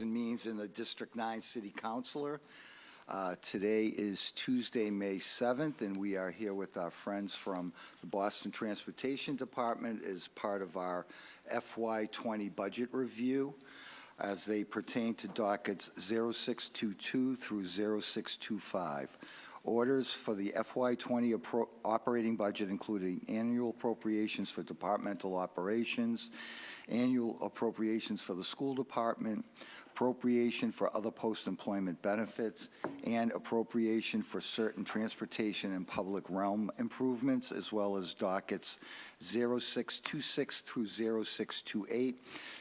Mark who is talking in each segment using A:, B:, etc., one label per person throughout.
A: Means in the District 9 City Councilor. Today is Tuesday, May 7th, and we are here with our friends from the Boston Transportation Department as part of our FY20 budget review as they pertain to dockets 0622 through 0625. Orders for the FY20 operating budget, including annual appropriations for departmental operations, annual appropriations for the school department, appropriation for other post-employment benefits, and appropriation for certain transportation and public realm improvements, as well as dockets 0626 through 0628,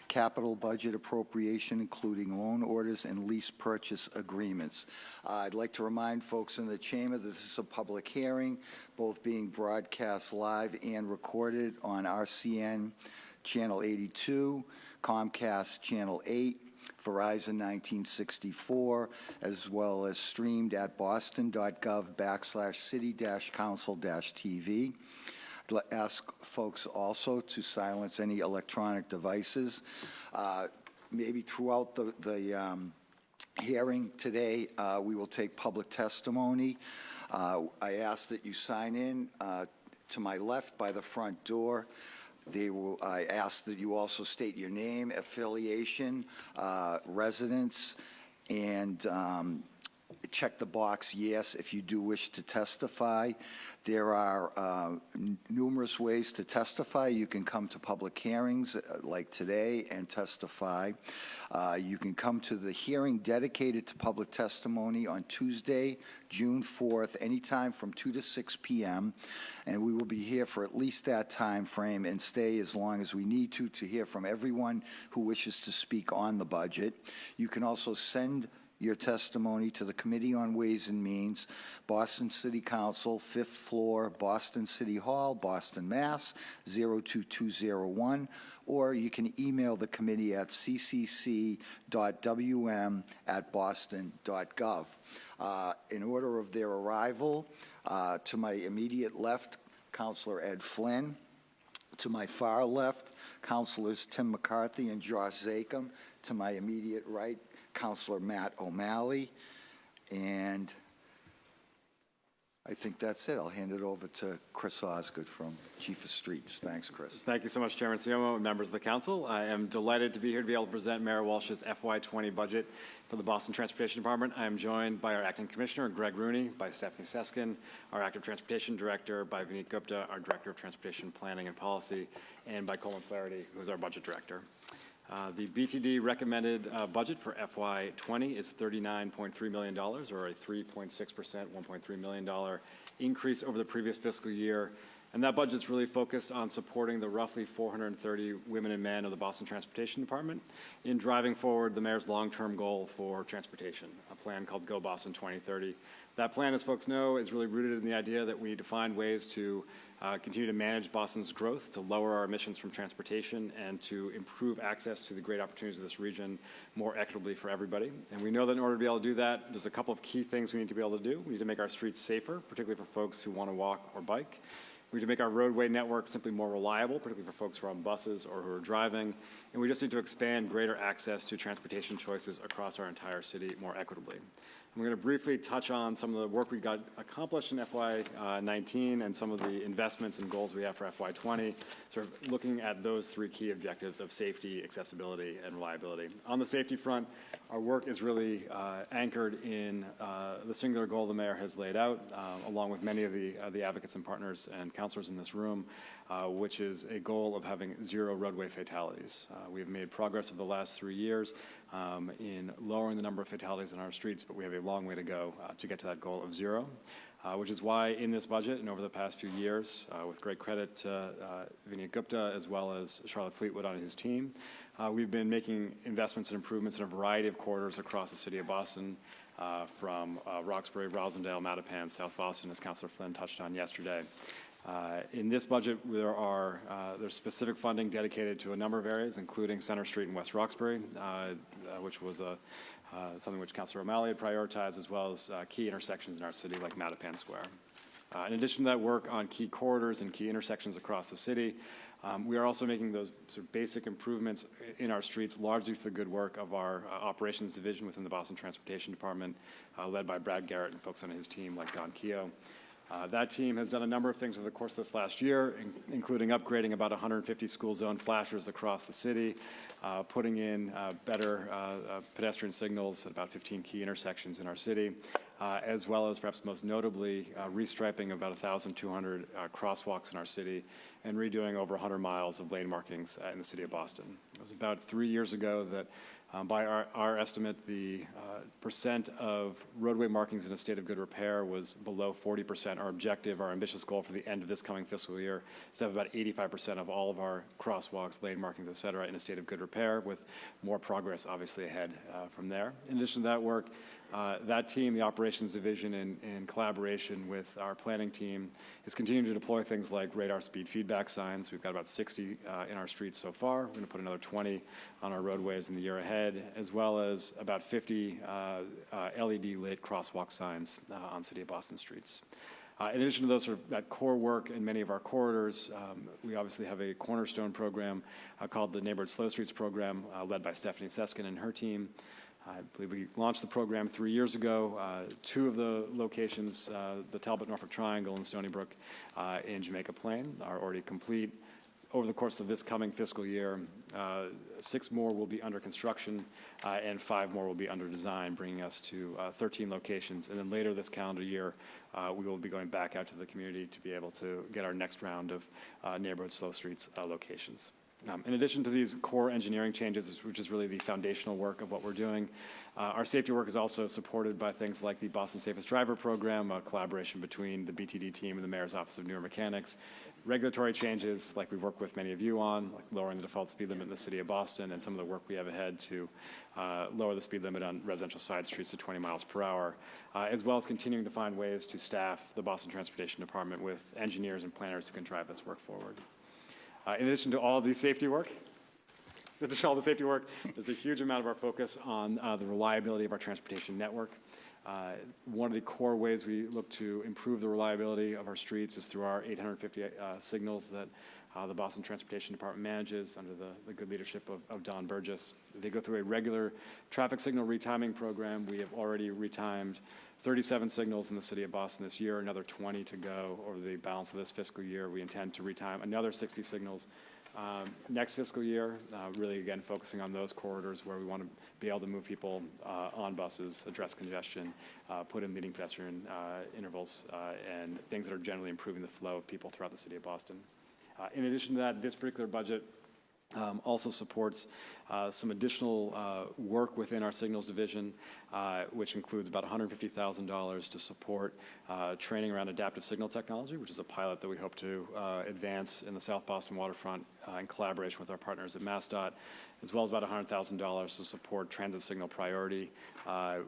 A: capital budget appropriation, including loan orders and lease purchase agreements. I'd like to remind folks in the chamber that this is a public hearing, both being broadcast live and recorded on RCN Channel 82, Comcast Channel 8, Verizon 1964, as well as streamed at boston.gov/city-council-TV. I'd ask folks also to silence any electronic devices. Maybe throughout the hearing today, we will take public testimony. I ask that you sign in to my left by the front door. I ask that you also state your name, affiliation, residence, and check the box yes if you do wish to testify. There are numerous ways to testify. You can come to public hearings like today and testify. You can come to the hearing dedicated to public testimony on Tuesday, June 4th, anytime from 2 to 6 p.m. And we will be here for at least that time frame and stay as long as we need to hear from everyone who wishes to speak on the budget. You can also send your testimony to the Committee on Ways and Means, Boston City Council, 5th floor, Boston City Hall, Boston, Mass. 02201, or you can email the committee at ccc.wm@boston.gov. In order of their arrival, to my immediate left, Councilor Ed Flynn. To my far left, Councilors Tim McCarthy and Josh Zakem. To my immediate right, Councilor Matt O'Malley. And I think that's it. I'll hand it over to Chris Osgood from Chief of Streets. Thanks, Chris.
B: Thank you so much, Chairman Siomo and members of the Council. I am delighted to be here to be able to present Mayor Walsh's FY20 budget for the Boston Transportation Department. I am joined by our Acting Commissioner, Greg Rooney, by Stephanie Seskin, our Active Transportation Director, by Vineet Gupta, our Director of Transportation Planning and Policy, and by Colin Flaherty, who is our Budget Director. The BTD recommended budget for FY20 is $39.3 million, or a 3.6%, $1.3 million increase over the previous fiscal year. And that budget is really focused on supporting the roughly 430 women and men of the Boston Transportation Department in driving forward the mayor's long-term goal for transportation, a plan called Go Boston 2030. That plan, as folks know, is really rooted in the idea that we need to find ways to continue to manage Boston's growth, to lower our emissions from transportation, and to improve access to the great opportunities of this region more equitably for everybody. And we know that in order to be able to do that, there's a couple of key things we need to be able to do. We need to make our streets safer, particularly for folks who want to walk or bike. We need to make our roadway network simply more reliable, particularly for folks who are on buses or who are driving. And we just need to expand greater access to transportation choices across our entire city more equitably. I'm going to briefly touch on some of the work we got accomplished in FY19 and some of the investments and goals we have for FY20, sort of looking at those three key objectives of safety, accessibility, and reliability. On the safety front, our work is really anchored in the singular goal the mayor has laid out, along with many of the advocates and partners and counselors in this room, which is a goal of having 0 roadway fatalities. We have made progress over the last 3 years in lowering the number of fatalities on our streets, but we have a long way to go to get to that goal of 0, which is why in this budget and over the past few years, with great credit to Vineet Gupta as well as Charlotte Fleetwood on his team, we've been making investments and improvements in a variety of corridors across the city of Boston, from Roxbury, Roslindale, Mattapan, South Boston, as Councilor Flynn touched on yesterday. In this budget, there's specific funding dedicated to a number of areas, including Center Street in West Roxbury, which was something which Councilor O'Malley had prioritized, as well as key intersections in our city like Mattapan Square. In addition to that work on key corridors and key intersections across the city, We are also making those sort of basic improvements in our streets, largely through the good work of our operations division within the Boston Transportation Department, led by Brad Garrett and folks on his team like Don Keogh. That team has done a number of things over the course of this last year, including upgrading about 150 school zone flashers across the city, putting in better pedestrian signals at about 15 key intersections in our city, as well as perhaps most notably restriping about 1,200 crosswalks in our city and redoing over 100 miles of lane markings in the city of Boston. It was about 3 years ago that by our estimate, the percent of roadway markings in a state of good repair was below 40%. Our objective, our ambitious goal for the end of this coming fiscal year is to have about 85% of all of our crosswalks, lane markings, et cetera, in a state of good repair, with more progress obviously ahead from there. In addition to that work, that team, the operations division, in collaboration with our planning team, is continuing to deploy things like radar speed feedback signs. We've got about 60 in our streets so far. We're going to put another 20 on our roadways in the year ahead, as well as about 50 LED-lit crosswalk signs on City of Boston streets. In addition to those that core work in many of our corridors, we obviously have a cornerstone program called the Neighborhood Slow Streets Program, led by Stephanie Seskin and her team. I believe we launched the program 3 years ago. Two of the locations, the Talbot-Norfolk Triangle and Stony Brook in Jamaica Plain, are already complete. Over the course of this coming fiscal year, 6 more will be under construction and 5 more will be under design, bringing us to 13 locations. And then later this calendar year, we will be going back out to the community to be able to get our next round of neighborhood slow streets locations. In addition to these core engineering changes, which is really the foundational work of what we're doing, our safety work is also supported by things like the Boston Safest Driver Program, a collaboration between the BTD team and the Mayor's Office of Newer Mechanics, regulatory changes like we've worked with many of you on, like lowering the default speed limit in the city of Boston, and some of the work we have ahead to lower the speed limit on residential side streets to 20 miles per hour, as well as continuing to find ways to staff the Boston Transportation Department with engineers and planners who can drive this work forward. In addition to all of these safety work, there's a huge amount of our focus on the reliability of our transportation network. One of the core ways we look to improve the reliability of our streets is through our 850 signals that the Boston Transportation Department manages under the good leadership of Don Burgess. They go through a regular traffic signal retiming program. We have already retimed 37 signals in the city of Boston this year, another 20 to go over the balance of this fiscal year. We intend to retime another 60 signals next fiscal year, really again focusing on those corridors where we want to be able to move people on buses, address congestion, put in leading pedestrian intervals, and things that are generally improving the flow of people throughout the city of Boston. In addition to that, this particular budget also supports some additional work within our signals division, which includes about $150,000 to support training around adaptive signal technology, which is a pilot that we hope to advance in the South Boston waterfront in collaboration with our partners at MassDOT, as well as about $100,000 to support transit signal priority,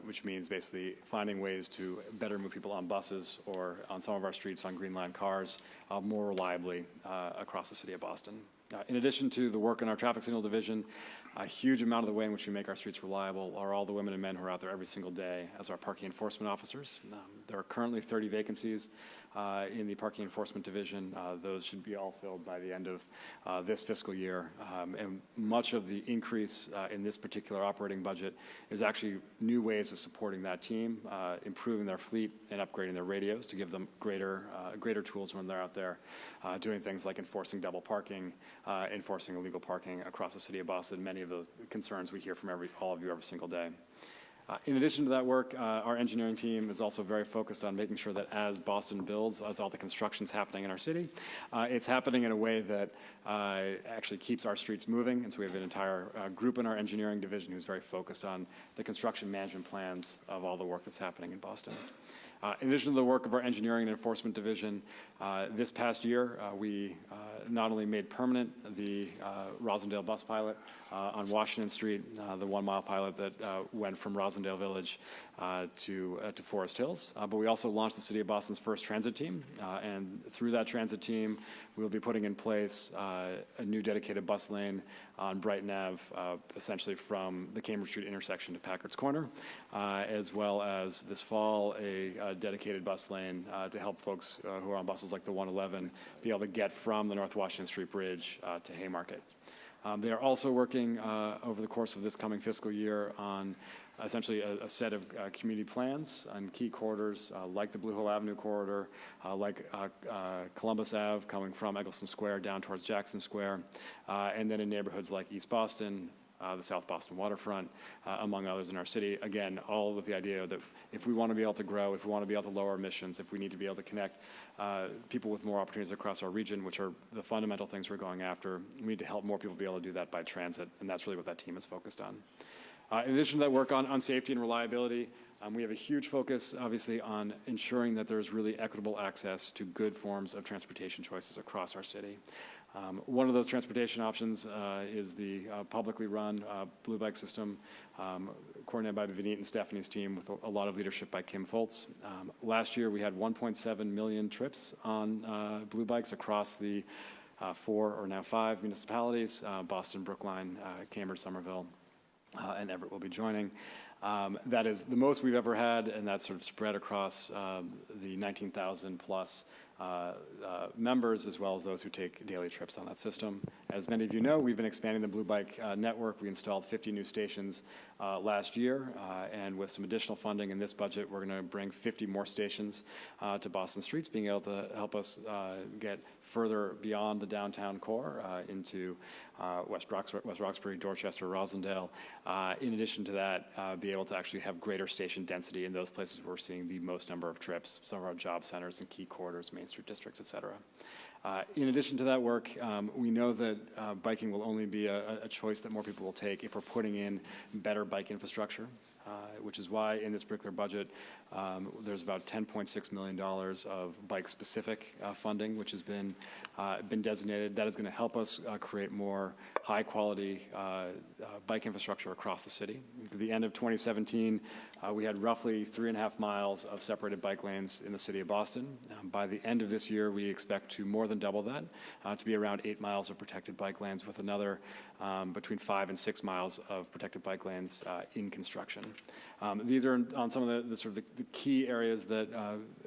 B: which means basically finding ways to better move people on buses or on some of our streets on Green Line cars more reliably across the city of Boston. In addition to the work in our traffic signal division, a huge amount of the way in which we make our streets reliable are all the women and men who are out there every single day as our parking enforcement officers. There are currently 30 vacancies in the parking enforcement division. Those should be all filled by the end of this fiscal year. And much of the increase in this particular operating budget is actually new ways of supporting that team, improving their fleet and upgrading their radios to give them greater tools when they're out there doing things like enforcing double parking, enforcing illegal parking across the city of Boston, many of the concerns we hear from all of you every single day. In addition to that work, our engineering team is also very focused on making sure that as Boston builds, as all the construction's happening in our city, it's happening in a way that actually keeps our streets moving. And so we have an entire group in our engineering division who's very focused on the construction management plans of all the work that's happening in Boston. In addition to the work of our engineering and enforcement division, this past year we not only made permanent the Roslindale bus pilot on Washington Street, the 1 mile pilot that went from Roslindale Village to Forest Hills, but we also launched the City of Boston's first transit team, and through that transit team we will be putting in place a new dedicated bus lane on Brighton Ave, essentially from the Cambridge Street intersection to Packard's Corner, as well as this fall a dedicated bus lane to help folks who are on buses like the 111 be able to get from the North Washington Street Bridge to Haymarket. They are also working over the course of this coming fiscal year on essentially a set of community plans on key corridors like the Blue Hill Avenue corridor, like Columbus Ave coming from Eggleston Square down towards Jackson Square, and then in neighborhoods like East Boston, the South Boston waterfront, among others in our city. Again, all with the idea that if we want to be able to grow, if we want to be able to lower emissions, if we need to be able to connect people with more opportunities across our region, which are the fundamental things we're going after, we need to help more people be able to do that by transit, and that's really what that team is focused on. In addition to that work on safety and reliability, we have a huge focus, obviously, on ensuring that there's really equitable access to good forms of transportation choices across our city. One of those transportation options is the publicly run Blue Bike system, coordinated by Vinit and Stephanie's team with a lot of leadership by Kim Foltz. Last year, we had 1.7 million trips on Blue Bikes across the 4 or now 5 municipalities, Boston, Brookline, Cambridge, Somerville, and Everett will be joining. That is the most we've ever had, and that's sort of spread across the 19,000 plus members, as well as those who take daily trips on that system. As many of you know, we've been expanding the Blue Bike network. We installed 50 new stations last year, and with some additional funding in this budget, we're going to bring 50 more stations to Boston streets, being able to help us get further beyond the downtown core into West Roxbury, Dorchester, Roslindale. In addition to that, be able to actually have greater station density in those places where we're seeing the most number of trips, some of our job centers and key corridors, Main Street districts, et cetera. In addition to that work, we know that biking will only be a choice that more people will take if we're putting in better bike infrastructure, which is why in this particular budget, there's about $10.6 million of bike-specific funding, which has been designated. That is going to help us create more high-quality bike infrastructure across the city. At the end of 2017, we had roughly 3.5 miles of separated bike lanes in the city of Boston. By the end of this year, we expect to more than double that, to be around 8 miles of protected bike lanes, with another between 5 and 6 miles of protected bike lanes in construction. These are on some of the sort of the key areas that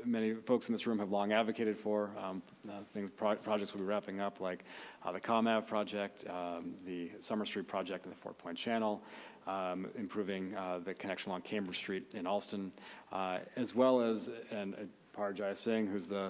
B: many folks in this room have long advocated for. Projects we'll be wrapping up, like the ComAv project, the Summer Street project and the Fort Point Channel, improving the connection along Cambridge Street in Alston, as well as, and Parajai Singh, who's the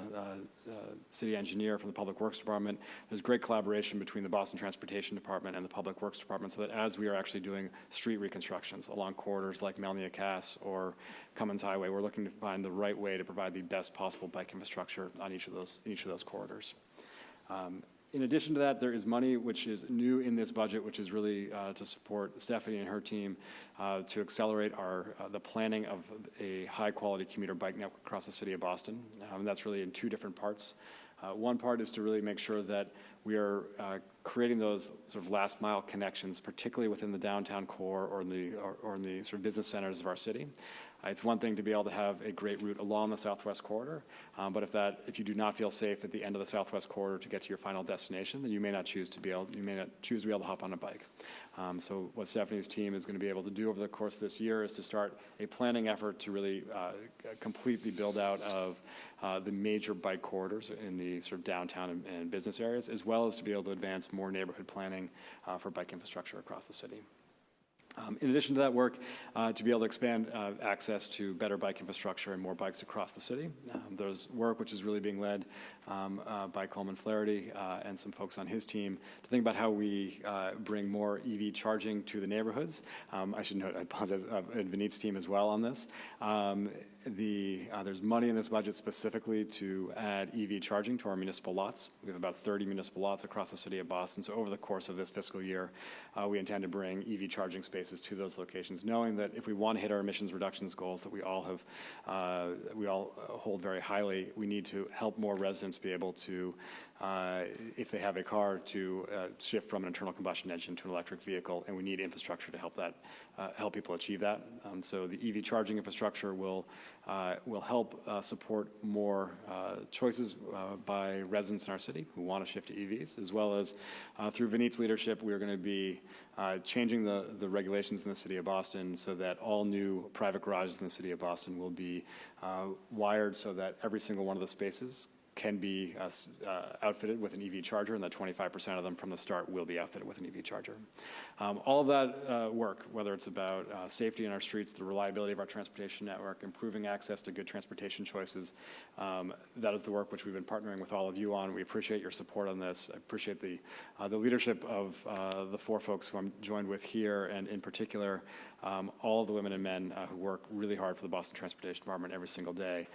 B: city engineer from the Public Works Department. There's great collaboration between the Boston Transportation Department and the Public Works Department, so that as we are actually doing street reconstructions along corridors like Melnia Cass or Cummins Highway, we're looking to find the right way to provide the best possible bike infrastructure on each of those corridors. In addition to that, there is money which is new in this budget, which is really to support Stephanie and her team to accelerate the planning of a high-quality commuter bike network across the city of Boston. And that's really in 2 different parts. One part is to really make sure that we are creating those sort of last-mile connections, particularly within the downtown core or in the sort of business centers of our city. It's one thing to be able to have a great route along the Southwest Corridor, but if you do not feel safe at the end of the Southwest Corridor to get to your final destination, then you may not choose to be able to hop on a bike. So what Stephanie's team is going to be able to do over the course of this year is to start a planning effort to really complete the build out of the major bike corridors in the sort of downtown and business areas, as well as to be able to advance more neighborhood planning for bike infrastructure across the city. In addition to that work, to be able to expand access to better bike infrastructure and more bikes across the city, there's work which is really being led by Coleman Flaherty and some folks on his team to think about how we bring more EV charging to the neighborhoods. I should note, I apologize, and Vinit's team as well on this. There's money in this budget specifically to add EV charging to our municipal lots. We have about 30 municipal lots across the city of Boston. So over the course of this fiscal year, we intend to bring EV charging spaces spaces to those locations, knowing that if we want to hit our emissions reductions goals that we all hold very highly, we need to help more residents be able to, if they have a car, to shift from an internal combustion engine to an electric vehicle, and we need infrastructure to help people achieve that. So the EV charging infrastructure will help support more choices by residents in our city who want to shift to EVs, as well as through Vineet's leadership, we're going to be changing the regulations in the city of Boston so that all new private garages in the city of Boston will be wired so that every single one of the spaces can be outfitted with an EV charger, and that 25% of them from the start will be outfitted with an EV charger. All of that work, whether it's about safety in our streets, the reliability of our transportation network, improving access to good transportation choices, that is the work which we've been partnering with all of you on. We appreciate your support on this. I appreciate the leadership of the four folks who I'm joined with here, and in particular, all of the women and men who work really hard for the Boston Transportation Department every single day,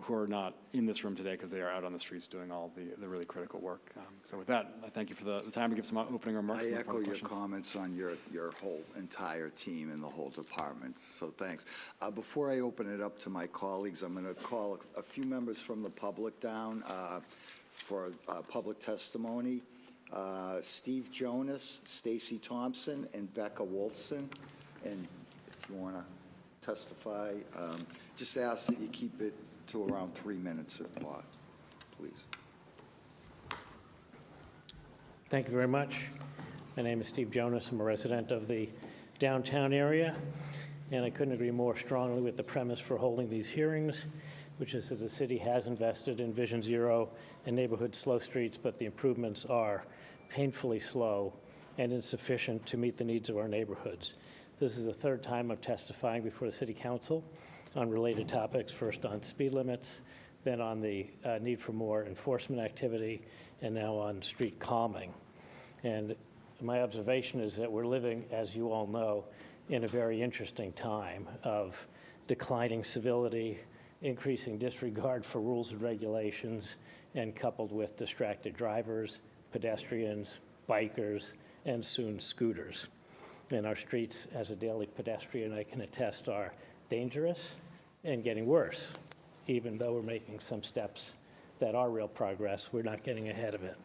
B: who are not in this room today because they are out on the streets doing all the really critical work. So with that, I thank you for the time to give some opening remarks.
A: I echo your comments on your whole entire team and the whole department, so thanks. Before I open it up to my colleagues, I'm going to call a few members from the public down for public testimony. Steve Jonas, Stacy Thompson, and Becca Wolfson. And if you want to testify, just ask that you keep it to around 3 minutes if possible, please.
C: Thank you very much. My name is Steve Jonas. I'm a resident of the downtown area, and I couldn't agree more strongly with the premise for holding these hearings, which is that the city has invested in Vision Zero and neighborhood slow streets, but the improvements are painfully slow and insufficient to meet the needs of our neighborhoods. This is the third time I'm testifying before the City Council on related topics, first on speed limits, then on the need for more enforcement activity, and now on street calming. And my observation is that we're living, as you all know, in a very interesting time of declining civility, increasing disregard for rules and regulations, and coupled with distracted drivers, pedestrians, bikers, and soon scooters. And our streets, as a daily pedestrian, I can attest, are dangerous and getting worse. Even though we're making some steps that are real progress, we're not getting ahead of it.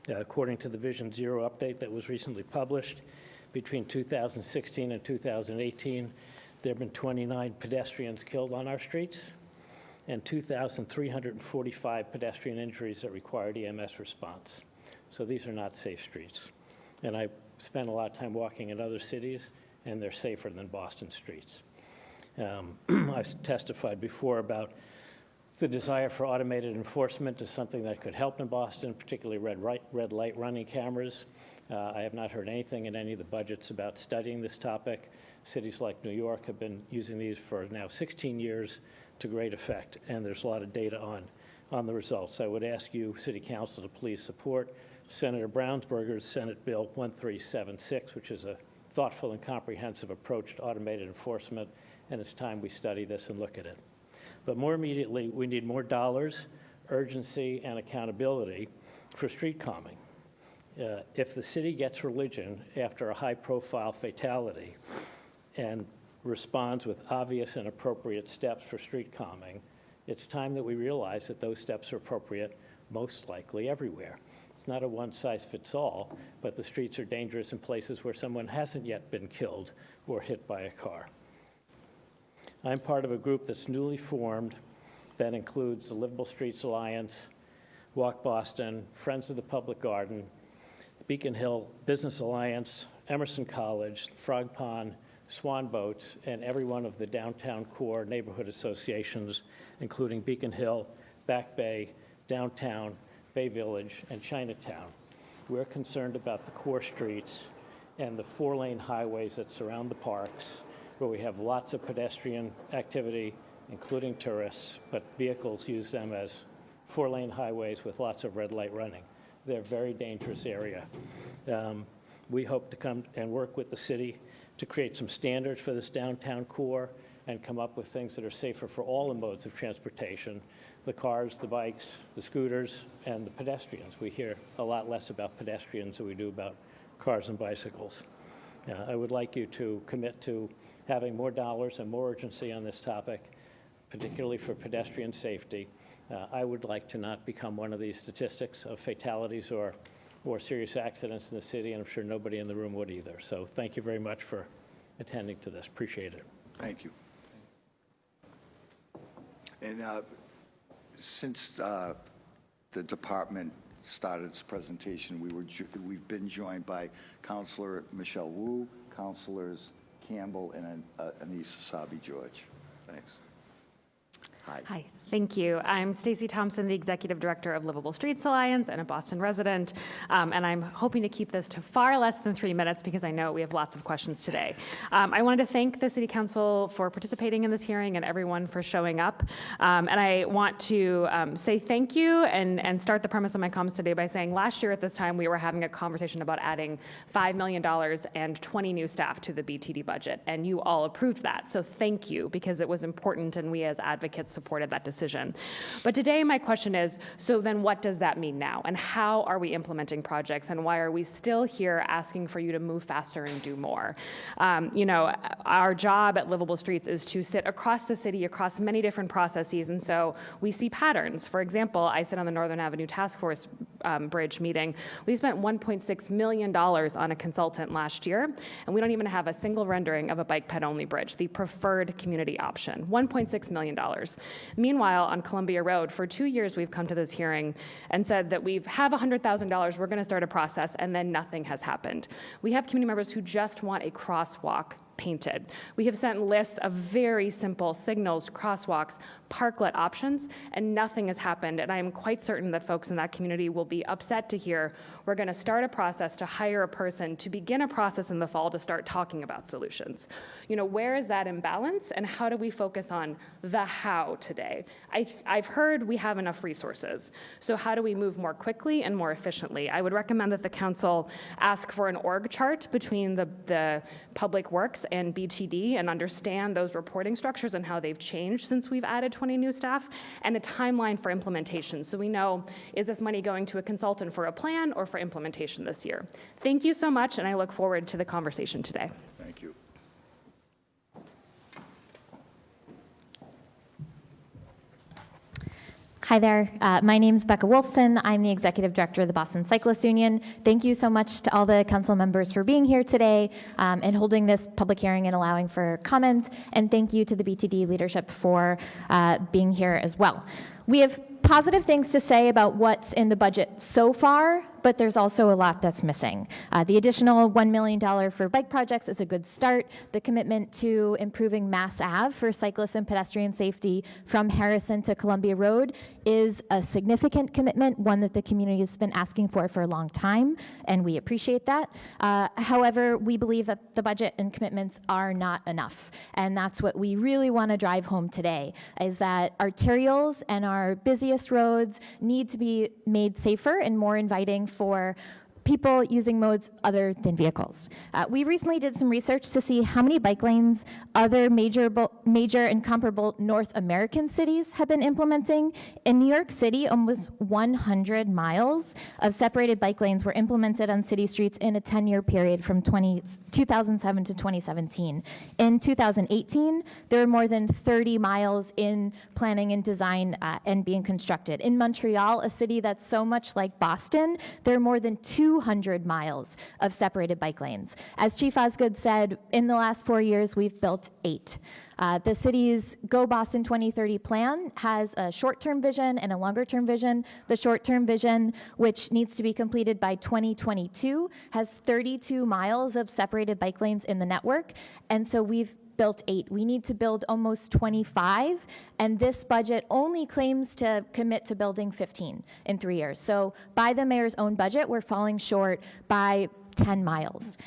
C: According to the Vision Zero update that was recently published, between 2016 and 2018, there have been 29 pedestrians killed on our streets and 2,345 pedestrian injuries that required EMS response. So these are not safe streets. And I spent a lot of time walking in other cities, and they're safer than Boston streets. I've testified before about the desire for automated enforcement is something that could help in Boston, particularly red light running cameras. I have not heard anything in any of the budgets about studying this topic. Cities like New York have been using these for now 16 years to great effect, and there's a lot of data on the results. I would ask you, City Council, to please support Senator Brownsberger's Senate Bill 1376, which is a thoughtful and comprehensive approach to automated enforcement, and it's time we study this and look at it. But more immediately, we need more dollars, urgency, and accountability for street calming. If the city gets religion after a high-profile fatality and responds with obvious and appropriate steps for street calming, it's time that we realize that those steps are appropriate most likely everywhere. It's not a one-size-fits-all, but the streets are dangerous in places where someone hasn't yet been killed or hit by a car. I'm part of a group that's newly formed that includes the Livable Streets Alliance, Walk Boston, Friends of the Public Garden, Beacon Hill Business Alliance, Emerson College, Frog Pond, Swan Boats, and every one of the downtown core neighborhood associations, including Beacon Hill, Back Bay, Downtown, Bay Village, and Chinatown. We're concerned about the core streets and the 4-lane highways that surround the parks, where we have lots of pedestrian activity, including tourists, but vehicles use them as 4-lane highways with lots of red light running. They're a very dangerous area. We hope to come and work with the city to create some standards for this downtown core and come up with things that are safer for all the modes of transportation, the cars, the bikes, the scooters, and the pedestrians. We hear a lot less about pedestrians than we do about cars and bicycles. I would like you to commit to having more dollars and more urgency on this topic, particularly for pedestrian safety. I would like to not become one of these statistics of fatalities or serious accidents in the city, and I'm sure nobody in the room would either. So thank you very much for attending to this. Appreciate it.
A: Thank you. And since the department started its presentation, we've been joined by Councilor Michelle Wu, Councilors Campbell and Anissa Sabi-George. Thanks. Hi.
D: Hi, thank you. I'm Stacey Thompson, the Executive Director of Livable Streets Alliance and a Boston resident, and I'm hoping to keep this to far less than 3 minutes because I know we have lots of questions today. I wanted to thank the City Council for participating in this hearing and everyone for showing up, and I want to say thank you and start the premise of my comments today by saying last year at this time we were having a conversation about adding $5 million and 20 new staff to the BTD budget, and you all approved that, so thank you, because it was important and we as advocates supported that decision. But today my question is, so then what does that mean now? And how are we implementing projects? And why are we still here asking for you to move faster and do more? You know, our job at Livable Streets is to sit across the city, across many different processes, and so we see patterns. For example, I sit on the Northern Avenue Task Force Bridge meeting. We spent $1.6 million on a consultant last year, and we don't even have a single rendering of a bike ped only bridge, the preferred community option, $1.6 million. Meanwhile, on Columbia Road, for 2 years we've come to this hearing and said that we have $100,000, we're going to start a process, and then nothing has happened. We have community members who just want a crosswalk painted. We have sent lists of very simple signals, crosswalks, parklet options, and nothing has happened. And I am quite certain that folks in that community will be upset to hear we're going to start a process to hire a person to begin a process in the fall to start talking about solutions. You know, where is that imbalance, and how do we focus on the how today? I've heard we have enough resources. So how do we move more quickly and more efficiently? I would recommend that the council ask for an org chart between the Public Works and BTD and understand those reporting structures and how they've changed since we've added 20 new staff, and a timeline for implementation so we know, is this money going to a consultant for a plan or for implementation this year? Thank you so much, and I look forward to the conversation today.
A: Thank you.
E: Hi there. My name is Becca Wolfson. I'm the Executive Director of the Boston Cyclists Union. Thank you so much to all the council members for being here today and holding this public hearing and allowing for comment. And thank you to the BTD leadership for being here as well. We have positive things to say about what's in the budget so far, but there's also a lot that's missing. The additional $1 million for bike projects is a good start. The commitment to improving Mass Ave for cyclists and pedestrian safety from Harrison to Columbia Road is a significant commitment, one that the community has been asking for a long time, and we appreciate that. However, we believe that the budget and commitments are not enough, and that's what we really want to drive home today, is that arterials and our busiest roads need to be made safer and more inviting for people using modes other than vehicles. We recently did some research to see how many bike lanes other major and comparable North American cities have been implementing. In New York City, almost 100 miles of separated bike lanes were implemented on city streets in a 10-year period from 2007 to 2017. In 2018, there were more than 30 miles in planning and design and being constructed. In Montreal, a city that's so much like Boston, there are more than 200 miles of separated bike lanes. As Chief Osgood said, in the last 4 years, we've built 8. The city's Go Boston 2030 plan has a short-term vision and a longer-term vision. The short-term vision, which needs to be completed by 2022, has 32 miles of separated bike lanes in the network, and so we've built 8. We need to build almost 25, and this budget only claims to commit to building 15 in 3 years. So by the mayor's own budget, we're falling short by 10 miles.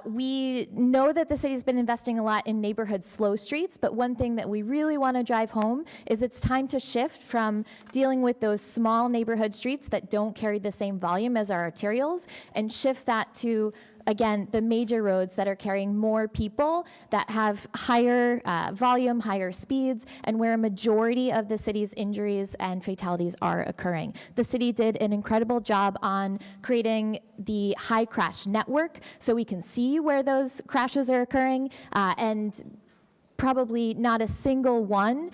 E: We know that the city's been investing a lot in neighborhood slow streets, but one thing that we really want to drive home is it's time to shift from dealing with those small neighborhood streets that don't carry the same volume as our arterials and shift that to again, the major roads that are carrying more people, that have higher volume, higher speeds, and where a majority of the city's injuries and fatalities are occurring. The city did an incredible job on creating the high crash network so we can see where those crashes are occurring, and probably not a single one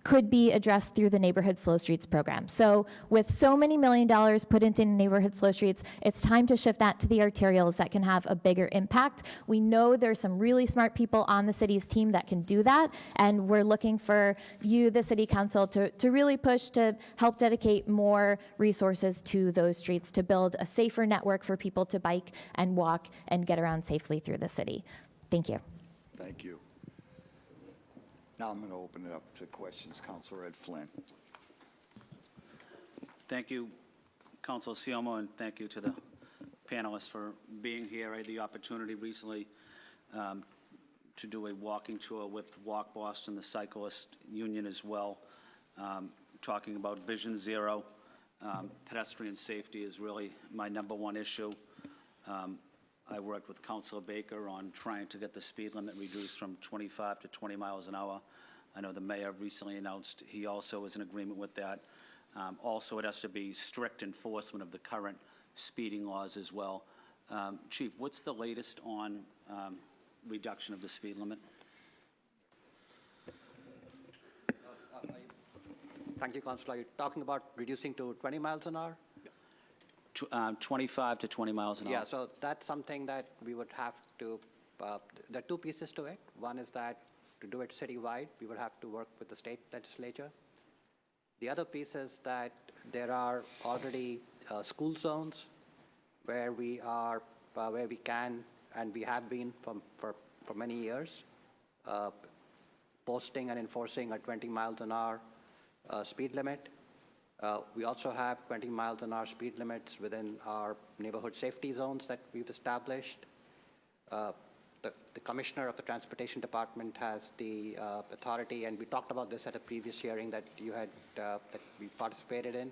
E: could be addressed through the Neighborhood Slow Streets program. So with so many $1 million put into Neighborhood Slow Streets, it's time to shift that to the arterials that can have a bigger impact. We know there's some really smart people on the city's team that can do that, and we're looking for you, the city council, to really push to help dedicate more resources to those streets to build a safer network for people to bike and walk and get around safely through the city. Thank you.
A: Thank you. Now I'm going to open it up to questions. Councilor Ed Flynn.
F: Thank you, Councilor Siomo, and thank you to the panelists for being here. I had the opportunity recently to do a walking tour with Walk Boston, the cyclist union as well, talking about Vision Zero. Pedestrian safety is really my #1 issue. I worked with Councilor Baker on trying to get the speed limit reduced from 25 to 20 miles an hour. I know the mayor recently announced he also is in agreement with that. Also, it has to be strict enforcement of the current speeding laws as well. Chief, what's the latest on reduction of the speed limit?
G: Thank you, Councilor. You're talking about reducing to 20 miles an hour?
F: 25 to 20 miles an hour.
G: Yeah, so that's something that we would have to, there are two pieces to it. One is that to do it citywide, we would have to work with the state legislature. The other piece is that there are already school zones where we are, where we can, and we have been for many years, posting and enforcing a 20 miles an hour speed limit. We also have 20 miles an hour speed limits within our neighborhood safety zones that we've established. The Commissioner of the Transportation Department has the authority, and we talked about this at a previous hearing that you had, that we participated in,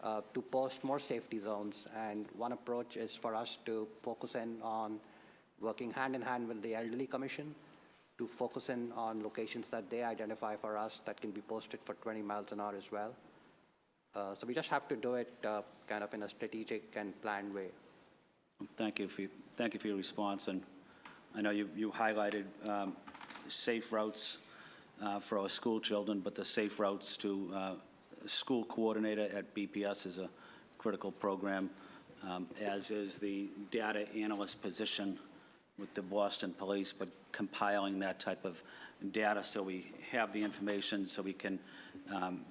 G: to post more safety zones. And one approach is for us to focus in on working hand in hand with the Elderly Commission to focus in on locations that they identify for us that can be posted for 20 miles an hour as well. So we just have to do it kind of in a strategic and planned way.
F: Thank you for your response. And I know you highlighted safe routes for our school children, but the safe routes to school coordinator at BPS is a critical program, as is the data analyst position with the Boston Police, but compiling that type of data so we have the information so we can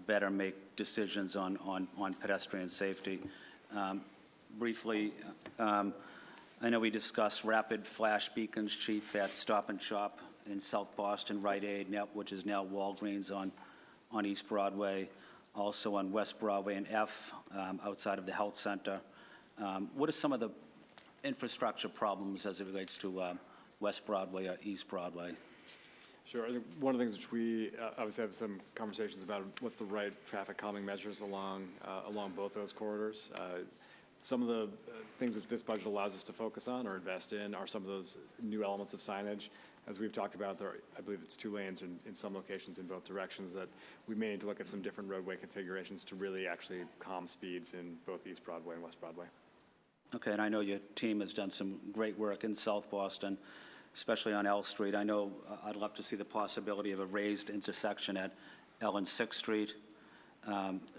F: better make decisions on pedestrian safety. Briefly, I know we discussed rapid flash beacons, Chief, at Stop and Shop in South Boston, Rite Aid, which is now Walgreens on East Broadway, also on West Broadway and F outside of the health center. What are some of the infrastructure problems as it relates to West Broadway or East Broadway?
B: Sure. I think one of the things which we obviously have some conversations about what's the right traffic calming measures along both those corridors. Some of the things which this budget allows us to focus on or invest in are some of those new elements of signage. As we've talked about, I believe it's 2 lanes in some locations in both directions, that we may need to look at some different roadway configurations to really actually calm speeds in both East Broadway and West Broadway.
F: Okay, and I know your team has done some great work in South Boston, especially on L Street. I know I'd love to see the possibility of a raised intersection at Ellen 6th Street,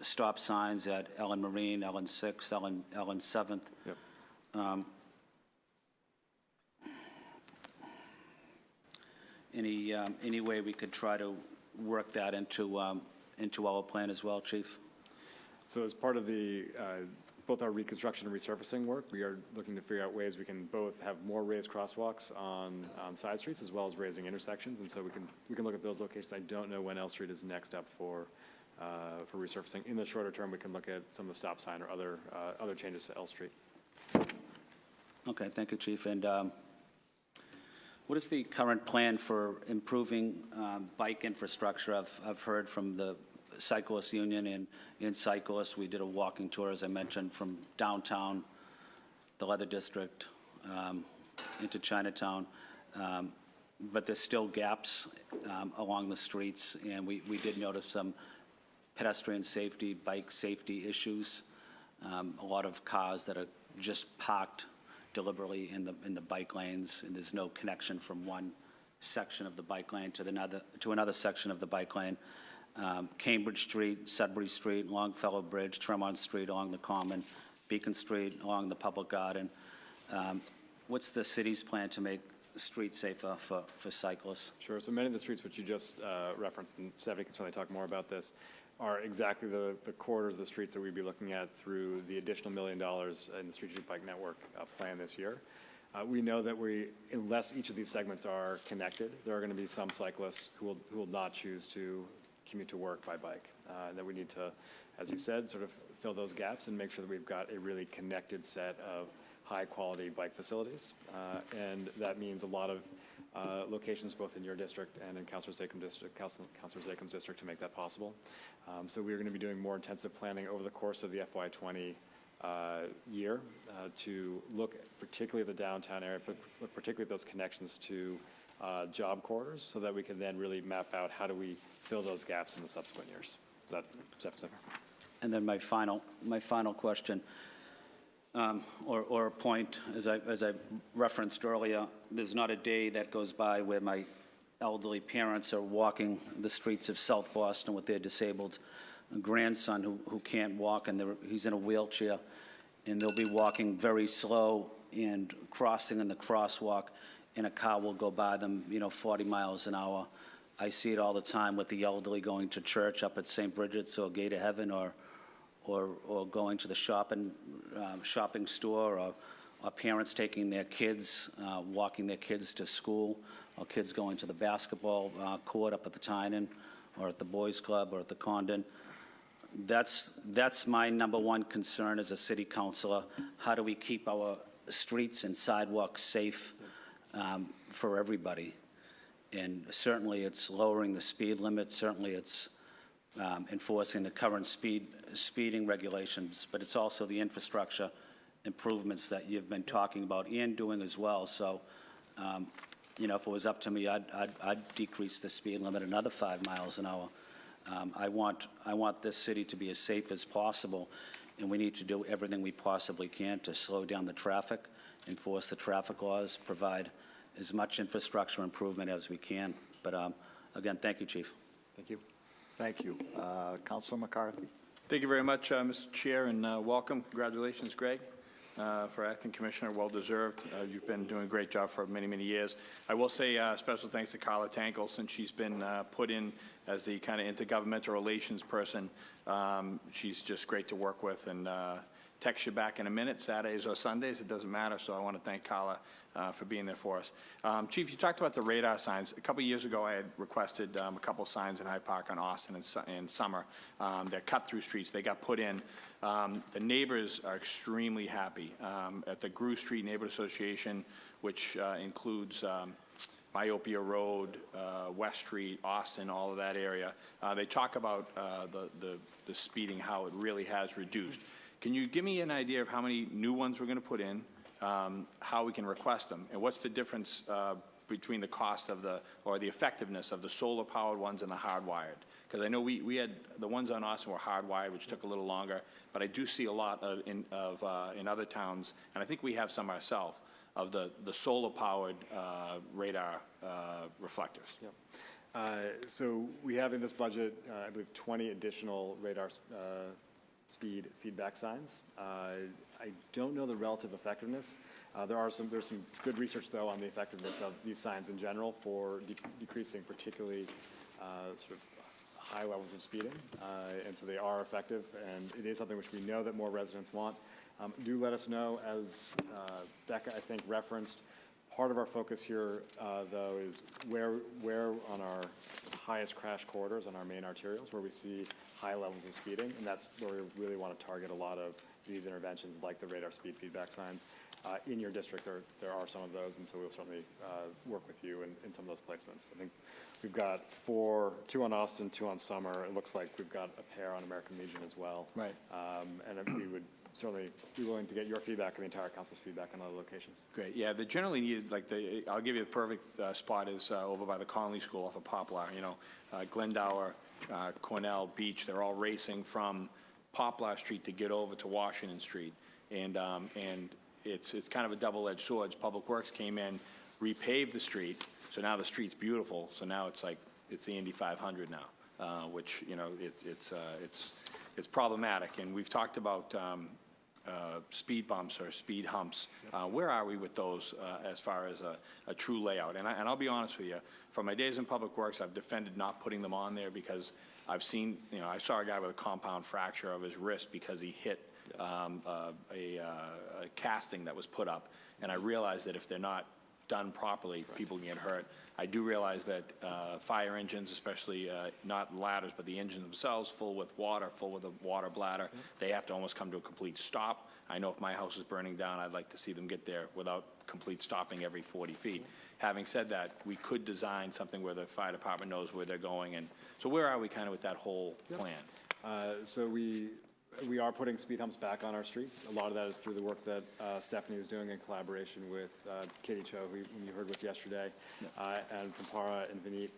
F: stop signs at Ellen Marine, Ellen 6th, Ellen 7th.
B: Yep.
F: Any way we could try to work that into our plan as well, Chief?
B: So as part of the both our reconstruction and resurfacing work, we are looking to figure out ways we can both have more raised crosswalks on side streets as well as raising intersections, and so we can look at those locations. I don't know when L Street is next up for resurfacing. In the shorter term, we can look at some of the stop sign or other changes to L Street.
F: Okay, thank you, Chief. And what is the current plan for improving bike infrastructure? I've heard from the Cyclists Union and in Cyclists, we did a walking tour, as I mentioned, from downtown, the Leather District, into Chinatown. But there's still gaps along the streets, and we did notice some pedestrian safety, bike safety issues. A lot of cars that are just parked deliberately in the bike lanes, and there's no connection from one section of the bike lane to another section of the bike lane. Cambridge Street, Sudbury Street, Longfellow Bridge, Tremont Street along the Common, Beacon Street along the Public Garden. What's the city's plan to make streets safer for cyclists?
B: Sure. So many of the streets which you just referenced, and Stephanie can certainly talk more about this, are exactly the corridors of the streets that we'd be looking at through the additional $1 million in the Strategic Bike Network plan this year. We know that unless each of these segments are connected, there are going to be some cyclists who will not choose to commute to work by bike. And that we need to, as you said, sort of fill those gaps and make sure that we've got a really connected set of high-quality bike facilities. And that means a lot of locations both in your district and in Councilor Zacum's district to make that possible. So we're going to be doing more intensive planning over the course of the FY20 year to look particularly at the downtown area, but look particularly at those connections to job corridors so that we can then really map out how do we fill those gaps in the subsequent years. Is that Stephanie?
F: And then my final question, or a point, as I referenced earlier, there's not a day that goes by where my elderly parents are walking the streets of South Boston with their disabled grandson who can't walk, and he's in a wheelchair, and they'll be walking very slow and crossing in the crosswalk, and a car will go by them, 40 miles an hour. I see it all the time with the elderly going to church up at St. Bridget's or Gate of Heaven, or going to the shopping store, or parents taking their kids, walking their kids to school, or kids going to the basketball court up at the Tynan, or at the Boys Club, or at the Condon. That's my number one concern as a city councilor. How do we keep our streets and sidewalks safe for everybody? And certainly it's lowering the speed limit, certainly it's enforcing the current speeding regulations, but it's also the infrastructure improvements that you've been talking about and doing as well. So, if it was up to me, I'd decrease the speed limit another 5 miles an hour. I want this city to be as safe as possible, and we need to do everything we possibly can to slow down the traffic, enforce the traffic laws, provide as much infrastructure improvement as we can. But again, thank you, Chief.
B: Thank you.
A: Thank you. Councilor McCarthy.
H: Thank you very much, Mr. Chair, and welcome. Congratulations, Greg, for acting commissioner. Well deserved. You've been doing a great job for many, many years. I will say special thanks to Carla Tankel, since she's been put in as the kind of intergovernmental relations person. She's just great to work with, and text you back in a minute, Saturdays or Sundays, it doesn't matter. So I want to thank Carla for being there for us. Chief, you talked about the radar signs. A couple years ago, I had requested a couple signs in Hyde Park on Austin in summer. They're cut through streets. They got put in. The neighbors are extremely happy. At the Grew Street Neighborhood Association, which includes Myopia Road, West Street, Austin, all of that area, they talk about the speeding, how it really has reduced. Can you give me an idea of how many new ones we're going to put in, how we can request them, and what's the difference between the cost of the effectiveness of the solar-powered ones and the hardwired? Because I know we had the ones on Austin were hardwired, which took a little longer, but I do see a lot in other towns, and I think we have some ourselves, of the solar-powered radar reflectors.
B: Yep. So we have in this budget, I believe, 20 additional radar speed feedback signs. I don't know the relative effectiveness. There's some good research, though, on the effectiveness of these signs in general for decreasing particularly sort of high levels of speeding, and so they are effective, and it is something which we know that more residents want. Do let us know, as Becca, I think, referenced. Part of our focus here, though, is where on our highest crash corridors, on our main arterials, where we see high levels of speeding, and that's where we really want to target a lot of these interventions, like the radar speed feedback signs. In your district, there are some of those, and so we'll certainly work with you in some of those placements. I think we've got 2 on Austin, 2 on Summer. It looks like we've got a pair on American Legion as well.
H: Right.
B: And we would certainly be willing to get your feedback and the entire council's feedback on other locations.
H: Great, yeah, the generally needed, like, I'll give you the perfect spot is over by the Conley School off of Poplar, you know, Glendower, Cornell Beach, they're all racing from Poplar Street to get over to Washington Street. And it's kind of a double-edged sword. Public Works came in, repaved the street, so now the street's beautiful, so now it's like, it's the Indy 500 now, which, you know, it's problematic. And we've talked about speed bumps or speed humps. Where are we with those as far as a true layout? And I'll be honest with you, from my days in Public Works, I've defended not putting them on there because I've seen, you know, I saw a guy with a compound fracture of his wrist because he hit a casting that was put up. And I realized that if they're not done properly, people can get hurt. I do realize that fire engines, especially not ladders, but the engines themselves, full with a water bladder, they have to almost come to a complete stop. I know if my house is burning down, I'd like to see them get there without complete stopping every 40 feet. Having said that, we could design something where the fire department knows where they're going. And so where are we kind of with that whole plan?
B: So we are putting speed humps back on our streets. A lot of that is through the work that Stephanie is doing in collaboration with Katie Cho, who you heard with yesterday, and from Para and Vineet.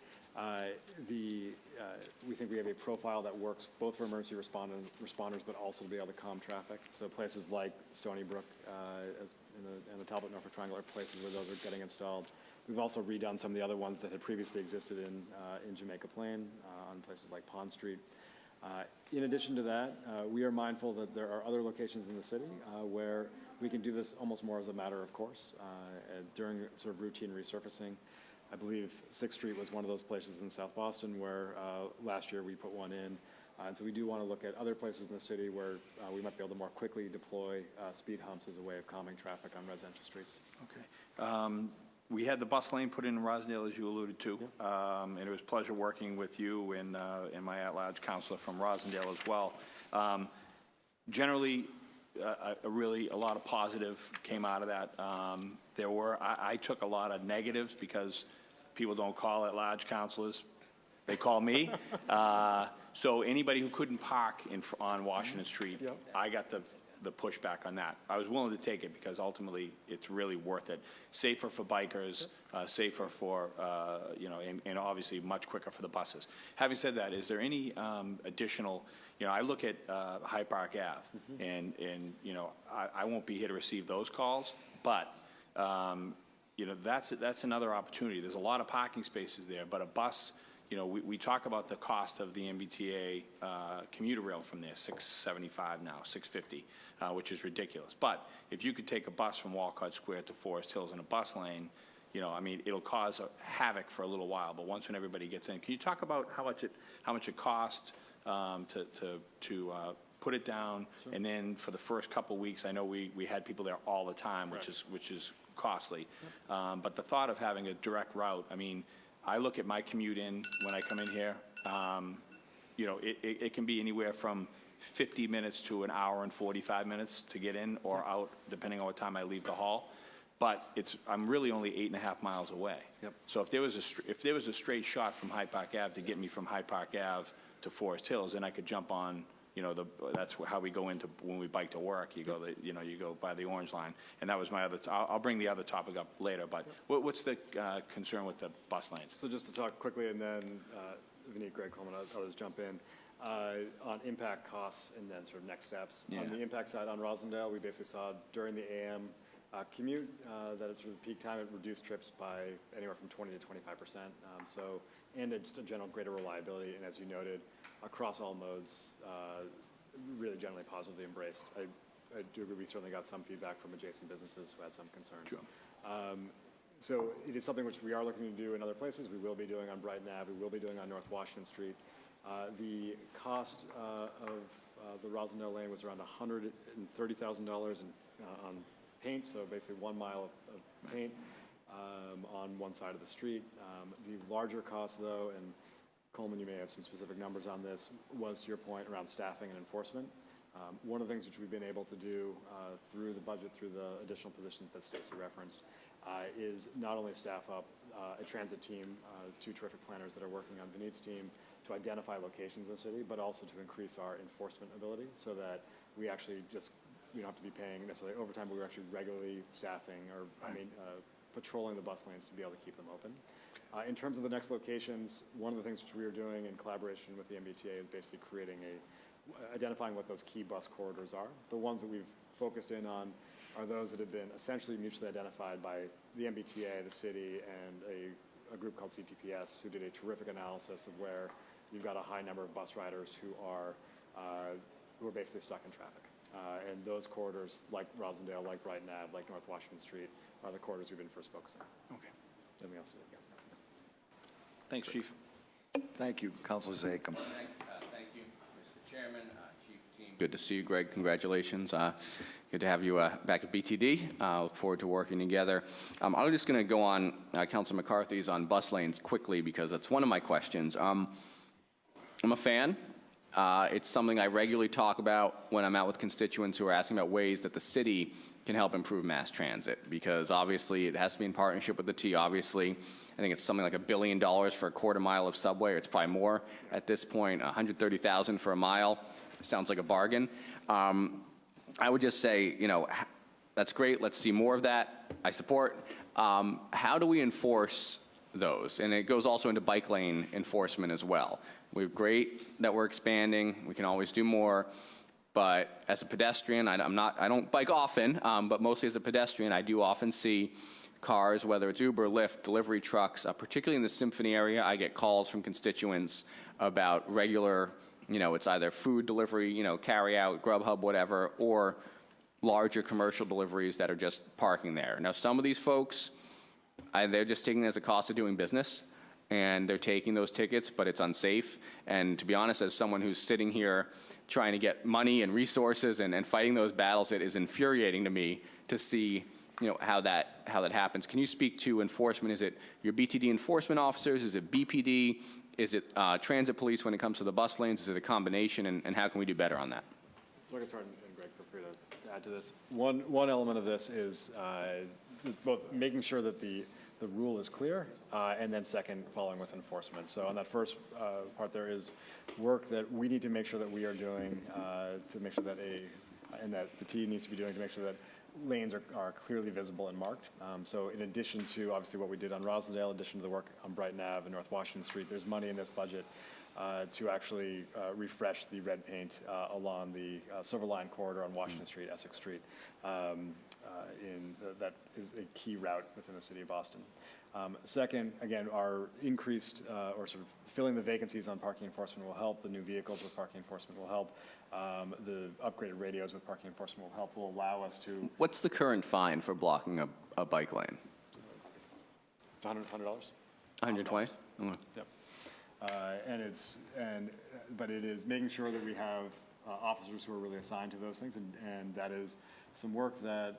B: We think we have a profile that works both for emergency responders, but also to be able to calm traffic. So places like Stony Brook and the Talbot Norfolk Triangle are places where those are getting installed. We've also redone some of the other ones that had previously existed in Jamaica Plain, on places like Pond Street. In addition to that, we are mindful that there are other locations in the city where we can do this almost more as a matter of course during sort of routine resurfacing. I believe 6th Street was one of those places in South Boston where last year we put one in. And so we do want to look at other places in the city where we might be able to more quickly deploy speed humps as a way of calming traffic on residential streets.
H: Okay. We had the bus lane put in Roslindale, as you alluded to, and it was a pleasure working with you and my at-large counselor from Roslindale as well. Generally, a lot of positive came out of that. I took a lot of negatives because people don't call at-large counselors. They call me. So anybody who couldn't park on Washington Street, I got the pushback on that. I was willing to take it because ultimately it's really worth it. Safer for bikers, safer for, and obviously much quicker for the buses. Having said that, is there any additional, I look at Hyde Park Ave and I won't be here to receive those calls, but that's another opportunity. There's a lot of parking spaces there, but a bus, we talk about the cost of the MBTA commuter rail from there, $675 now, $650, which is ridiculous. But if you could take a bus from Walcott Square to Forest Hills in a bus lane, it'll cause havoc for a little while. But once when everybody gets in, can you talk about how much it costs to put it down? Sure. And then for the first couple of weeks, I know we had people there all the time, which is costly. Yep. But the thought of having a direct route, I look at my commute in when I come in here, it can be anywhere from 50 minutes to an hour and 45 minutes to get in or out, depending on what time I leave the hall. But I'm really only 8.5 miles away. Yep. So if there was a straight shot from Hyde Park Ave to get me from Hyde Park Ave to Forest Hills, then I could jump on, that's how we go into when we bike to work. You go, you go by the Orange Line, and that was my other. I'll bring the other topic up later. But what's the concern with the bus lanes?
B: So just to talk quickly, and then Vineet, Greg Coleman, others jump in on impact costs, and then sort of next steps. Yeah. On the impact side, on Roslindale, we basically saw during the AM commute that it's sort of peak time. It reduced trips by anywhere from 20 to 25%. And it's a general greater reliability, and as you noted, across all modes, really generally positively embraced. I do agree we certainly got some feedback from adjacent businesses who had some concerns. Sure. So it is something which we are looking to do in other places. We will be doing on Brighton Ave. We will be doing on North Washington Street. The cost of the Roslindale lane was around $130,000 on paint, so basically 1 mile of paint on one side of the street. The larger cost, though, and Coleman, you may have some specific numbers on this, was to your point around staffing and enforcement. One of the things which we've been able to do through the budget, through the additional positions that Stacey referenced, is not only staff up a transit team, 2 terrific planners that are working on Vineet's team to identify locations in the city, but also to increase our enforcement ability so that we actually just we don't have to be paying necessarily overtime, but we're actually regularly staffing or patrolling the bus lanes to be able to keep them open. In terms of the next locations, one of the things which we are doing in collaboration with the MBTA is basically identifying what those key bus corridors are. The ones that we've focused in on are those that have been essentially mutually identified by the MBTA, the city, and a group called CTPS, who did a terrific analysis of where you've got a high number of bus riders who are basically stuck in traffic. And those corridors, like Roslindale, like Brighton Ave, like North Washington Street, are the corridors we've been first focusing on.
H: Okay.
B: Anything else?
H: Thanks, Chief.
A: Thank you, Councilor Zakem.
I: Thank you, Mr. Chairman, Chief Team. Good to see you, Greg. Congratulations. Good to have you back at BTD. Look forward to working together. I'm just going to go on Councilor McCarthy's on bus lanes quickly because that's one of my questions. I'm a fan. It's something I regularly talk about when I'm out with constituents who are asking about ways that the city can help improve mass transit, because obviously it has to be in partnership with the T. Obviously, I think it's something like $1 billion for a quarter mile of subway, or it's probably more at this point. $130,000 for a mile sounds like a bargain. I would just say, that's great. Let's see more of that. I support. How do we enforce those? And it goes also into bike lane enforcement as well. We're great that we're expanding. We can always do more. But as a pedestrian, I don't bike often, but mostly as a pedestrian, I do often see cars, whether it's Uber, Lyft, delivery trucks, particularly in the Symphony area. I get calls from constituents about regular, it's either food delivery, carry out, Grubhub, whatever, or larger commercial deliveries that are just parking there. Now, some of these folks, they're just taking it as a cost of doing business, and they're taking those tickets, but it's unsafe. And to be honest, as someone who's sitting here trying to get money and resources and fighting those battles, it is infuriating to me to see how that happens. Can you speak to enforcement? Is it your BTD enforcement officers? Is it BPD? Is it transit police when it comes to the bus lanes? Is it a combination? And how can we do better on that?
B: So I can start, and Greg, feel free to add to this. One element of this is both making sure that the rule is clear, and then second, following with enforcement. So on that first part, there is work that we need to make sure that we are doing to make sure that and that the T needs to be doing to make sure that lanes are clearly visible and marked. So in addition to obviously what we did on Roslindale, in addition to the work on Brighton Ave and North Washington Street, there's money in this budget to actually refresh the red paint along the Silver Line corridor on Washington Street, Essex Street. That is a key route within the city of Boston. Second, again, our increased or sort of filling the vacancies on parking enforcement will help. The new vehicles with parking enforcement will help. The upgraded radios with parking enforcement will help, will allow us to.
I: What's the current fine for blocking a bike lane?
B: It's $100.
I: $120?
B: Yep. But it is making sure that we have officers who are really assigned to those things, and that is some work that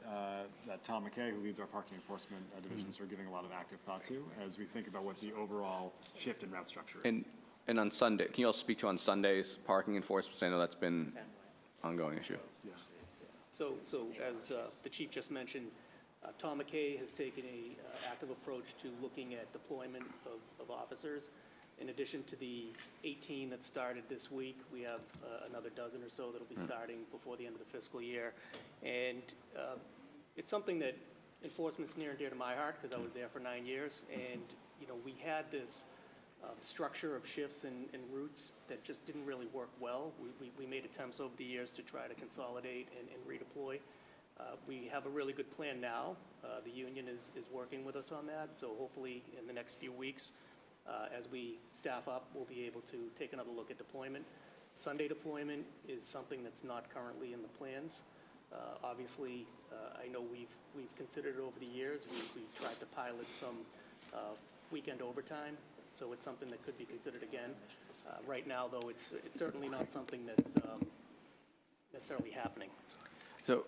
B: Tom McKay, who leads our parking enforcement divisions, are giving a lot of active thought to as we think about what the overall shift in route structure is.
I: And on Sunday, can you also speak to on Sundays parking enforcement? I know that's been an ongoing issue.
B: Yeah.
J: So as the chief just mentioned, Tom McKay has taken a active approach to looking at deployment of officers. In addition to the 18 that started this week, we have another dozen or so that will be starting before the end of the fiscal year. And it's something that enforcement's near and dear to my heart because I was there for 9 years. And, we had this structure of shifts and routes that just didn't really work well. We made attempts over the years to try to consolidate and redeploy. We have a really good plan now. The union is working with us on that. So hopefully in the next few weeks, as we staff up, we'll be able to take another look at deployment. Sunday deployment is something that's not currently in the plans. Obviously, I know we've considered it over the years. We tried to pilot some weekend overtime, so it's something that could be considered again. Right now, though, it's certainly not something that's necessarily happening.
I: So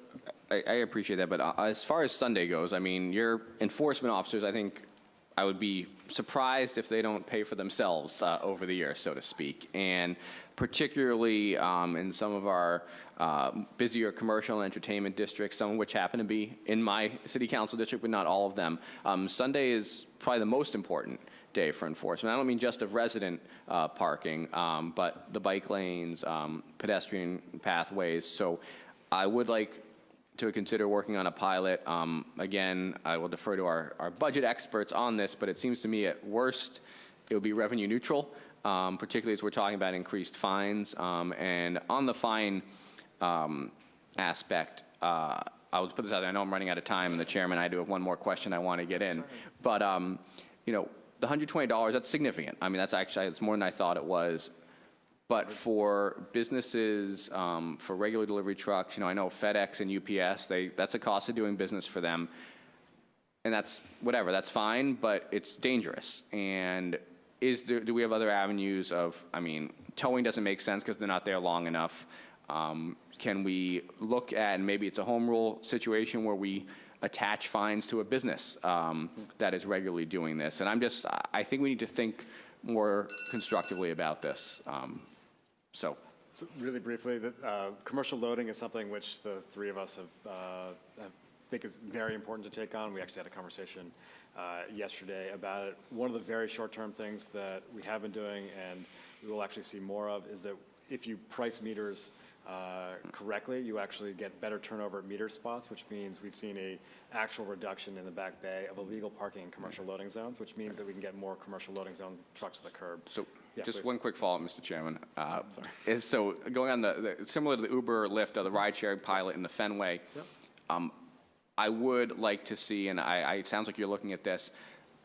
I: I appreciate that, but as far as Sunday goes, I mean, your enforcement officers, I think I would be surprised if they don't pay for themselves over the year, so to speak. And particularly in some of our busier commercial and entertainment districts, some of which happen to be in my city council district, but not all of them, Sunday is probably the most important day for enforcement. I don't mean just of resident parking, but the bike lanes, pedestrian pathways. So I would like to consider working on a pilot. Again, I will defer to our budget experts on this, but it seems to me at worst, it would be revenue neutral, particularly as we're talking about increased fines. And on the fine aspect, I'll put this out there. I know I'm running out of time, and the chairman, I do have one more question I want to get in. But, you know, the $120, that's significant. I mean, it's more than I thought it was. But for businesses, for regular delivery trucks, you know, I know FedEx and UPS, that's a cost of doing business for them. And that's whatever, that's fine, but it's dangerous. And do we have other avenues of, I mean, towing doesn't make sense because they're not there long enough. Can we look at, and maybe it's a home rule situation where we attach fines to a business that is regularly doing this? And I think we need to think more constructively about this. So
B: really briefly, commercial loading is something which the three of us think is very important to take on. We actually had a conversation yesterday about it. One of the very short-term things that we have been doing, and we will actually see more of, is that if you price meters correctly, you actually get better turnover at meter spots, which means we've seen a actual reduction in the back bay of illegal parking in commercial loading zones, which means that we can get more commercial loading zone trucks to the curb.
I: So
B: Yeah,
I: just
B: please.
I: one quick follow-up, Mr. Chairman.
B: Sorry.
I: So going on similar to the Uber, Lyft, or the ride-sharing pilot in the Fenway, I would like to see, and it sounds like you're looking at this,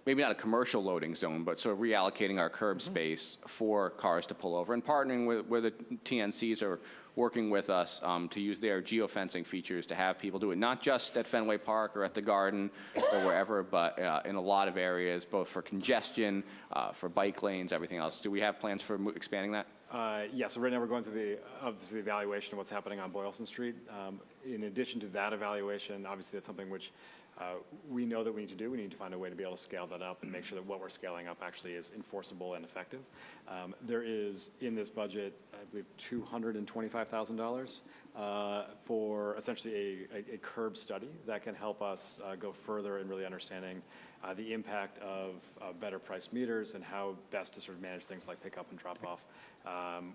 I: maybe not a commercial loading zone, but sort of reallocating our curb space for cars to pull over, and partnering with the TNCs are working with us to use their geofencing features to have people do it, not just at Fenway Park or at the Garden or wherever, but in a lot of areas, both for congestion, for bike lanes, everything else. Do we have plans for expanding that?
B: Yeah, so right now we're going through the evaluation of what's happening on Boylston Street. In addition to that evaluation, obviously that's something which we know that we need to do. We need to find a way to be able to scale that up and make sure that what we're scaling up actually is enforceable and effective. There is, in this budget, I believe $225,000 for essentially a curb study that can help us go further in really understanding the impact of better priced meters and how best to sort of manage things like pick up and drop off,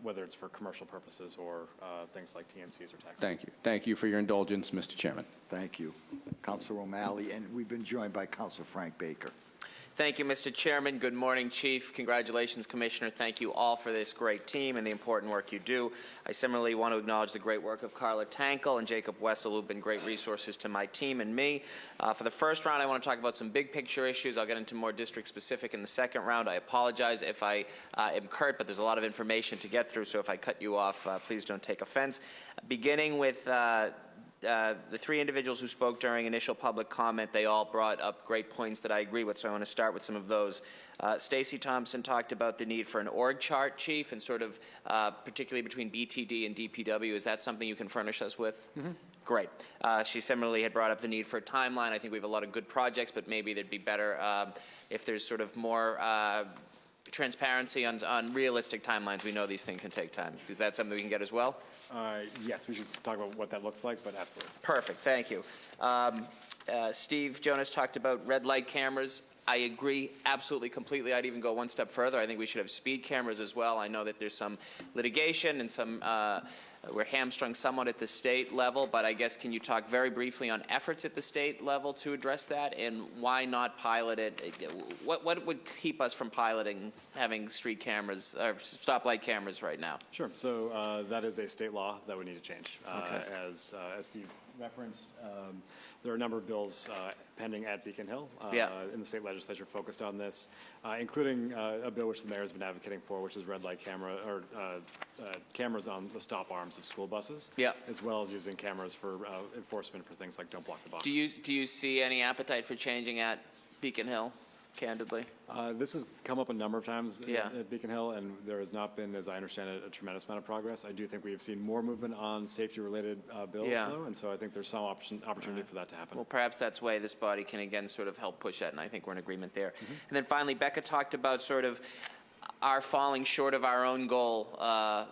B: whether it's for commercial purposes or things like TNCs or taxis.
I: Thank you. Thank you for your indulgence, Mr. Chairman.
A: Thank you. Councilor O'Malley, and we've been joined by Councilor Frank Baker.
K: Thank you, Mr. Chairman. Good morning, Chief. Congratulations, Commissioner. Thank you all for this great team and the important work you do. I similarly want to acknowledge the great work of Carla Tankel and Jacob Wessel, who've been great resources to my team and me. For the first round, I want to talk about some big picture issues. I'll get into more district specific in the second round. I apologize if I am curt, but there's a lot of information to get through, so if I cut you off, please don't take offense. Beginning with the three individuals who spoke during initial public comment, they all brought up great points that I agree with, so I want to start with some of those. Stacy Thompson talked about the need for an org chart, Chief, and sort of particularly between BTD and DPW. Is that something you can furnish us with? Mm-hmm. Great. She similarly had brought up the need for a timeline. I think we have a lot of good projects, but maybe it'd be better if there's sort of more transparency on realistic timelines. We know these things can take time. Is that something we can get as well?
B: Yes, we should talk about what that looks like, but absolutely.
K: Perfect, thank you. Steve Jonas talked about red light cameras. I agree absolutely, completely. I'd even go one step further. I think we should have speed cameras as well. I know that there's some litigation and some we're hamstrung somewhat at the state level, but I guess can you talk very briefly on efforts at the state level to address that, and why not pilot it? What would keep us from piloting having street cameras or stoplight cameras right now?
B: Sure. So that is a state law that would need to change.
K: Okay.
B: As Steve referenced, there are a number of bills pending at Beacon Hill in the state legislature focused on this, including a bill which the mayor has been advocating for, which is red light camera or cameras on the stop arms of school buses, as well as using cameras for enforcement for things like don't block the box.
K: Do you see any appetite for changing at Beacon Hill, candidly?
B: This has come up a number of times
K: Yeah.
B: at Beacon Hill, and there has not been, as I understand it, a tremendous amount of progress. I do think we have seen more movement on safety-related bills, though, and so I think there's some opportunity for that to happen.
K: Well, perhaps that's why this body can again sort of help push that, and I think we're in agreement there. And then finally, Becca talked about sort of our falling short of our own goal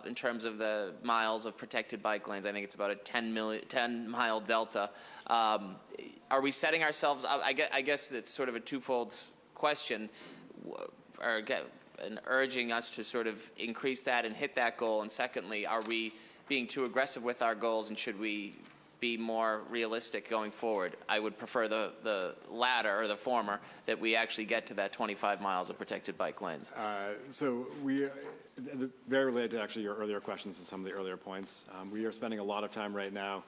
K: in terms of the miles of protected bike lanes. I think it's about a 10-mile delta. Are we setting ourselves up? I guess it's sort of a twofold question, or urging us to sort of increase that and hit that goal. And secondly, are we being too aggressive with our goals, and should we be more realistic going forward? I would prefer the latter, or the former, that we actually get to that 25 miles of protected bike lanes.
B: So this is very related to actually your earlier questions and some of the earlier points. We are spending a lot of time right now,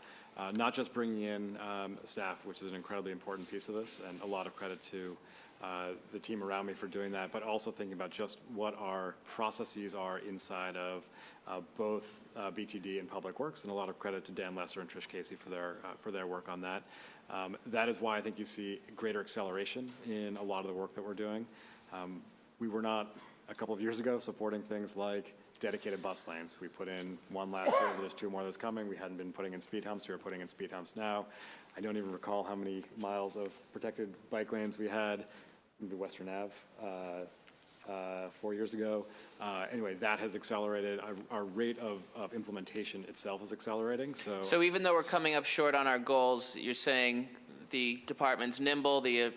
B: not just bringing in staff, which is an incredibly important piece of this, and a lot of credit to the team around me for doing that, but also thinking about just what our processes are inside of both BTD and Public Works, and a lot of credit to Dan Lesser and Trish Casey for their work on that. That is why I think you see greater acceleration in a lot of the work that we're doing. We were not, a couple of years ago, supporting things like dedicated bus lanes. We put in one last year, there's 2 more that's coming. We hadn't been putting in speed humps, we were putting in speed humps now. I don't even recall how many miles of protected bike lanes we had, maybe Western Ave, 4 years ago. Anyway, that has accelerated. Our rate of implementation itself is accelerating,
K: So even though we're coming up short on our goals, you're saying the department's nimble, the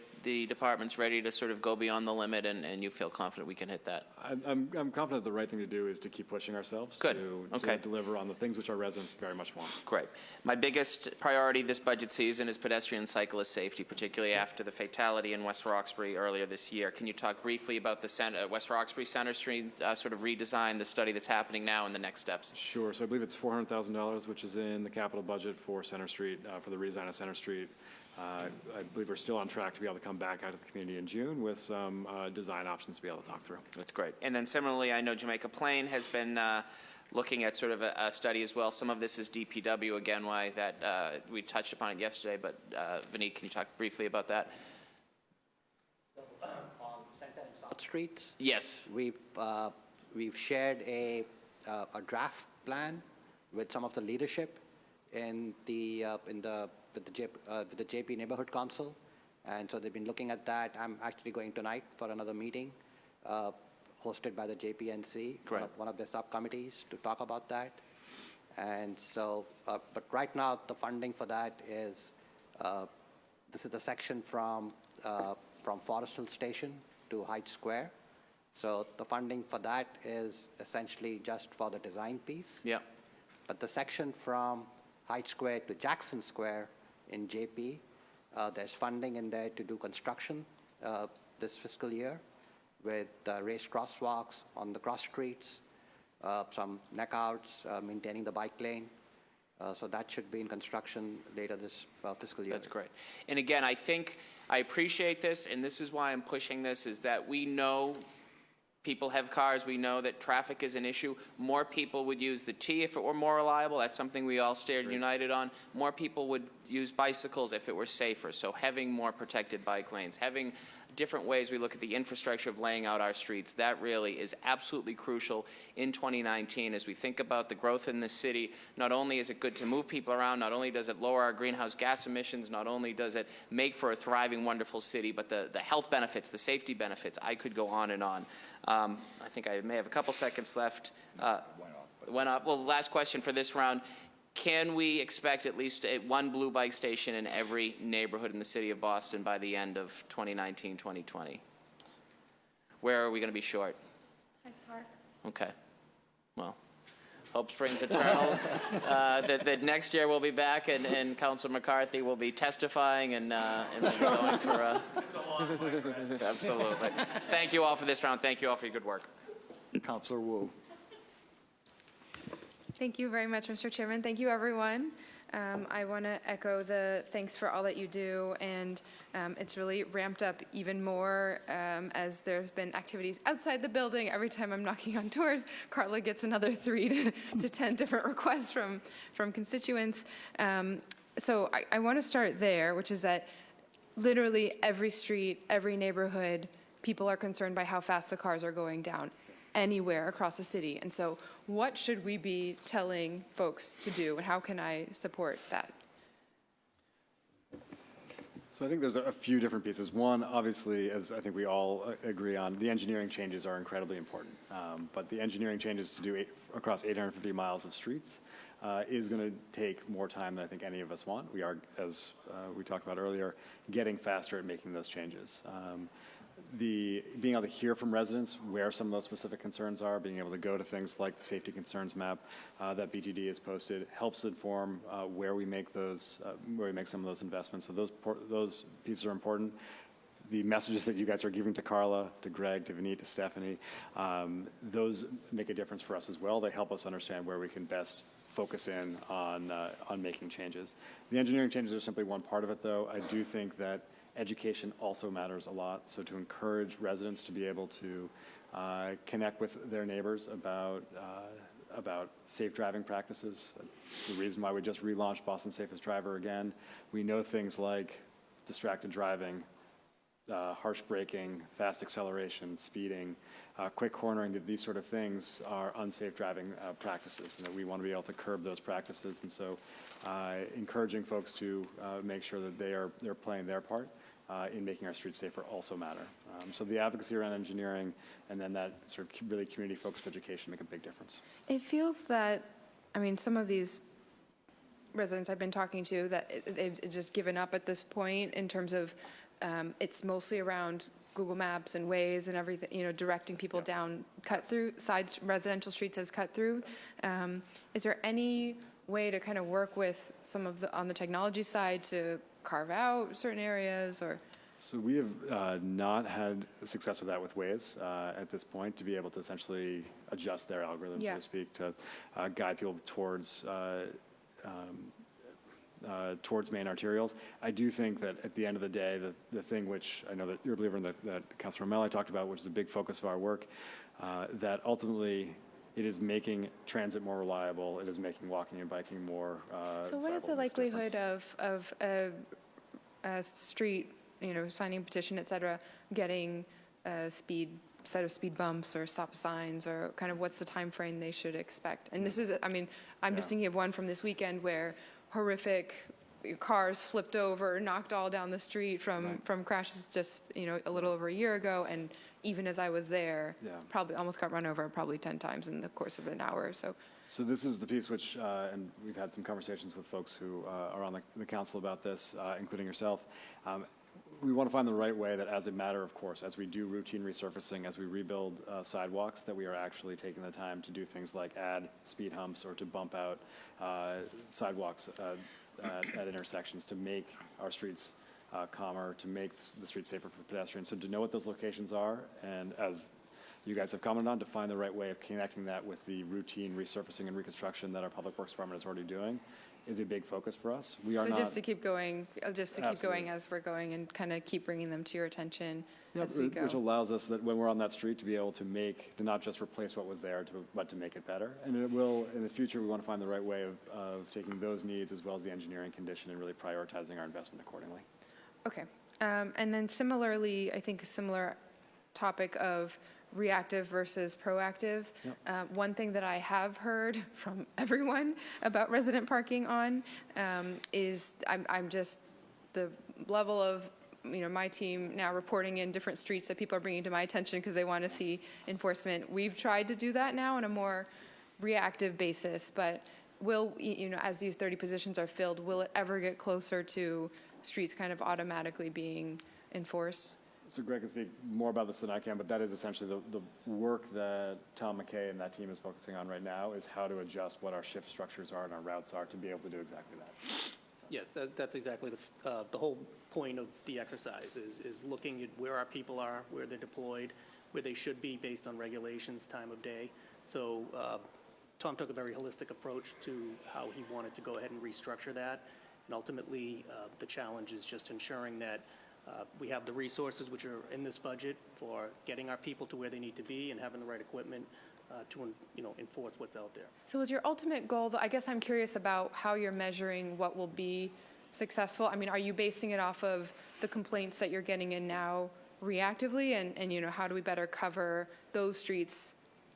K: department's ready to sort of go beyond the limit, and you feel confident we can hit that?
B: I'm confident the right thing to do is to keep pushing ourselves
K: Good.
B: to deliver on the things which our residents very much want.
K: Great. My biggest priority this budget season is pedestrian and cyclist safety, particularly after the fatality in West Roxbury earlier this year. Can you talk briefly about the West Roxbury Center Street sort of redesign, the study that's happening now, and the next steps?
B: Sure. So I believe it's $400,000, which is in the capital budget for Center Street, for the redesign of Center Street. I believe we're still on track to be able to come back out to the community in June with some design options to be able to talk through.
K: That's great. And then similarly, I know Jamaica Plain has been looking at sort of a study as well. Some of this is DPW, again, why that we touched upon it yesterday, but Vineet, can you talk briefly about that?
G: On Center and South Streets,
K: Yes.
G: we've shared a draft plan with some of the leadership in with the JP Neighborhood Council, and so they've been looking at that. I'm actually going tonight for another meeting hosted by the JPNC, one of the subcommittees, to talk about that. And so, but right now the funding for that is this is the section from Forest Hill Station to Hyde Square. So the funding for that is essentially just for the design piece.
K: Yeah.
G: But the section from Hyde Square to Jackson Square in JP, there's funding in there to do construction this fiscal year with raised crosswalks on the cross streets, some neckouts, maintaining the bike lane. So that should be in construction later this fiscal year.
K: That's great. And again, I think I appreciate this, and this is why I'm pushing this, is that we know people have cars. We know that traffic is an issue. More people would use the T if it were more reliable. That's something we all stayed united on. More people would use bicycles if it were safer. So having more protected bike lanes, having different ways we look at the infrastructure of laying out our streets, that really is absolutely crucial in 2019 as we think about the growth in this city. Not only is it good to move people around, not only does it lower our greenhouse gas emissions, not only does it make for a thriving, wonderful city, but the health benefits, the safety benefits, I could go on and on. I think I may have a couple seconds left. Went off. Well, last question for this round. Can we expect at least one blue bike station in every neighborhood in the city of Boston by the end of 2019, 2020? Where are we going to be short?
L: Hyde Park. Okay.
K: Well, hope springs eternal. That next year we'll be back and Councilor McCarthy will be testifying and we'll be going for
H: It's a long way, Brad.
K: Absolutely. Thank you all for this round. Thank you all for your good work.
A: Councilor Wu.
L: Thank you very much, Mr. Chairman. Thank you, everyone. I want to echo the thanks for all that you do, and it's really ramped up even more as there's been activities outside the building. Every time I'm knocking on doors, Carla gets another 3 to 10 different requests from constituents. So I want to start there, which is that literally every street, every neighborhood, people are concerned by how fast the cars are going down anywhere across the city. And so what should we be telling folks to do, and how can I support that?
B: So I think there's a few different pieces. One, obviously, as I think we all agree on, the engineering changes are incredibly important. But the engineering changes to do across 850 miles of streets is going to take more time than I think any of us want. We are, as we talked about earlier, getting faster at making those changes. being able to hear from residents where some of those specific concerns are, being able to go to things like the safety concerns map that BTD has posted, helps inform where we make some of those investments. So those pieces are important. The messages that you guys are giving to Carla, to Greg, to Vineet, to Stephanie, those make a difference for us as well. They help us understand where we can best focus in on making changes. The engineering changes are simply one part of it, though. I do think that education also matters a lot. So to encourage residents to be able to connect with their neighbors about safe driving practices. It's the reason why we just relaunched Boston Safest Driver again. We know things like distracted driving, harsh braking, fast acceleration, speeding, quick cornering, that these sort of things are unsafe driving practices, and that we want to be able to curb those practices. And so encouraging folks to make sure that they're playing their part in making our streets safer also matter. So the advocacy around engineering and then that sort of really community-focused education make a big difference.
L: It feels that, I mean, some of these residents I've been talking to, that they've just given up at this point in terms of it's mostly around Google Maps and Waze and everything, you know, directing people down cut-through, residential streets as cut-through. Is there any way to kind of work with some of on the technology side to carve out certain areas, or?
B: So we have not had success with that with Waze at this point, to be able to essentially adjust their algorithm, so to speak, to guide people towards main arterials. I do think that at the end of the day, the thing which I know that you're a believer in, that Councilor Melli talked about, which is a big focus of our work, that ultimately it is making transit more reliable. It is making walking and biking more
L: So what is the likelihood of a street, you know, signing a petition, et cetera, getting a set of speed bumps or stop signs, or kind of what's the time frame they should expect? And this is, I mean, I'm just thinking of one from this weekend where horrific cars flipped over, knocked all down the street from crashes just, you know, a little over a year ago. And even as I was there, probably almost got run over probably 10 times in the course of an hour or so.
B: So this is the piece which, and we've had some conversations with folks who are on the council about this, including yourself. We want to find the right way that, as a matter of course, as we do routine resurfacing, as we rebuild sidewalks, that we are actually taking the time to do things like add speed humps or to bump out sidewalks at intersections to make our streets calmer, to make the streets safer for pedestrians. So to know what those locations are, and as you guys have commented on, to find the right way of connecting that with the routine resurfacing and reconstruction that our Public Works Department is already doing, is a big focus for us. We are
L: so
B: not,
L: just to keep going, keep going as we're going, and kind of keep bringing them to your attention as we go.
B: Which allows us that when we're on that street to be able to not just replace what was there, but to make it better. And it will, in the future, we want to find the right way of taking those needs as well as the engineering condition and really prioritizing our investment accordingly.
L: Okay. And then similarly, I think a similar topic of reactive versus proactive. One thing that I have heard from everyone about resident parking is I'm just the level of, you know, my team now reporting in different streets that people are bringing to my attention because they want to see enforcement. We've tried to do that now on a more reactive basis, but will, you know, as these 30 positions are filled, will it ever get closer to streets kind of automatically being enforced?
B: So Greg can speak more about this than I can, but that is essentially the work that Tom McKay and that team is focusing on right now, is how to adjust what our shift structures are and our routes are to be able to do exactly that.
J: Yes, that's exactly the whole point of the exercise is looking at where our people are, where they're deployed, where they should be based on regulations, time of day. So Tom took a very holistic approach to how he wanted to go ahead and restructure that. And ultimately, the challenge is just ensuring that we have the resources which are in this budget for getting our people to where they need to be and having the right equipment to, you know, enforce what's out there.
L: So is your ultimate goal, I guess I'm curious about how you're measuring what will be successful. I mean, are you basing it off of the complaints that you're getting in now reactively, and you know, how do we better cover those streets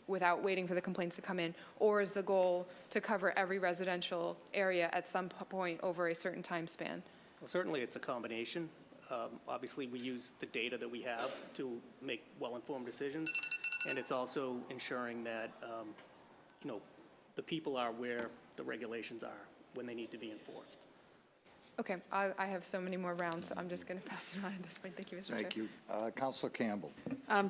L: without waiting for the complaints to come in? Or is the goal to cover every residential area at some point over a certain time span?
J: Well, certainly it's a combination. Obviously, we use the data that we have to make well-informed decisions, and it's also ensuring that, you know, the people are where the regulations are when they need to be enforced.
L: Okay, I have so many more rounds, so I'm just going to pass it on at this point. Thank you, Mr. Chair.
A: Thank you. Councilor Campbell.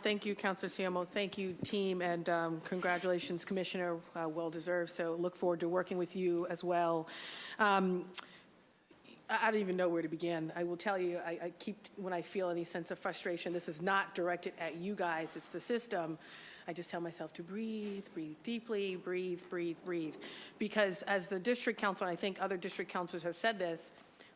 M: Thank you, Councilor Siamo. Thank you, team, and congratulations, Commissioner. Well-deserved. So look forward to working with you as well. I don't even know where to begin. I will tell you, I keep, when I feel any sense of frustration, this is not directed at you guys, it's the system. I just tell myself to breathe, breathe deeply, breathe, breathe, breathe. Because as the district council, and I think other district councilors have said this,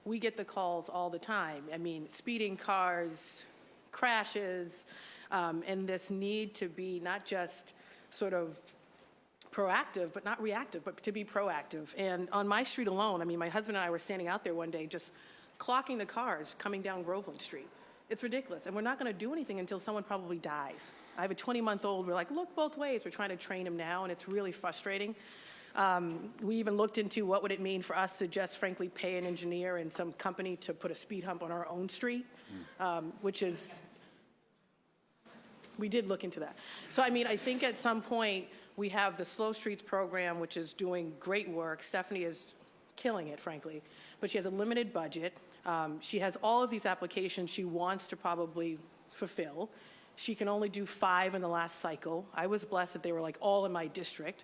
M: we get the calls all the time. I mean, speeding cars, crashes, and this need to be not just sort of proactive, but not reactive, but to be proactive. And on my street alone, I mean, my husband and I were standing out there one day just clocking the cars coming down Groveland Street. It's ridiculous. And we're not going to do anything until someone probably dies. I have a 20-month-old. We're like, look both ways. We're trying to train him now, and it's really frustrating. We even looked into what would it mean for us to just frankly pay an engineer and some company to put a speed hump on our own street, which is, we did look into that. So, I mean, I think at some point, we have the Slow Streets program, which is doing great work. Stephanie is killing it, frankly, but she has a limited budget. She has all of these applications she wants to probably fulfill. She can only do 5 in the last cycle. I was blessed that they were like all in my district.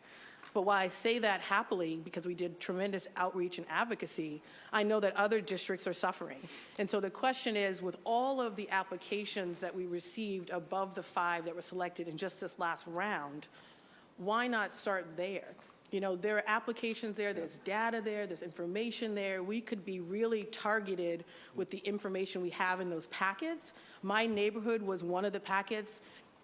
M: But while I say that happily, because we did tremendous outreach and advocacy, I know that other districts are suffering. And so the question is, with all of the applications that we received above the 5 that were selected in just this last round, why not start there? You know, there are applications there, there's data there, there's information there. We could be really targeted with the information we have in those packets. My neighborhood was one of the packets.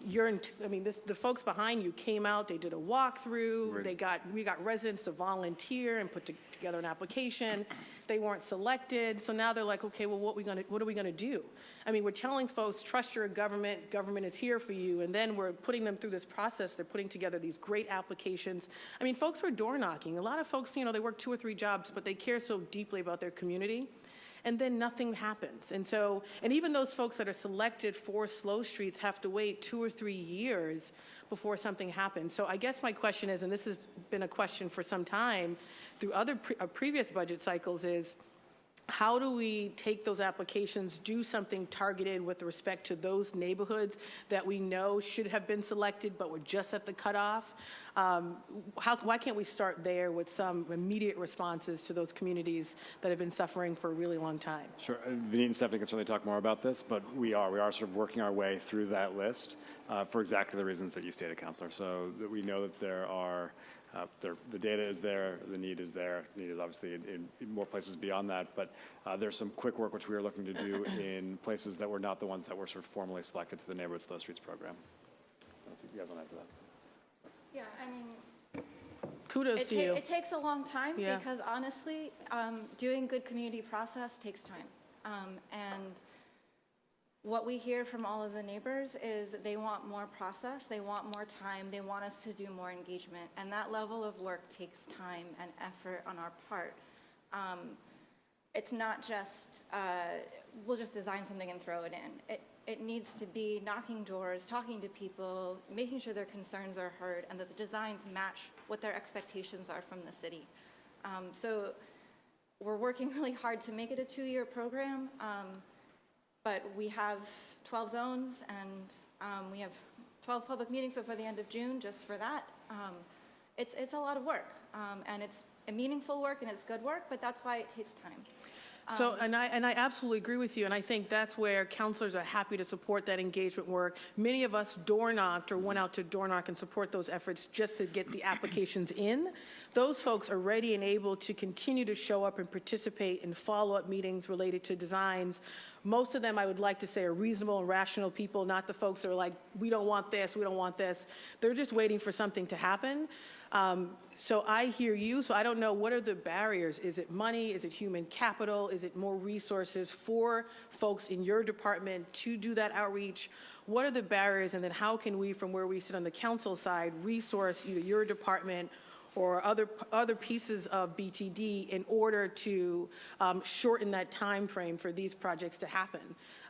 M: The folks behind you came out, they did a walkthrough, we got residents to volunteer and put together an application. They weren't selected, so now they're like, okay, well, what are we gonna do? I mean, we're telling folks, trust your government, government is here for you, and then we're putting them through this process. They're putting together these great applications. I mean, folks were door knocking. A lot of folks, you know, they work 2 or 3 jobs, but they care so deeply about their community. And then nothing happens. And so, and even those folks that are selected for Slow Streets have to wait 2 or 3 years before something happens. So I guess my question is, and this has been a question for some time through other previous budget cycles, is how do we take those applications, do something targeted with respect to those neighborhoods that we know should have been selected but were just at the cutoff? Why can't we start there with some immediate responses to those communities that have been suffering for a really long time?
B: Sure. Vineet and Stephanie can certainly talk more about this, but we are sort of working our way through that list for exactly the reasons that you stated, Councilor. So that we know that there are the data is there, the need is there. The need is obviously in more places beyond that, but there's some quick work which we are looking to do in places that were not the ones that were sort of formally selected to the Neighborhood Slow Streets program. I don't know if you guys want to add to that.
N: Yeah, I mean,
M: kudos to you.
N: It takes a long time
M: Yeah.
N: because honestly, doing good community process takes time. And what we hear from all of the neighbors is they want more process, they want more time, they want us to do more engagement. And that level of work takes time and effort on our part. It's not just, we'll just design something and throw it in. It needs to be knocking doors, talking to people, making sure their concerns are heard, and that the designs match what their expectations are from the city. So we're working really hard to make it a 2-year program, but we have 12 zones, and we have 12 public meetings before the end of June just for that. It's a lot of work, and it's a meaningful work, and it's good work, but that's why it takes time.
M: So, and I absolutely agree with you, and I think that's where counselors are happy to support that engagement work. Many of us door knocked or went out to door knock and support those efforts just to get the applications in. Those folks are ready and able to continue to show up and participate in follow-up meetings related to designs. Most of them, I would like to say, are reasonable and rational people, not the folks that are like, we don't want this, we don't want this. They're just waiting for something to happen. So I hear you, so I don't know, what are the barriers? Is it money? Is it human capital? Is it more resources for folks in your department to do that outreach? What are the barriers, and then how can we, from where we sit on the council side, resource either your department or other pieces of BTD in order to shorten that time frame for these projects to happen.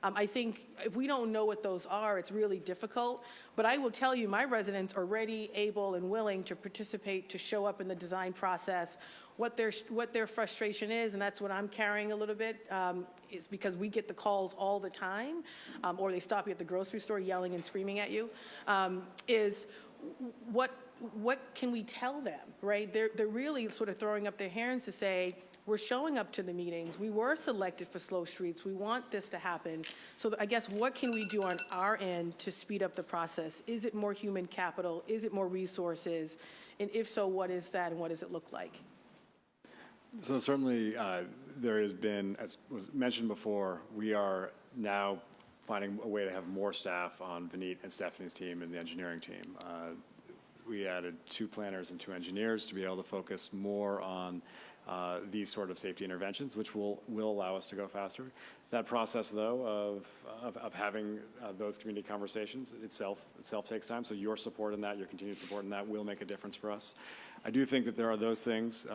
M: I think if we don't know what those are, it's really difficult. But I will tell you, my residents are ready, able, and willing to participate, to show up in the design process. What their frustration is, and that's what I'm carrying a little bit, is because we get the calls all the time, or they stop you at the grocery store yelling and screaming at you, is what can we tell them, right? They're really sort of throwing up their hands to say, we're showing up to the meetings. We were selected for slow streets. We want this to happen. So I guess what can we do on our end to speed up the process? Is it more human capital? Is it more resources? And if so, what is that and what does it look like?
B: So certainly there has been, as was mentioned before, we are now finding a way to have more staff on Vineet and Stephanie's team and the engineering team. We added 2 planners and 2 engineers to be able to focus more on these sort of safety interventions, which will allow us to go faster. That process, though, of having those community conversations itself takes time. So your support in that, your continued support in that will make a difference for us. I do think that there are those things,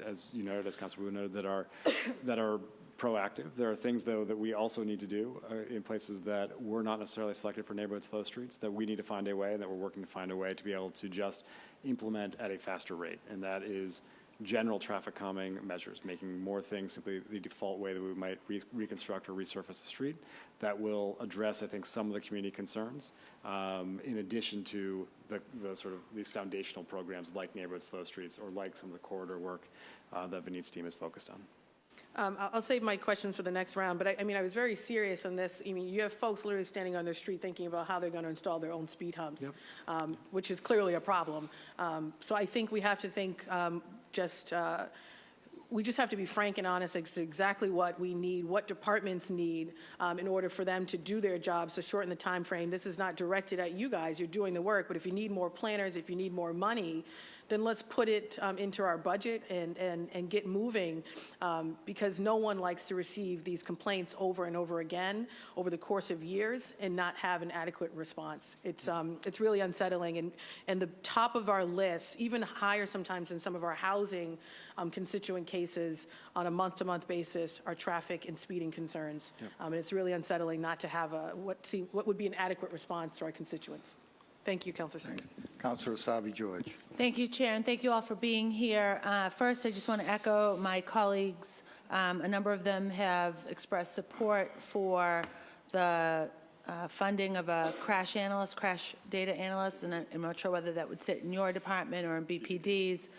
B: as you noted, as Councilor Wu noted, that are proactive. There are things, though, that we also need to do in places that were not necessarily selected for neighborhood slow streets, that we need to find a way, and that we're working to find a way to be able to just implement at a faster rate. And that is general traffic calming measures, making more things simply the default way that we might reconstruct or resurface a street. That will address, I think, some of the community concerns, in addition to the sort of these foundational programs like neighborhood slow streets or like some of the corridor work that Vineet's team is focused on.
M: I'll save my questions for the next round, but I was very serious on this. I mean, you have folks literally standing on their street thinking about how they're going to install their own speed humps, which is clearly a problem. So I think we have to think we just have to be frank and honest as to exactly what we need, what departments need in order for them to do their jobs to shorten the time frame. This is not directed at you guys. You're doing the work, but if you need more planners, if you need more money, then let's put it into our budget and get moving, because no one likes to receive these complaints over and over again over the course of years and not have an adequate response. It's really unsettling, and the top of our list, even higher sometimes than some of our housing constituent cases on a month-to-month basis, are traffic and speeding concerns. And it's really unsettling not to have what would be an adequate response to our constituents. Thank you, Councilor Singh.
A: Councilor Asabi George.
O: Thank you, Chair, and thank you all for being here. First, I just want to echo my colleagues. A number of them have expressed support for the funding of a crash data analyst, and I'm not sure whether that would sit in your department or in BPD's.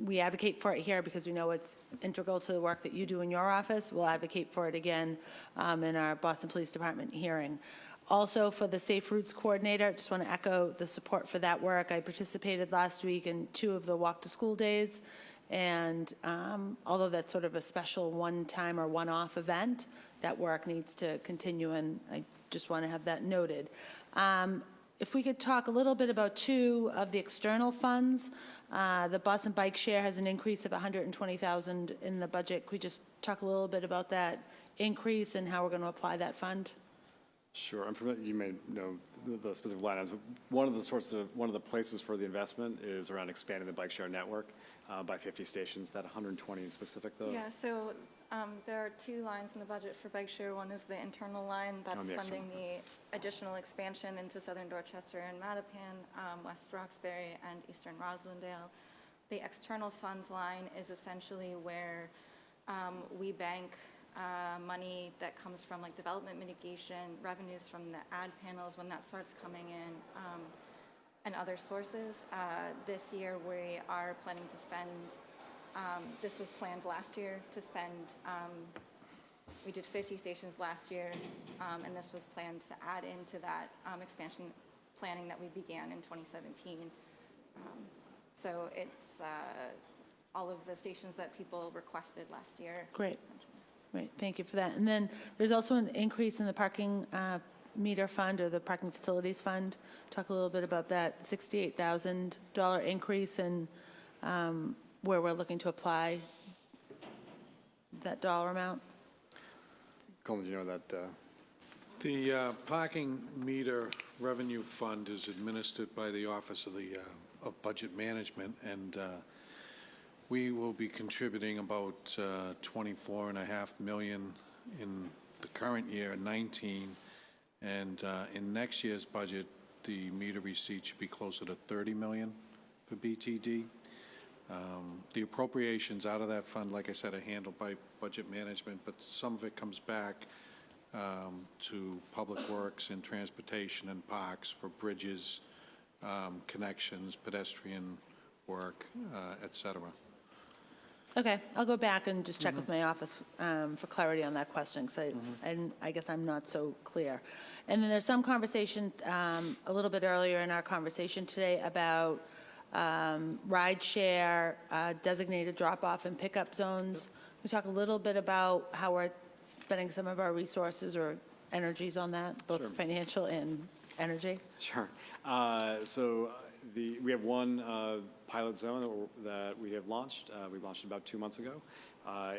O: We advocate for it here because we know it's integral to the work that you do in your office. We'll advocate for it again in our Boston Police Department hearing. Also, for the Safe Routes Coordinator, I just want to echo the support for that work. I participated last week in 2 of the Walk to School days, and although that's sort of a special one-time or one-off event, that work needs to continue, and I just want to have that noted. If we could talk a little bit about 2 of the external funds. The Boston Bike Share has an increase of $120,000 in the budget. Could we just talk a little bit about that increase and how we're going to apply that fund?
B: Sure. You may know the specific line items. One of the places for the investment is around expanding the bike share network by 50 stations. That 120 in specific, though?
N: Yeah, so there are 2 lines in the budget for bike share. One is the internal line that's funding the additional expansion into southern Dorchester and Mattapan, West Roxbury, and eastern Roslindale. The external funds line is essentially where we bank money that comes from like development mitigation, revenues from the ad panels when that starts coming in, and other sources. This year we are planning to spend, this was planned last year to spend, we did 50 stations last year, and this was planned to add into that expansion planning that we began in 2017. So it's all of the stations that people requested last year.
O: Great. Great, thank you for that. And then there's also an increase in the parking meter fund or the parking facilities fund. Talk a little bit about that $68,000 increase and where we're looking to apply that dollar amount.
B: Coleman, do you know that?
P: The parking meter revenue fund is administered by the Office of Budget Management, and We will be contributing about $24.5 million in the current year, 19, and in next year's budget, the meter receipts should be closer to $30 million for BTD. The appropriations out of that fund, like I said, are handled by budget management, but some of it comes back to Public Works and Transportation and Parks for bridges, connections, pedestrian work, et cetera.
O: Okay, I'll go back and just check with my office for clarity on that question, because I guess I'm not so clear. And then there's some conversation a little bit earlier in our conversation today about ride share, designated drop-off and pickup zones. We talk a little bit about how we're spending some of our resources or energies on that, both financial and energy.
B: Sure. We have one pilot zone that we have launched. We launched about 2 months ago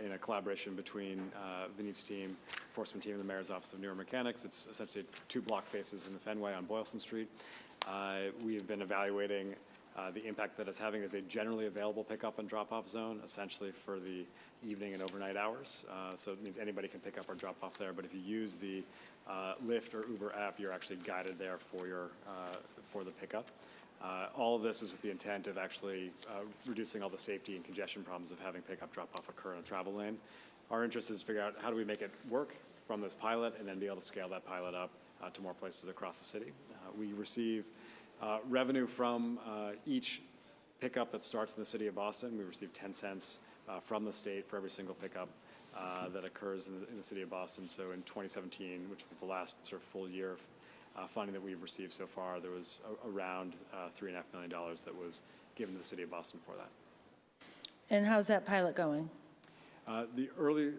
B: in a collaboration between Vinny's team, enforcement team, and the Mayor's Office of Newer Mechanics. It's essentially 2 block faces in the Fenway on Boylston Street. We have been evaluating the impact that it's having as a generally available pickup and drop-off zone, essentially for the evening and overnight hours. So it means anybody can pick up or drop off there. But if you use the Lyft or Uber app, you're actually guided there for the pickup. All of this is with the intent of actually reducing all the safety and congestion problems of having pickup drop-off occur in a travel lane. Our interest is to figure out how do we make it work from this pilot and then be able to scale that pilot up to more places across the city. We receive revenue from each pickup that starts in the city of Boston. We receive 10 cents from the state for every single pickup that occurs in the city of Boston. So in 2017, which was the last sort of full year of funding that we've received so far, there was around $3.5 million that was given to the city of Boston for that.
O: And how's that pilot going?
B: The early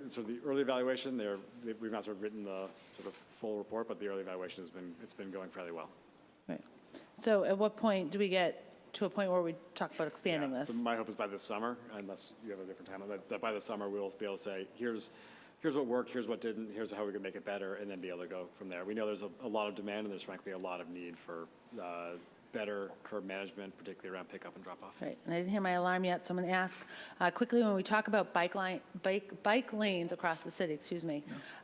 B: evaluation, we've not sort of written the sort of full report, but the early evaluation it's been going fairly well.
O: Right. So at what point do we get to a point where we talk about expanding this?
B: So my hope is by this summer, unless you have a different time, that by the summer we'll be able to say, here's what worked, here's what didn't, here's how we can make it better, and then be able to go from there. We know there's a lot of demand, and there's frankly a lot of need for better curb management, particularly around pickup and drop-off.
O: Right, and I didn't hear my alarm yet, so I'm going to ask quickly, when we talk about bike lanes across the city,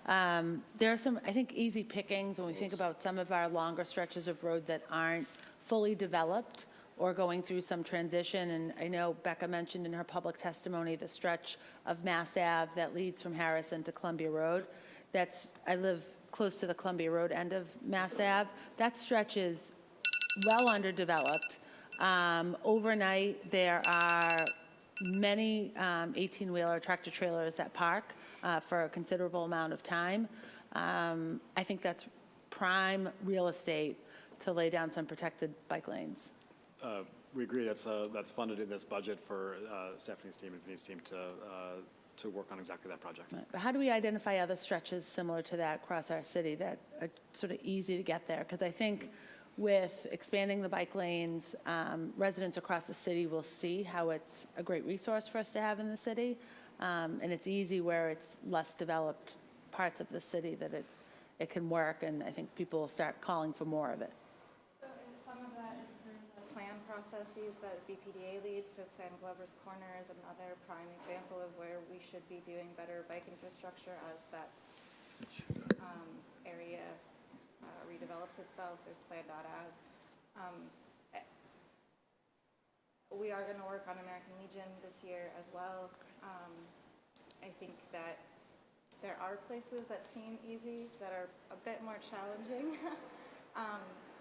O: there are some, I think, easy pickings when we think about some of our longer stretches of road that aren't fully developed or going through some transition. And I know Becca mentioned in her public testimony the stretch of Mass Ave that leads from Harrison to Columbia Road. I live close to the Columbia Road end of Mass Ave. That stretch is well underdeveloped. Overnight, there are many 18-wheeler tractor trailers that park for a considerable amount of time. I think that's prime real estate to lay down some protected bike lanes.
B: We agree that's funded in this budget for Stephanie's team and Vinny's team to work on exactly that project.
O: Right. But how do we identify other stretches similar to that across our city that are sort of easy to get there? Because I think with expanding the bike lanes, residents across the city will see how it's a great resource for us to have in the city. And it's easy where it's less developed parts of the city that it can work, and I think people will start calling for more of it.
N: So some of that is through the plan processes that BPDA leads. So Plan Glover's Corner is another prime example of where we should be doing better bike infrastructure as that area redevelops itself. There's Plan.Ave. We are going to work on American Legion this year as well. I think that there are places that seem easy that are a bit more challenging.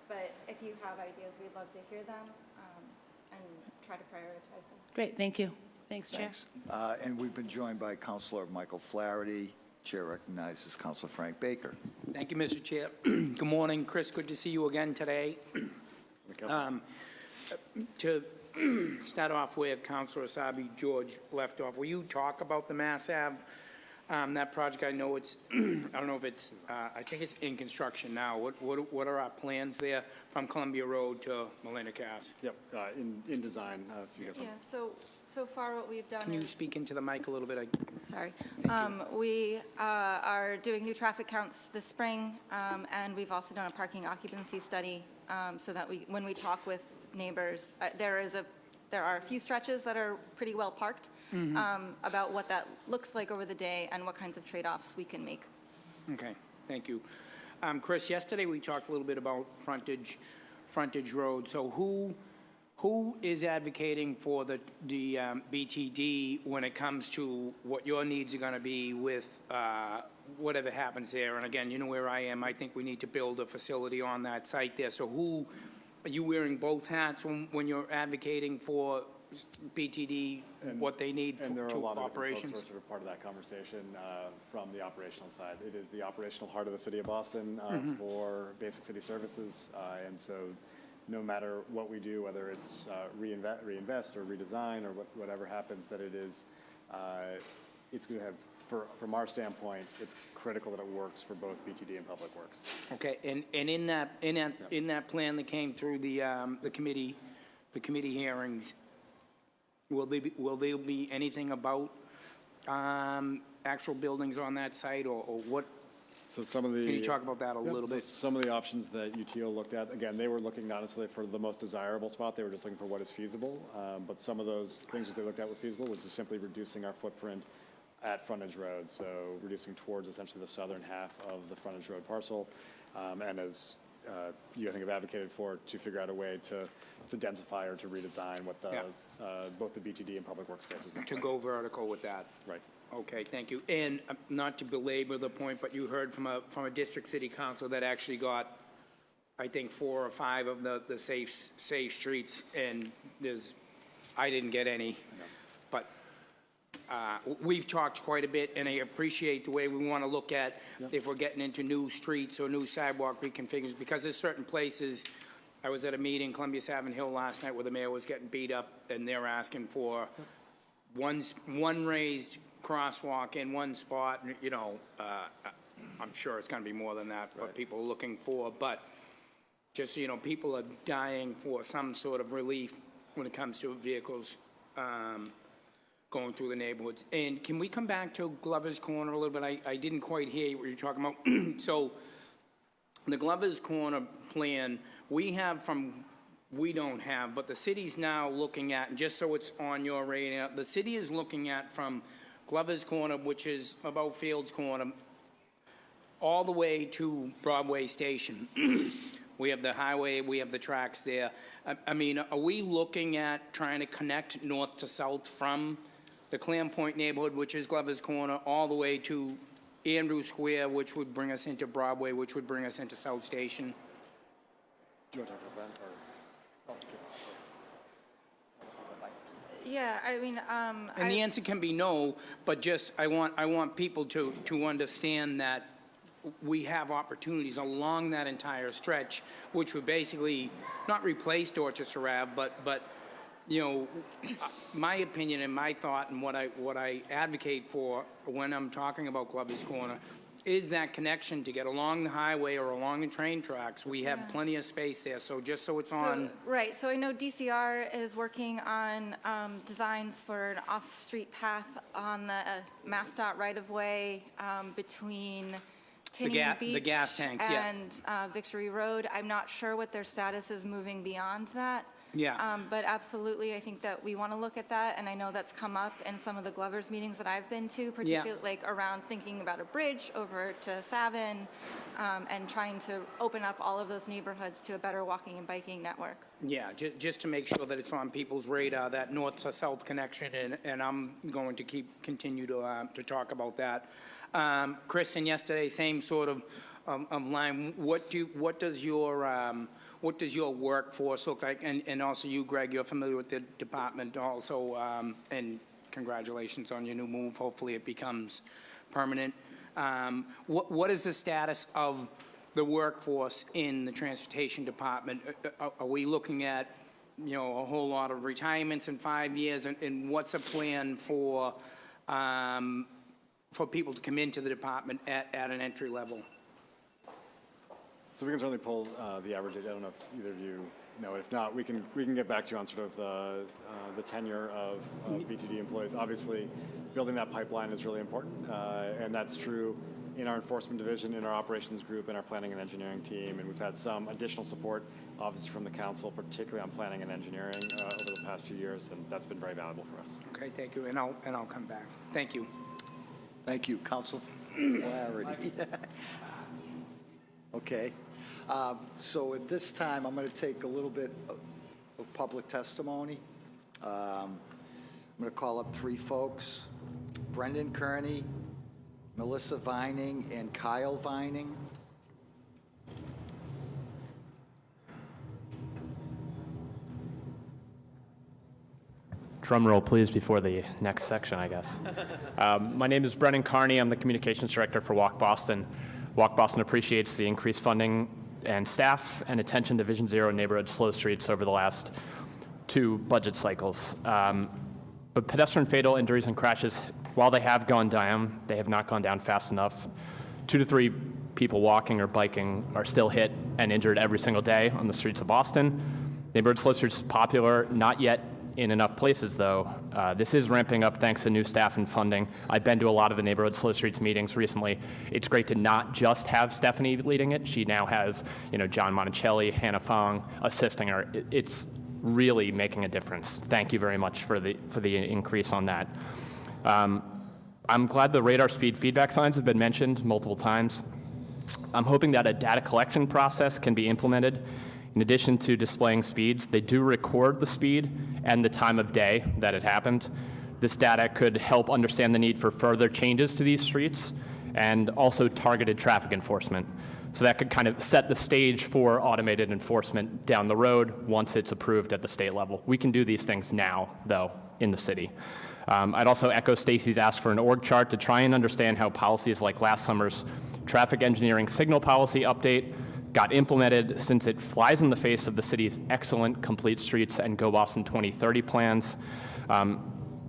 N: But if you have ideas, we'd love to hear them and try to prioritize them.
O: Great, thank you. Thanks, Chair.
A: Thanks. And we've been joined by Councilor Michael Flaherty. Chair recognizes Councilor Frank Baker.
Q: Thank you, Mr. Chair. Good morning, Chris. Good to see you again today. To start off where Councilor Asabi George left off, will you talk about the Mass Ave, that project? I know it's, I don't know if it's, I think it's in construction now. What are our plans there from Columbia Road to Melina Cass?
B: Yep, in design. If you guys want.
N: So far what we've done
Q: Can you speak into the mic a little bit?
N: Sorry. We are doing new traffic counts this spring, and we've also done a parking occupancy study so that when we talk with neighbors, there there are a few stretches that are pretty well parked, about what that looks like over the day and what kinds of trade-offs we can make.
Q: Okay, thank you. Chris, yesterday we talked a little bit about frontage road. So who is advocating for the BTD when it comes to what your needs are going to be with whatever happens there? And again, you know where I am. I think we need to build a facility on that site there. So who, are you wearing both hats when you're advocating for BTD, what they need
B: And there are a
Q: to
B: lot of different
Q: operations?
B: folks who are sort of part of that conversation from the operational side. It is the operational heart of the city of Boston for basic city services. And so no matter what we do, whether it's reinvest or redesign or whatever happens, that it is, it's going to have, from our standpoint, it's critical that it works for both BTD and Public Works.
Q: Okay, and in that plan that came through the committee hearings, will there be anything about actual buildings on that site, or what?
B: So some of the.
Q: Can you talk about that a little bit?
B: Some of the options that UTO looked at, again, they were looking not necessarily for the most desirable spot, they were just looking for what is feasible. But some of those things that they looked at were feasible was just simply reducing our footprint at frontage road, so reducing towards essentially the southern half of the frontage road parcel. And as you, I think, have advocated for, to figure out a way to densify or to redesign what the, both the BTD and Public Works spaces look
Q: To
B: like.
Q: go vertical with that?
B: Right.
Q: Okay, thank you. And not to belabor the point, but you heard from a district city council that actually got, I think, 4 or 5 of the safe streets, and I didn't get any. But we've talked quite a bit, and I appreciate the way we want to look at if we're getting into new streets or new sidewalk reconfigurations, because there's certain places. I was at a meeting, Columbia Savin Hill last night, where the mayor was getting beat up, and they're asking for one raised crosswalk in one spot, and, you know, I'm sure it's going to be more than that, what people are looking for, but just so you know, people are dying for some sort of relief when it comes to vehicles going through the neighborhoods. And can we come back to Glover's Corner a little bit? I didn't quite hear what you're talking about. So the Glover's Corner plan, we don't have, but the city's now looking at, and just so it's on your radar, the city is looking at from Glover's Corner, which is about Fields Corner, all the way to Broadway Station. We have the highway, we have the tracks there. I mean, are we looking at trying to connect north to south from the Clam Point neighborhood, which is Glover's Corner, all the way to Andrew Square, which would bring us into Broadway, which would bring us into South Station?
B: Do you want to talk about that, or?
N: Yeah, I mean,
Q: And the answer can be no, but just, I want people to understand that we have opportunities along that entire stretch, which would basically not replace Dorchester Ave, but you know, my opinion and my thought and what I advocate for when I'm talking about Glover's Corner is that connection to get along the highway or along the train tracks. We have plenty of space there, so just so it's on.
N: Right, so I know DCR is working on designs for an off-street path on the MassDOT right-of-way between Tinian Beach
Q: the gas tanks,
N: and Victory Road. I'm not sure what their status is moving beyond that.
Q: Yeah.
N: But absolutely, I think that we want to look at that, and I know that's come up in some of the Glover's meetings that I've been to, particularly like around thinking about a bridge over to Savin, and trying to open up all of those neighborhoods to a better walking and biking network.
Q: Yeah, just to make sure that it's on people's radar, that north to south connection, and I'm going to continue to talk about that. Chris, and yesterday, same sort of line. What does your workforce look like? And also you, Greg, you're familiar with the department also, and congratulations on your new move. Hopefully it becomes permanent. What is the status of the workforce in the transportation department? Are we looking at, you know, a whole lot of retirements in 5 years, and what's a plan for people to come into the department at an entry level?
B: So we can certainly pull the average age. I don't know if either of you know. If not, we can get back to you on sort of the tenure of BTD employees. Obviously, building that pipeline is really important, and that's true in our enforcement division, in our operations group, in our planning and engineering team, and we've had some additional support, obviously, from the council, particularly on planning and engineering over the past few years, and that's been very valuable for us.
Q: Okay, thank you, and I'll come back. Thank you.
A: Thank you, Council Flaherty. Okay. So at this time, I'm going to take a little bit of public testimony. I'm going to call up three folks: Brendan Kearney, Melissa Vining, and Kyle Vining.
R: Drum roll, please, before the next section, I guess. My name is Brendan Kearney. I'm the Communications Director for Walk Boston. Walk Boston appreciates the increased funding and staff and attention to Vision Zero neighborhood slow streets over the last 2 budget cycles. But pedestrian fatal injuries and crashes, while they have gone down, they have not gone down fast enough. 2 to 3 people walking or biking are still hit and injured every single day on the streets of Boston. Neighborhood slow streets is popular, not yet in enough places, though. This is ramping up thanks to new staff and funding. I've been to a lot of the neighborhood slow streets meetings recently. It's great to not just have Stephanie leading it. She now has, John Monticelli, Hannah Fong assisting her. It's really making a difference. Thank you very much for the increase on that. I'm glad the radar speed feedback signs have been mentioned multiple times. I'm hoping that a data collection process can be implemented. In addition to displaying speeds, they do record the speed and the time of day that it happened. This data could help understand the need for further changes to these streets and also targeted traffic enforcement. So that could kind of set the stage for automated enforcement down the road once it's approved at the state level. We can do these things now, though, in the city. I'd also echo Stacy's ask for an org chart to try and understand how policies like last summer's traffic engineering signal policy update got implemented, since it flies in the face of the city's excellent Complete Streets and Go Boston 2030 plans.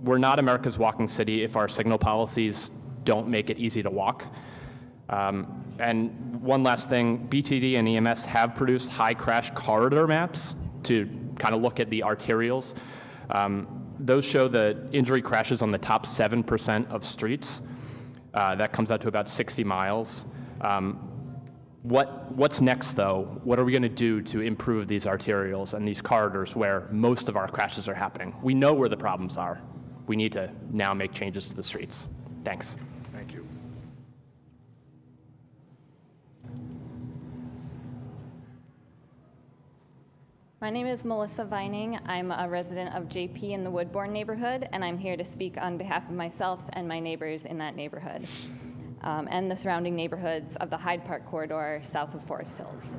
R: We're not America's walking city if our signal policies don't make it easy to walk. And one last thing, BTD and EMS have produced high crash corridor maps to kind of look at the arterials. Those show the injury crashes on the top 7% of streets. That comes out to about 60 miles. What's next, though? What are we going to do to improve these arterials and these corridors where most of our crashes are happening? We know where the problems are. We need to now make changes to the streets. Thanks.
A: Thank you.
S: My name is Melissa Vining. I'm a resident of JP in the Woodbourne neighborhood, and I'm here to speak on behalf of myself and my neighbors in that neighborhood. And the surrounding neighborhoods of the Hyde Park corridor south of Forest Hills.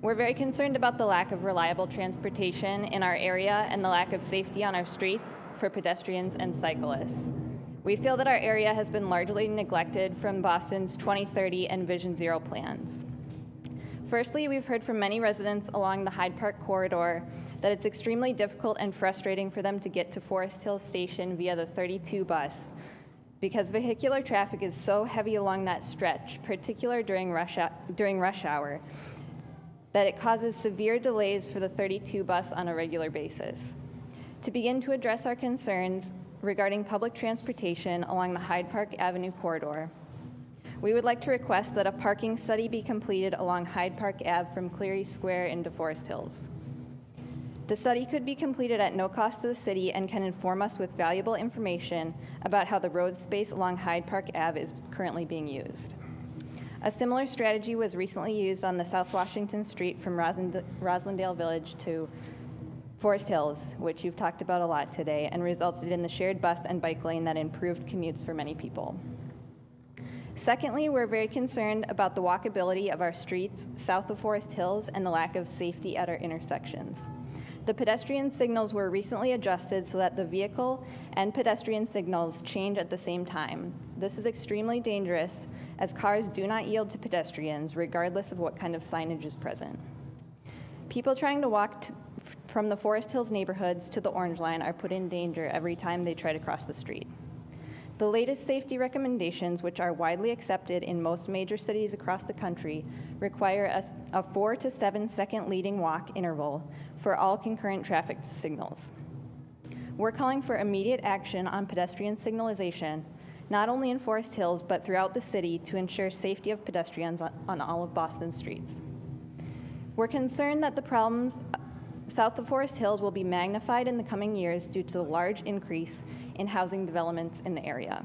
S: We're very concerned about the lack of reliable transportation in our area and the lack of safety on our streets for pedestrians and cyclists. We feel that our area has been largely neglected from Boston's 2030 and Vision Zero plans. Firstly, we've heard from many residents along the Hyde Park corridor that it's extremely difficult and frustrating for them to get to Forest Hills Station via the 32 bus, because vehicular traffic is so heavy along that stretch, particularly during rush hour, that it causes severe delays for the 32 bus on a regular basis. To begin to address our concerns regarding public transportation along the Hyde Park Avenue corridor, we would like to request that a parking study be completed along Hyde Park Ave from Cleary Square into Forest Hills. The study could be completed at no cost to the city and can inform us with valuable information about how the road space along Hyde Park Ave is currently being used. A similar strategy was recently used on the South Washington Street from Roslindale Village to Forest Hills, which you've talked about a lot today, and resulted in the shared bus and bike lane that improved commutes for many people. Secondly, we're very concerned about the walkability of our streets south of Forest Hills and the lack of safety at our intersections. The pedestrian signals were recently adjusted so that the vehicle and pedestrian signals change at the same time. This is extremely dangerous, as cars do not yield to pedestrians, regardless of what kind of signage is present. People trying to walk from the Forest Hills neighborhoods to the Orange Line are put in danger every time they try to cross the street. The latest safety recommendations, which are widely accepted in most major cities across the country, require a 4 to 7 second leading walk interval for all concurrent traffic signals. We're calling for immediate action on pedestrian signalization not only in Forest Hills, but throughout the city to ensure safety of pedestrians on all of Boston's streets. We're concerned that the problems south of Forest Hills will be magnified in the coming years due to the large increase in housing developments in the area.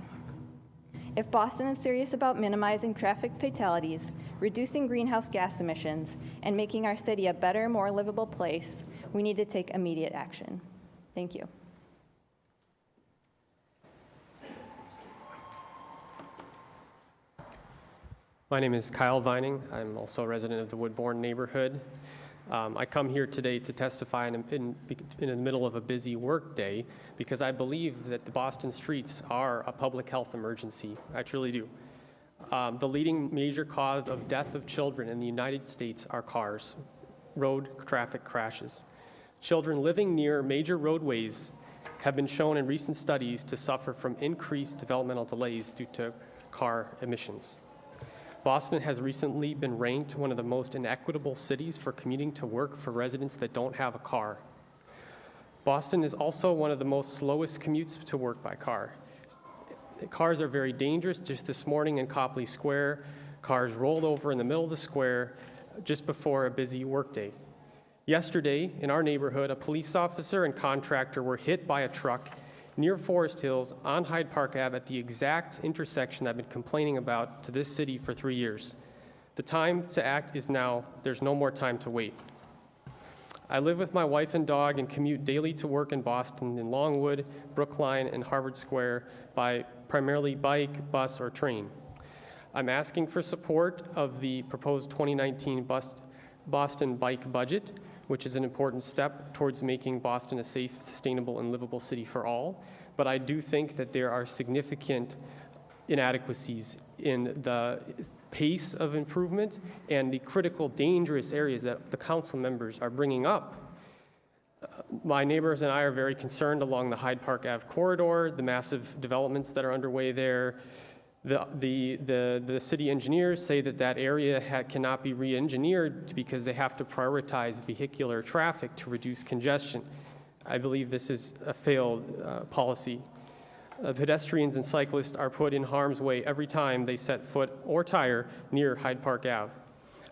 S: If Boston is serious about minimizing traffic fatalities, reducing greenhouse gas emissions, and making our city a better, more livable place, we need to take immediate action. Thank you.
T: My name is Kyle Vining. I'm also a resident of the Woodbourne neighborhood. I come here today to testify in the middle of a busy work day because I believe that the Boston streets are a public health emergency. I truly do. The leading major cause of death of children in the United States are cars, road traffic crashes. Children living near major roadways have been shown in recent studies to suffer from increased developmental delays due to car emissions. Boston has recently been ranked one of the most inequitable cities for commuting to work for residents that don't have a car. Boston is also one of the most slowest commutes to work by car. Cars are very dangerous. Just this morning in Copley Square, cars rolled over in the middle of the square just before a busy workday. Yesterday, in our neighborhood, a police officer and contractor were hit by a truck near Forest Hills on Hyde Park Ave at the exact intersection I've been complaining about to this city for 3 years. The time to act is now. There's no more time to wait. I live with my wife and dog and commute daily to work in Boston in Longwood, Brookline, and Harvard Square by primarily bike, bus, or train. I'm asking for support of the proposed 2019 Boston bike budget, which is an important step towards making Boston a safe, sustainable, and livable city for all. But I do think that there are significant inadequacies in the pace of improvement and the critical, dangerous areas that the council members are bringing up. My neighbors and I are very concerned along the Hyde Park Ave corridor, the massive developments that are underway there. The city engineers say that that area cannot be re-engineered because they have to prioritize vehicular traffic to reduce congestion. I believe this is a failed policy. Pedestrians and cyclists are put in harm's way every time they set foot or tire near Hyde Park Ave.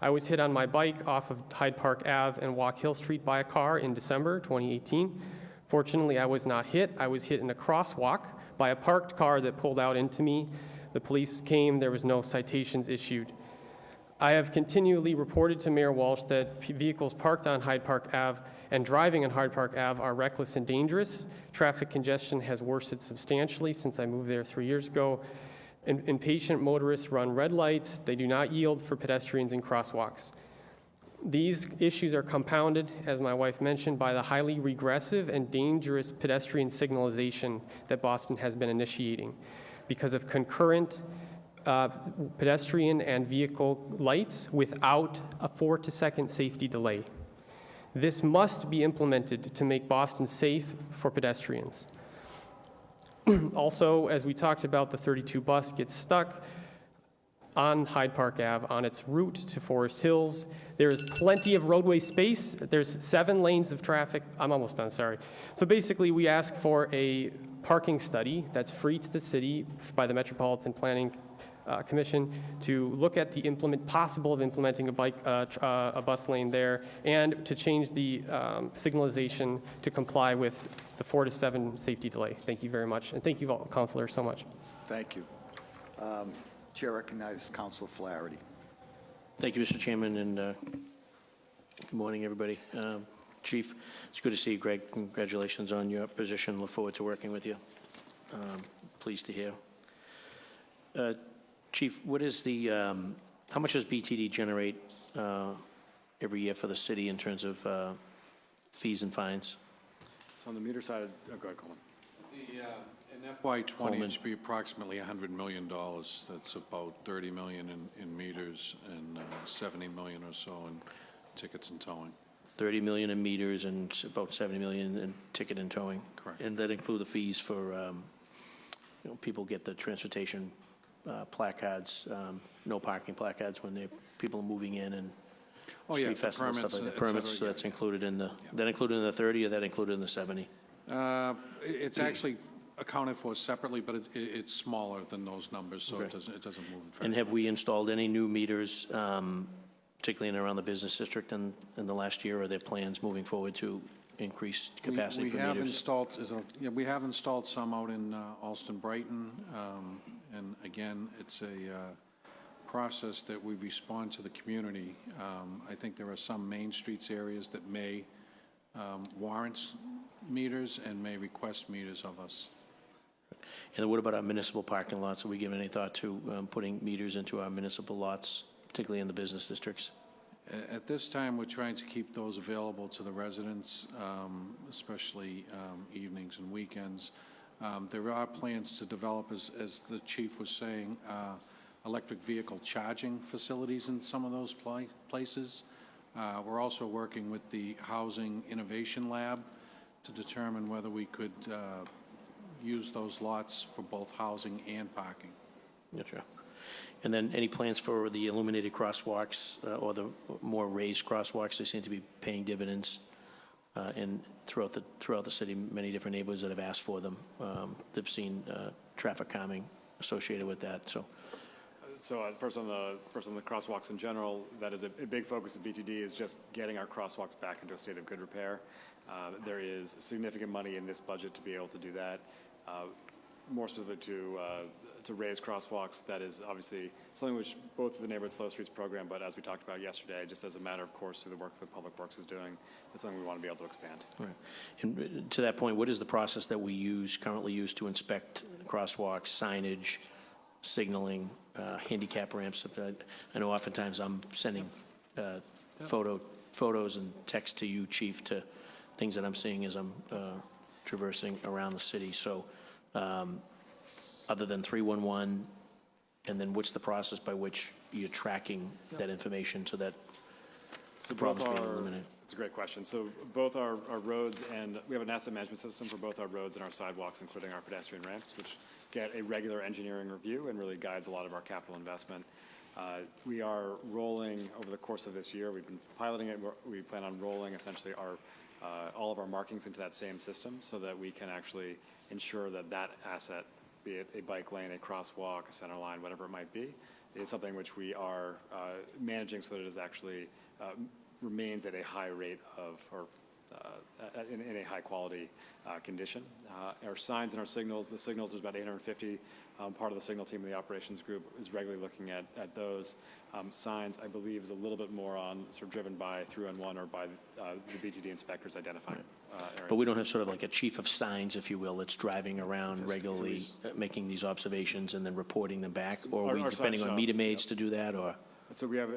T: I was hit on my bike off of Hyde Park Ave and Walk Hill Street by a car in December 2018. Fortunately, I was not hit. I was hit in a crosswalk by a parked car that pulled out into me. The police came, there was no citations issued. I have continually reported to Mayor Walsh that vehicles parked on Hyde Park Ave and driving on Hyde Park Ave are reckless and dangerous. Traffic congestion has worsened substantially since I moved there 3 years ago. Impatient motorists run red lights. They do not yield for pedestrians in crosswalks. These issues are compounded, as my wife mentioned, by the highly regressive and dangerous pedestrian signalization that Boston has been initiating. Because of concurrent pedestrian and vehicle lights without a 4-second safety delay. This must be implemented to make Boston safe for pedestrians. Also, as we talked about, the 32 bus gets stuck on Hyde Park Ave on its route to Forest Hills. There is plenty of roadway space. There's 7 lanes of traffic. I'm almost done, sorry. So basically, we ask for a parking study that's free to the city by the Metropolitan Planning Commission to look at the possible of implementing a bus lane there and to change the signalization to comply with the 4 to 7 safety delay. Thank you very much. And thank you all, councilors, so much.
A: Thank you. Chair recognizes Councilor Flaherty.
U: Thank you, Mr. Chairman, and good morning, everybody. Chief, it's good to see you, Greg. Congratulations on your position. Look forward to working with you. Pleased to hear. Chief, what is the, how much does BTD generate every year for the city in terms of fees and fines?
B: So on the meter side, go ahead, Coleman.
P: In FY20, it should be approximately $100 million. That's about 30 million in meters and 70 million or so in tickets and towing.
U: 30 million in meters and about 70 million in ticket and towing.
P: Correct.
U: And that include the fees for, people get the transportation placards, no parking placards when people are moving in and street festival stuff like that. Permits, that's included in the, that included in the 30 or that included in the 70?
P: It's actually accounted for separately, but it's smaller than those numbers, so
U: Okay.
P: it doesn't move very
U: And have we installed any new meters, particularly in and around the business district in the last year? Or are there plans moving forward to increase capacity for
P: We have
U: meters?
P: installed, we have installed some out in Alston Brighton, and again, it's a process that we respond to the community. I think there are some Main Streets areas that may warrant meters and may request meters of us.
U: And then what about our municipal parking lots? Have we given any thought to putting meters into our municipal lots, particularly in the business districts?
P: At this time, we're trying to keep those available to the residents, especially evenings and weekends. There are plans to develop, as the chief was saying, electric vehicle charging facilities in some of those places. We're also working with the Housing Innovation Lab to determine whether we could use those lots for both housing and parking.
U: Gotcha. And then any plans for the illuminated crosswalks or the more raised crosswalks? They seem to be paying dividends throughout the city. Many different neighborhoods that have asked for them. They've seen traffic calming associated with that. So
B: First on the crosswalks in general, that is a big focus of BTD, is just getting our crosswalks back into a state of good repair. There is significant money in this budget to be able to do that. More specific to raise crosswalks, that is obviously something which both the Neighborhood Slow Streets program, but as we talked about yesterday, just as a matter of course through the work that Public Works is doing, it's something we want to be able to expand.
U: Right. And to that point, what is the process that we currently use to inspect crosswalks, signage, signaling, handicap ramps? I know oftentimes I'm sending photos and text to you, Chief, to things that I'm seeing as I'm traversing around the city. So other than 311, and then what's the process by which you're tracking that information so that the problem's being eliminated?
B: It's a great question. So both our roads, and we have an asset management system for both our roads and our sidewalks, including our pedestrian ramps, which get a regular engineering review and really guides a lot of our capital investment. We are rolling over the course of this year. We've been piloting it. We plan on rolling essentially all of our markings into that same system so that we can actually ensure that that asset, be it a bike lane, a crosswalk, a center line, whatever it might be, is something which we are managing so that it is actually remains at a high rate of, or in a high quality condition. Our signs and our signals, the signals, there's about 850. Part of the signal team in the operations group is regularly looking at those. Signs, I believe, is a little bit more sort of driven by 311 or by the BTD inspectors identifying areas.
U: But we don't have sort of like a chief of signs, if you will, that's driving around regularly, making these observations and then reporting them back? Or are we depending on meter maids to do that, or?
B: So we have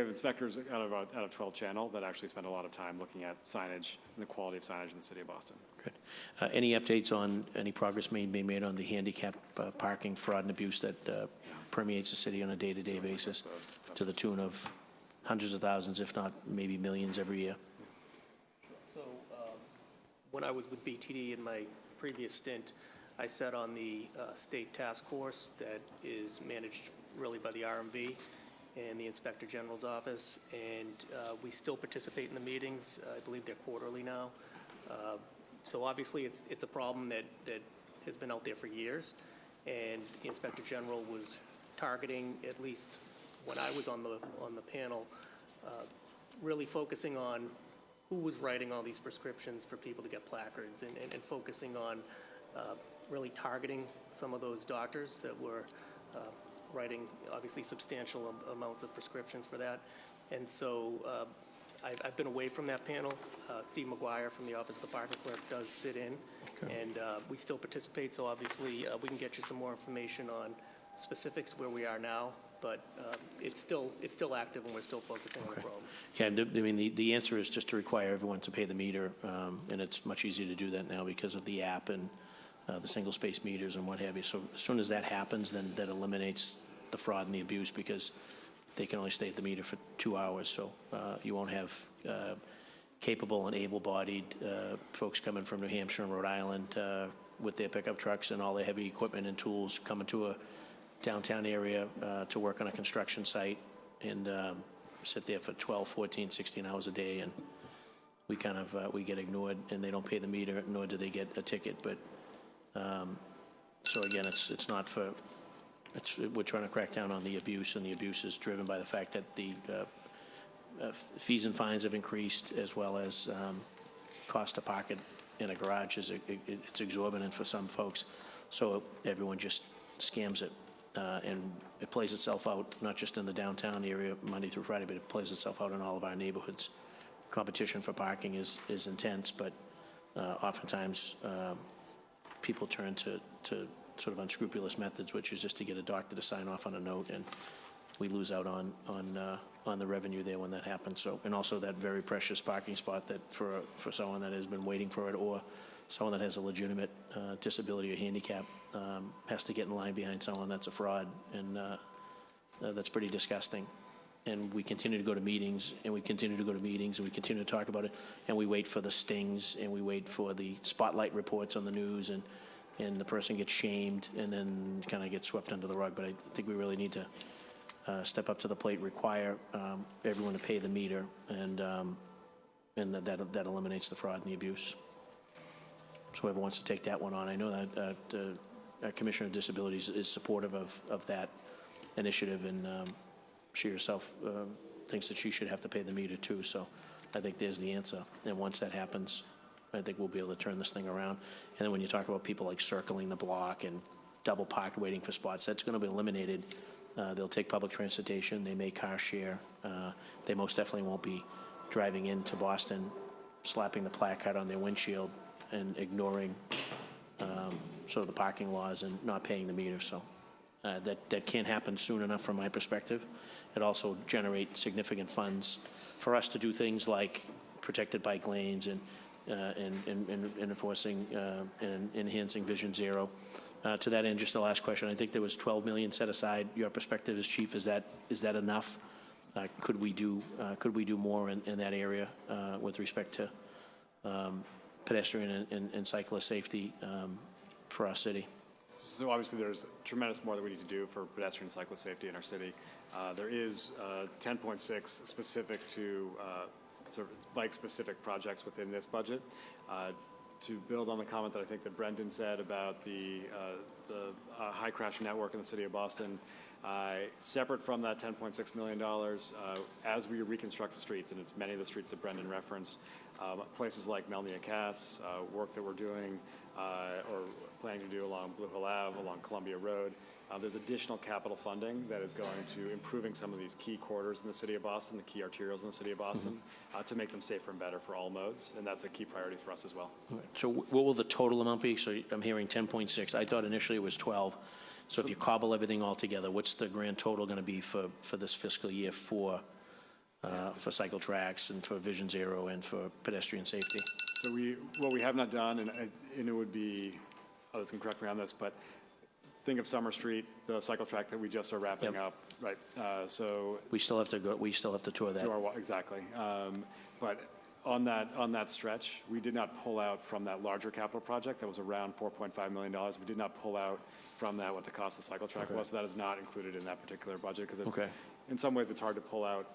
B: inspectors out of 12 Channel that actually spend a lot of time looking at signage and the quality of signage in the city of Boston.
U: Good. Any updates on any progress being made on the handicap parking fraud and abuse that permeates the city on a day-to-day basis to the tune of hundreds of thousands, if not maybe millions every year?
J: So when I was with BTD in my previous stint, I sat on the state task force that is managed really by the RMV and the Inspector General's office, and we still participate in the meetings. I believe they're quarterly now. So obviously it's a problem that has been out there for years, and the Inspector General was targeting, at least when I was on the panel, really focusing on who was writing all these prescriptions for people to get placards, and focusing on really targeting some of those doctors that were writing obviously substantial amounts of prescriptions for that. And so I've been away from that panel. Steve McGuire from the Office of the Parking Clerk does sit in, and we still participate. So obviously we can get you some more information on specifics where we are now, but it's still active, and we're still focusing on the problem.
U: Yeah, I mean, the answer is just to require everyone to pay the meter, and it's much easier to do that now because of the app and the single-space meters and what have you. So as soon as that happens, then that eliminates the fraud and the abuse, because they can only stay at the meter for 2 hours. So you won't have capable and able-bodied folks coming from New Hampshire and Rhode Island with their pickup trucks and all their heavy equipment and tools coming to a downtown area to work on a construction site and sit there for 12, 14, 16 hours a day, and we kind of we get ignored, and they don't pay the meter, nor do they get a ticket. But So again, it's not for, we're trying to crack down on the abuse, and the abuse is driven by the fact that the fees and fines have increased, as well as cost to park it in a garage it's exorbitant for some folks. So everyone just scams it, and it plays itself out, not just in the downtown area Monday through Friday, but it plays itself out in all of our neighborhoods. Competition for parking is intense, but oftentimes people turn to sort of unscrupulous methods, which is just to get a doctor to sign off on a note, and we lose out on the revenue there when that happens. So, and also that very precious parking spot that for someone that has been waiting for it, or someone that has a legitimate disability or handicap, has to get in line behind someone that's a fraud, and that's pretty disgusting. And we continue to go to meetings, and we continue to go to meetings, and we continue to talk about it, and we wait for the stings, and we wait for the spotlight reports on the news, and the person gets shamed and then kind of gets swept under the rug. But I think we really need to step up to the plate, require everyone to pay the meter, and that eliminates the fraud and the abuse. So whoever wants to take that one on, I know that our Commissioner of Disabilities is supportive of that initiative, and she herself thinks that she should have to pay the meter too. So I think there's the answer. And once that happens, I think we'll be able to turn this thing around. And then when you talk about people like circling the block and double parked waiting for spots, that's going to be eliminated. They'll take public transportation. They may car share. They most definitely won't be driving into Boston, slapping the placard on their windshield and ignoring sort of the parking laws and not paying the meter. So that can't happen soon enough from my perspective. It also generates significant funds for us to do things like protected bike lanes and enforcing and enhancing Vision Zero. To that end, just the last question, I think there was 12 million set aside. Your perspective as chief, is that enough? Could we do more in that area with respect to pedestrian and cyclist safety for our city?
B: So obviously there's tremendous more that we need to do for pedestrian and cyclist safety in our city. There is 10.6 specific to sort of bike-specific projects within this budget. To build on the comment that I think that Brendan said about the high crash network in the city of Boston, separate from that $10.6 million, as we reconstruct the streets, and it's many of the streets that Brendan referenced, places like Melnia Cass, work that we're doing or planning to do along Blue Hill Ave, along Columbia Road. There's additional capital funding that is going to improving some of these key corridors in the city of Boston, the key arterials in the city of Boston, to make them safer and better for all modes, and that's a key priority for us as well.
U: So what will the total amount be? So I'm hearing 10.6. I thought initially it was 12. So if you cobble everything all together, what's the grand total going to be for this fiscal year for cycle tracks and for Vision Zero and for pedestrian safety?
B: So what we have not done, and it would be, others can correct me on this, but think of Summer Street, the cycle track that we just are wrapping up, right? So
U: we still have to go. We still have to tour that.
B: Exactly. But on that stretch, we did not pull out from that larger capital project that was around $4.5 million. We did not pull out from that what the cost of the cycle track was. So that is not included in that particular budget because it's in some ways it's hard to pull out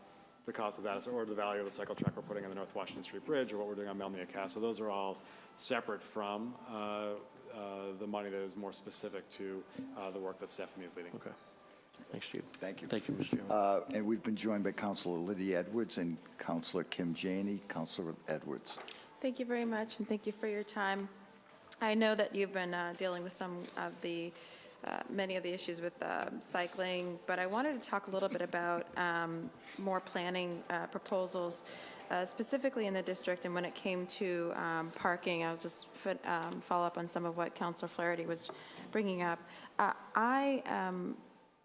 B: the cost of that or the value of the cycle track we're putting on the North Washington Street Bridge or what we're doing on Melnia Cass. So those are all separate from the money that is more specific to the work that Stephanie is leading.
U: Okay. Thanks, Chief.
A: Thank you.
U: Thank you, Mr. Chairman.
A: And we've been joined by Councilor Lydia Edwards and Councilor Kim Janey. Councilor Edwards.
C: Thank you very much, and thank you for your time. I know that you've been dealing with some of the many of the issues with cycling, but I wanted to talk a little bit about more planning proposals, specifically in the district. And when it came to parking, I'll just follow up on some of what Councilor Flaherty was bringing up.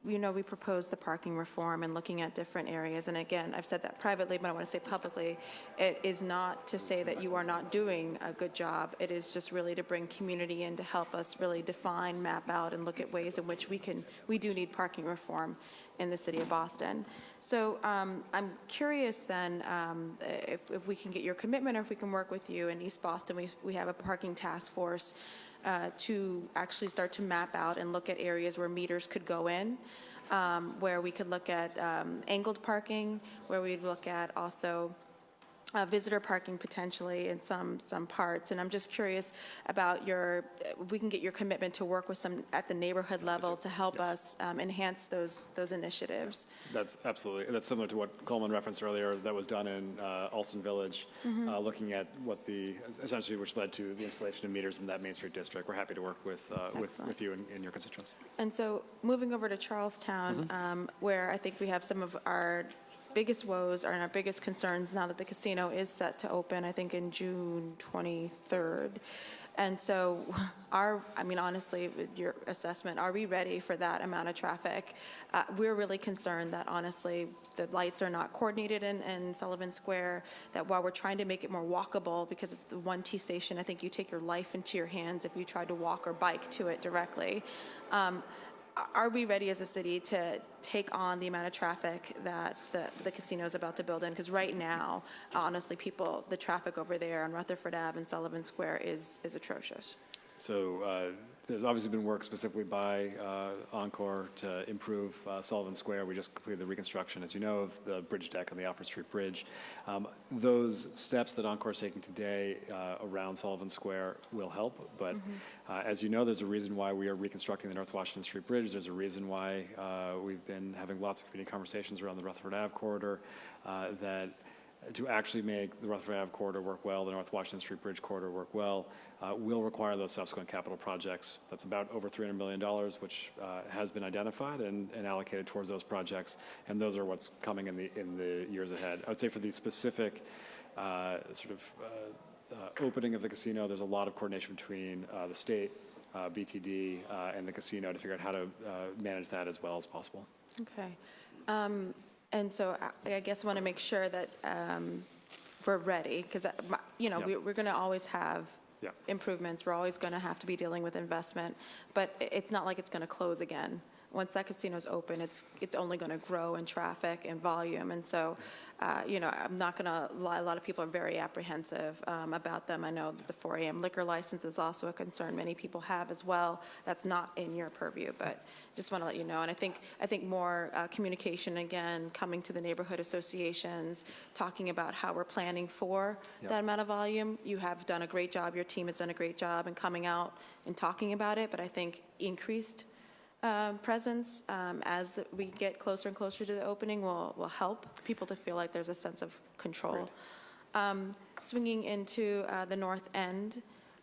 C: We proposed the parking reform and looking at different areas. And again, I've said that privately, but I want to say publicly, it is not to say that you are not doing a good job. It is just really to bring community in to help us really define, map out, and look at ways in which we do need parking reform in the city of Boston. So I'm curious then if we can get your commitment or if we can work with you. In East Boston, we have a parking task force to actually start to map out and look at areas where meters could go in, where we could look at angled parking, where we'd look at also visitor parking potentially in some parts. And I'm just curious about if we can get your commitment to work with some at the neighborhood level to help us enhance those initiatives.
B: That's absolutely, that's similar to what Coleman referenced earlier that was done in Alston Village, looking at what essentially which led to the installation of meters in that Main Street district. We're happy to work with you and your constituents.
C: And so moving over to Charlestown, where I think we have some of our biggest woes and our biggest concerns now that the casino is set to open, I think in June 23rd. And so honestly, with your assessment, are we ready for that amount of traffic? We're really concerned that honestly, the lights are not coordinated in Sullivan Square, that while we're trying to make it more walkable, because it's the one T station, I think you take your life into your hands if you try to walk or bike to it directly. Are we ready as a city to take on the amount of traffic that the casino is about to build in? Because right now, honestly, the traffic over there on Rutherford Ave and Sullivan Square is atrocious.
B: So there's obviously been work specifically by Encore to improve Sullivan Square. We just completed the reconstruction, as you know, of the bridge deck on the Alfred Street Bridge. Those steps that Encore is taking today around Sullivan Square will help, but as you know, there's a reason why we are reconstructing the North Washington Street Bridge. There's a reason why we've been having lots of community conversations around the Rutherford Ave corridor that to actually make the Rutherford Ave corridor work well, the North Washington Street Bridge corridor work well, will require those subsequent capital projects. That's about over $300 million, which has been identified and allocated towards those projects, and those are what's coming in the years ahead. I would say for the specific opening of the casino, there's a lot of coordination between the state, BTD, and the casino to figure out how to manage that as well as possible.
C: Okay. And so I guess I want to make sure that we're ready, because we're going to always have improvements. We're always going to have to be dealing with investment, but it's not like it's going to close again. Once that casino's open, it's only going to grow in traffic and volume. And so, I'm not going to lie, a lot of people are very apprehensive about them. I know that the 4 a.m. liquor license is also a concern many people have as well. That's not in your purview, but just want to let you know. And I think more communication, again, coming to the neighborhood associations, talking about how we're planning for that amount of volume. You have done a great job. Your team has done a great job in coming out and talking about it, but I think increased presence as we get closer and closer to the opening will help people to feel like there's a sense of control. Swinging into the north end,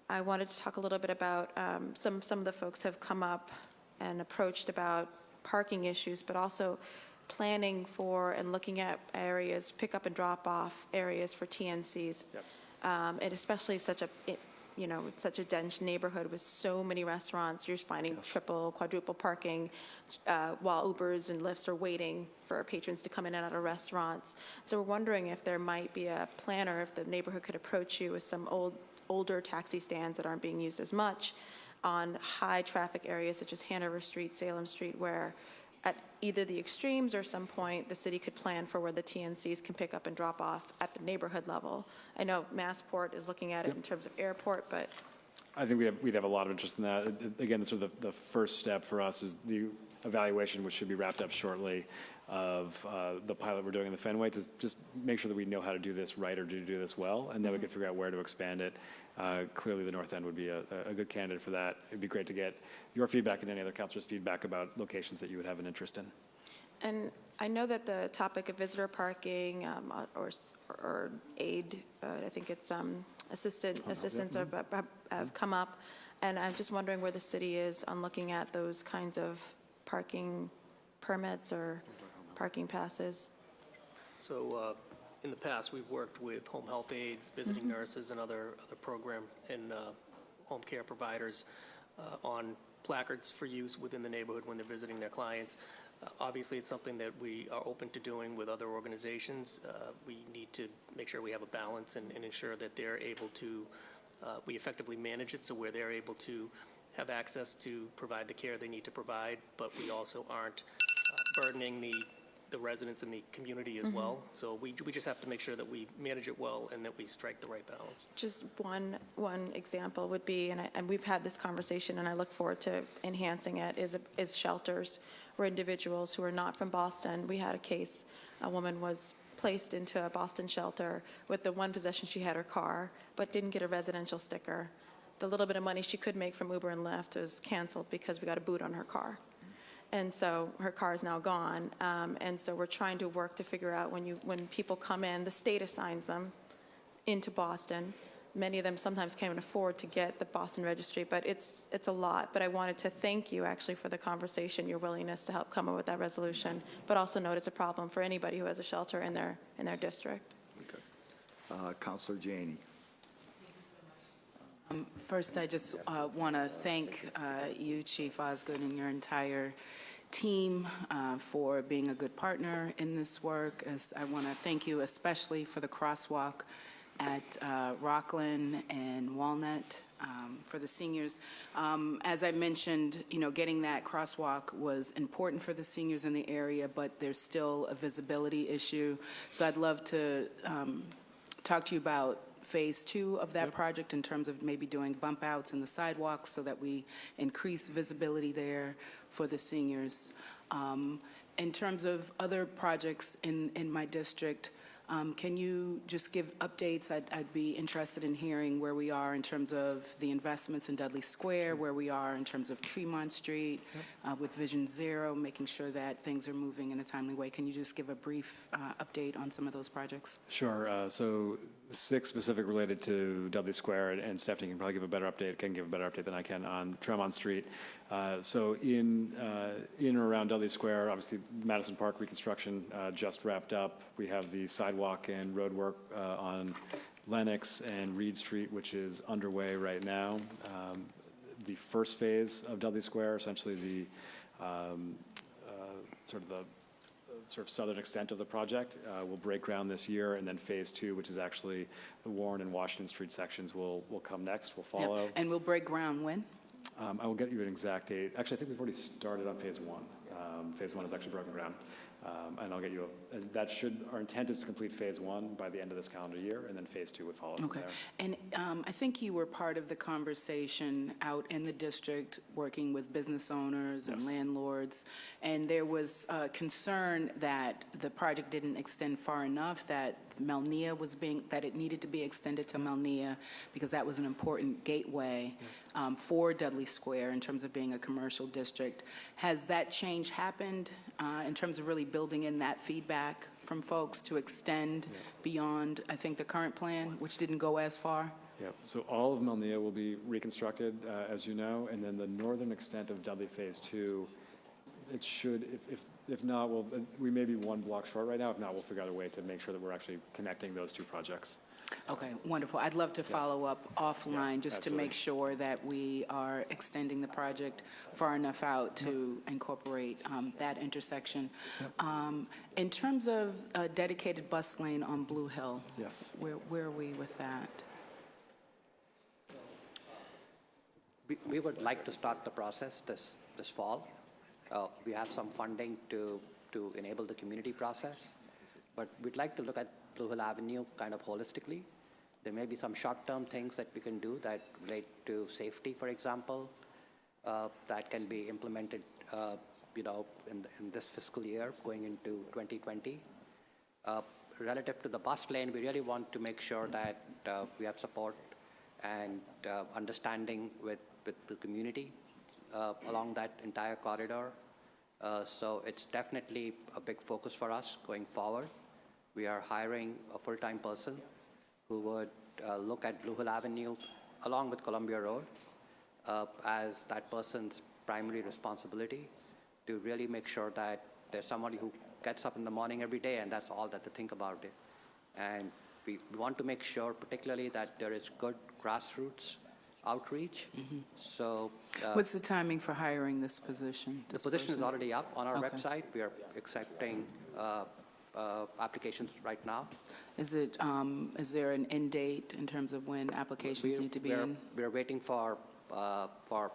C: I wanted to talk a little bit about some of the folks have come up and approached about parking issues, but also planning for and looking at areas, pick up and drop off areas for TNCs.
B: Yes.
C: And especially such a dense neighborhood with so many restaurants, you're just finding triple, quadruple parking while Ubers and Lyfts are waiting for patrons to come in and out of restaurants. So we're wondering if there might be a plan, or if the neighborhood could approach you with some older taxi stands that aren't being used as much on high traffic areas such as Hanover Street, Salem Street, where at either the extremes or some point the city could plan for where the TNCs can pick up and drop off at the neighborhood level. I know Massport is looking at it in terms of airport, but
B: I think we'd have a lot of interest in that. Again, sort of the first step for us is the evaluation, which should be wrapped up shortly, of the pilot we're doing in the Fenway, to just make sure that we know how to do this right or to do this well, and then we can figure out where to expand it. Clearly, the North End would be a good candidate for that. It'd be great to get your feedback and any other councilors' feedback about locations that you would have an interest in.
C: And I know that the topic of visitor parking or aid, I think it's assistants have come up, and I'm just wondering where the city is on looking at those kinds of parking permits or parking passes.
J: So in the past, we've worked with home health aides, visiting nurses, and other program and home care providers on placards for use within the neighborhood when they're visiting their clients. Obviously, it's something that we are open to doing with other organizations. We need to make sure we have a balance and ensure that they're able to, we effectively manage it so where they're able to have access to provide the care they need to provide, but we also aren't burdening the residents in the community as well. So we just have to make sure that we manage it well and that we strike the right balance.
C: Just one example would be, and we've had this conversation, and I look forward to enhancing it, is shelters where individuals who are not from Boston. We had a case, a woman was placed into a Boston shelter. With the one possession, she had her car, but didn't get a residential sticker. The little bit of money she could make from Uber and Lyft was canceled because we got a boot on her car. And so her car is now gone. And so we're trying to work to figure out when people come in, the state assigns them into Boston. Many of them sometimes can't even afford to get the Boston registry, but it's a lot. But I wanted to thank you actually for the conversation, your willingness to help come up with that resolution, but also note it's a problem for anybody who has a shelter in their district.
A: Councilor Janey.
D: First, I just want to thank you, Chief Osgood, and your entire team for being a good partner in this work. I want to thank you especially for the crosswalk at Rockland and Walnut for the seniors. As I mentioned, getting that crosswalk was important for the seniors in the area, but there's still a visibility issue. So I'd love to talk to you about phase 2 of that project in terms of maybe doing bump outs in the sidewalks so that we increase visibility there for the seniors. In terms of other projects in my district, can you just give updates? I'd be interested in hearing where we are in terms of the investments in Dudley Square, where we are in terms of Tremont Street with Vision Zero, making sure that things are moving in a timely way. Can you just give a brief update on some of those projects?
B: Sure. So 6 specific related to Dudley Square, and Stephanie can probably give a better update, than I can on Tremont Street. So in or around Dudley Square, obviously Madison Park reconstruction just wrapped up. We have the sidewalk and road work on Lenox and Reed Street, which is underway right now. The first phase of Dudley Square, essentially the sort of southern extent of the project, will break ground this year, and then phase 2, which is actually the Warren and Washington Street sections, will come next, will follow.
D: Yep. And we'll break ground when?
B: I will get you an exact date. Actually, I think we've already started on phase 1. Phase 1 is actually broken ground. And I'll get you our intent is to complete phase 1 by the end of this calendar year, and then phase 2 would follow from there.
D: And I think you were part of the conversation out in the district working with business owners and landlords, and there was concern that the project didn't extend far enough, that that it needed to be extended to Melnia because that was an important gateway for Dudley Square in terms of being a commercial district. Has that change happened in terms of really building in that feedback from folks to extend beyond, I think, the current plan, which didn't go as far?
B: Yeah, so all of Melnia will be reconstructed, as you know, and then the northern extent of Dudley Phase 2, it should, if not, we may be 1 block short right now. If not, we'll figure out a way to make sure that we're actually connecting those 2 projects.
D: Okay, wonderful. I'd love to follow up offline just to make sure that we are extending the project far enough out to incorporate that intersection. In terms of a dedicated bus lane on Blue Hill, where are we with that?
G: We would like to start the process this fall. We have some funding to enable the community process, but we'd like to look at Blue Hill Avenue kind of holistically. There may be some short-term things that we can do that relate to safety, for example, that can be implemented, in this fiscal year going into 2020. Relative to the bus lane, we really want to make sure that we have support and understanding with the community along that entire corridor. So it's definitely a big focus for us going forward. We are hiring a full-time person who would look at Blue Hill Avenue along with Columbia Road as that person's primary responsibility to really make sure that there's somebody who gets up in the morning every day and that's all that they think about it. And we want to make sure particularly that there is good grassroots outreach. So
D: what's the timing for hiring this position?
G: The position is already up on our website. We are accepting applications right now.
D: Is there an end date in terms of when applications need to be in?
G: We're waiting for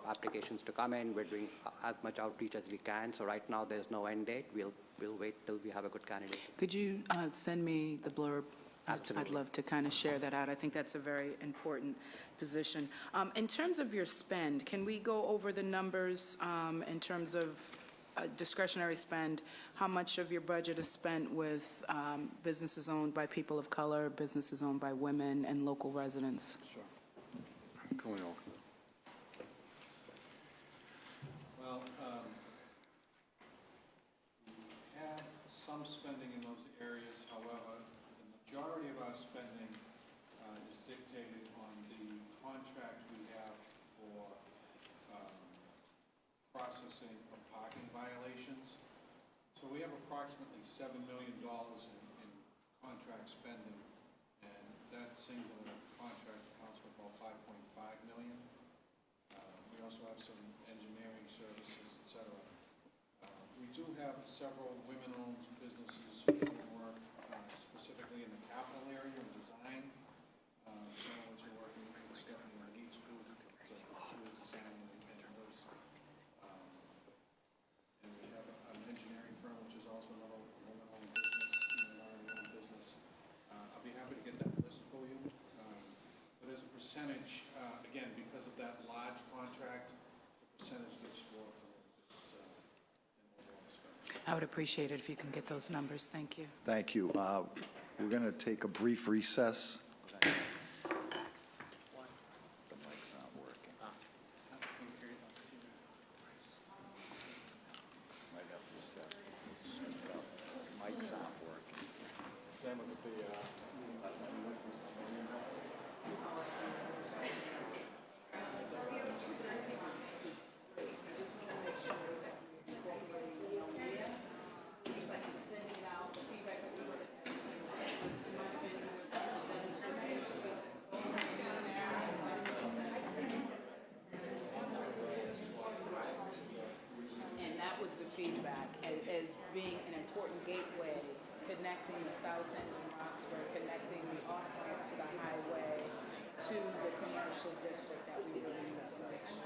G: applications to come in. We're doing as much outreach as we can. So right now there's no end date. We'll wait till we have a good candidate.
D: Could you send me the blurb?
G: Absolutely.
D: I'd love to kind of share that out. I think that's a very important position. In terms of your spend, can we go over the numbers in terms of discretionary spend, how much of your budget is spent with businesses owned by people of color, businesses owned by women, and local residents?
P: Sure. Going on. Well, we have some spending in those areas. However, the majority of our spending is dictated on the contract we have for processing of parking violations. So we have approximately $7 million in contract spending, and that singular contract accounts for about $5.5 million. We also have some engineering services, et cetera. We do have several women-owned businesses who do work specifically in the capital area and design. Some of which are working with Stephanie McGee's group to do the design and those. And we have an engineering firm, which is also another women-owned business, minority-owned business. I'll be happy to get that list for you. But as a percentage, again, because of that large contract, the percentage gets dwarfed a little bit in overall spending.
D: I would appreciate it if you can get those numbers. Thank you.
A: Thank you. We're going to take a brief recess. The mic's not working. Might have to set it up. Mic's not working.
B: Sam was at the meeting last night.
D: And that was the feedback as being an important gateway, connecting the south end of Roxbury, connecting the off-ramp to the highway to the commercial district that we really need to make sure.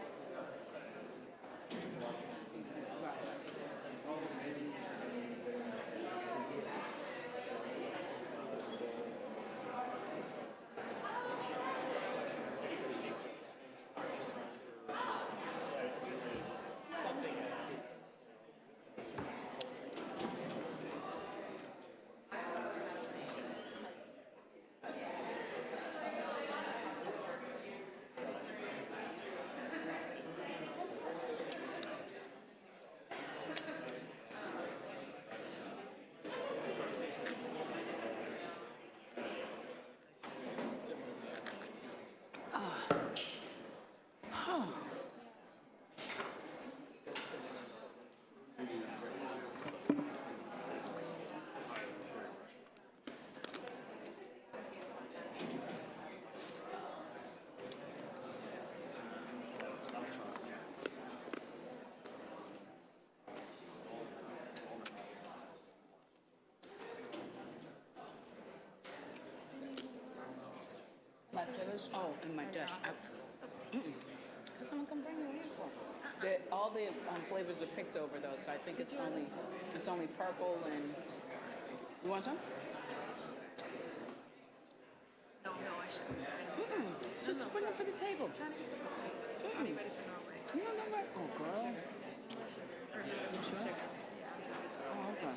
D: Leftovers? Oh, in my dish. Someone come bring me for. All the flavors are picked over though, so I think it's only purple and. You want some?
C: No, I shouldn't.
D: Just bring them for the table.
C: I'll be ready for Norway.
D: You don't know what? Oh, girl. You sure? Oh, okay.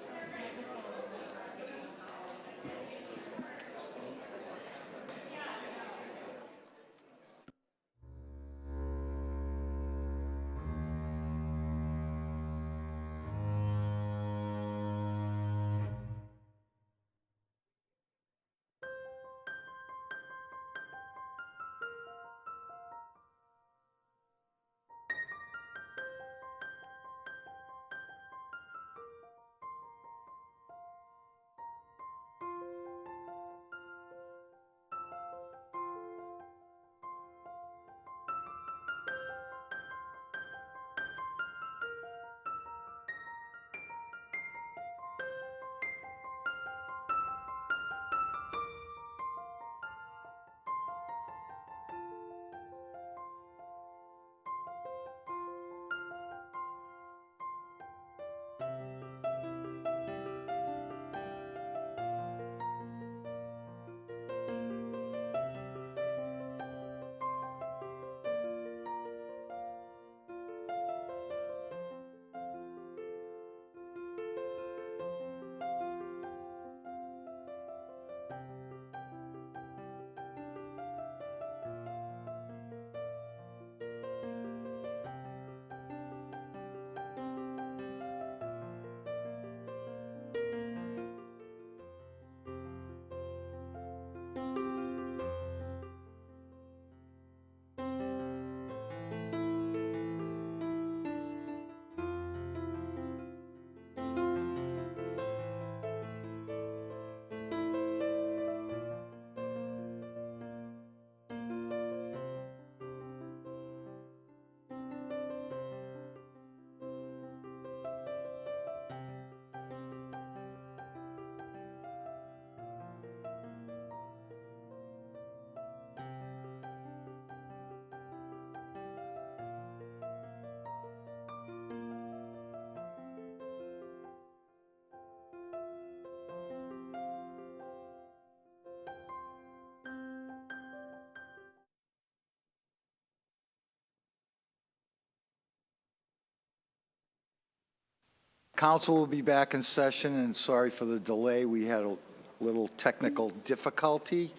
A: Council will be back in session, and sorry for the delay. We had a little technical difficulty,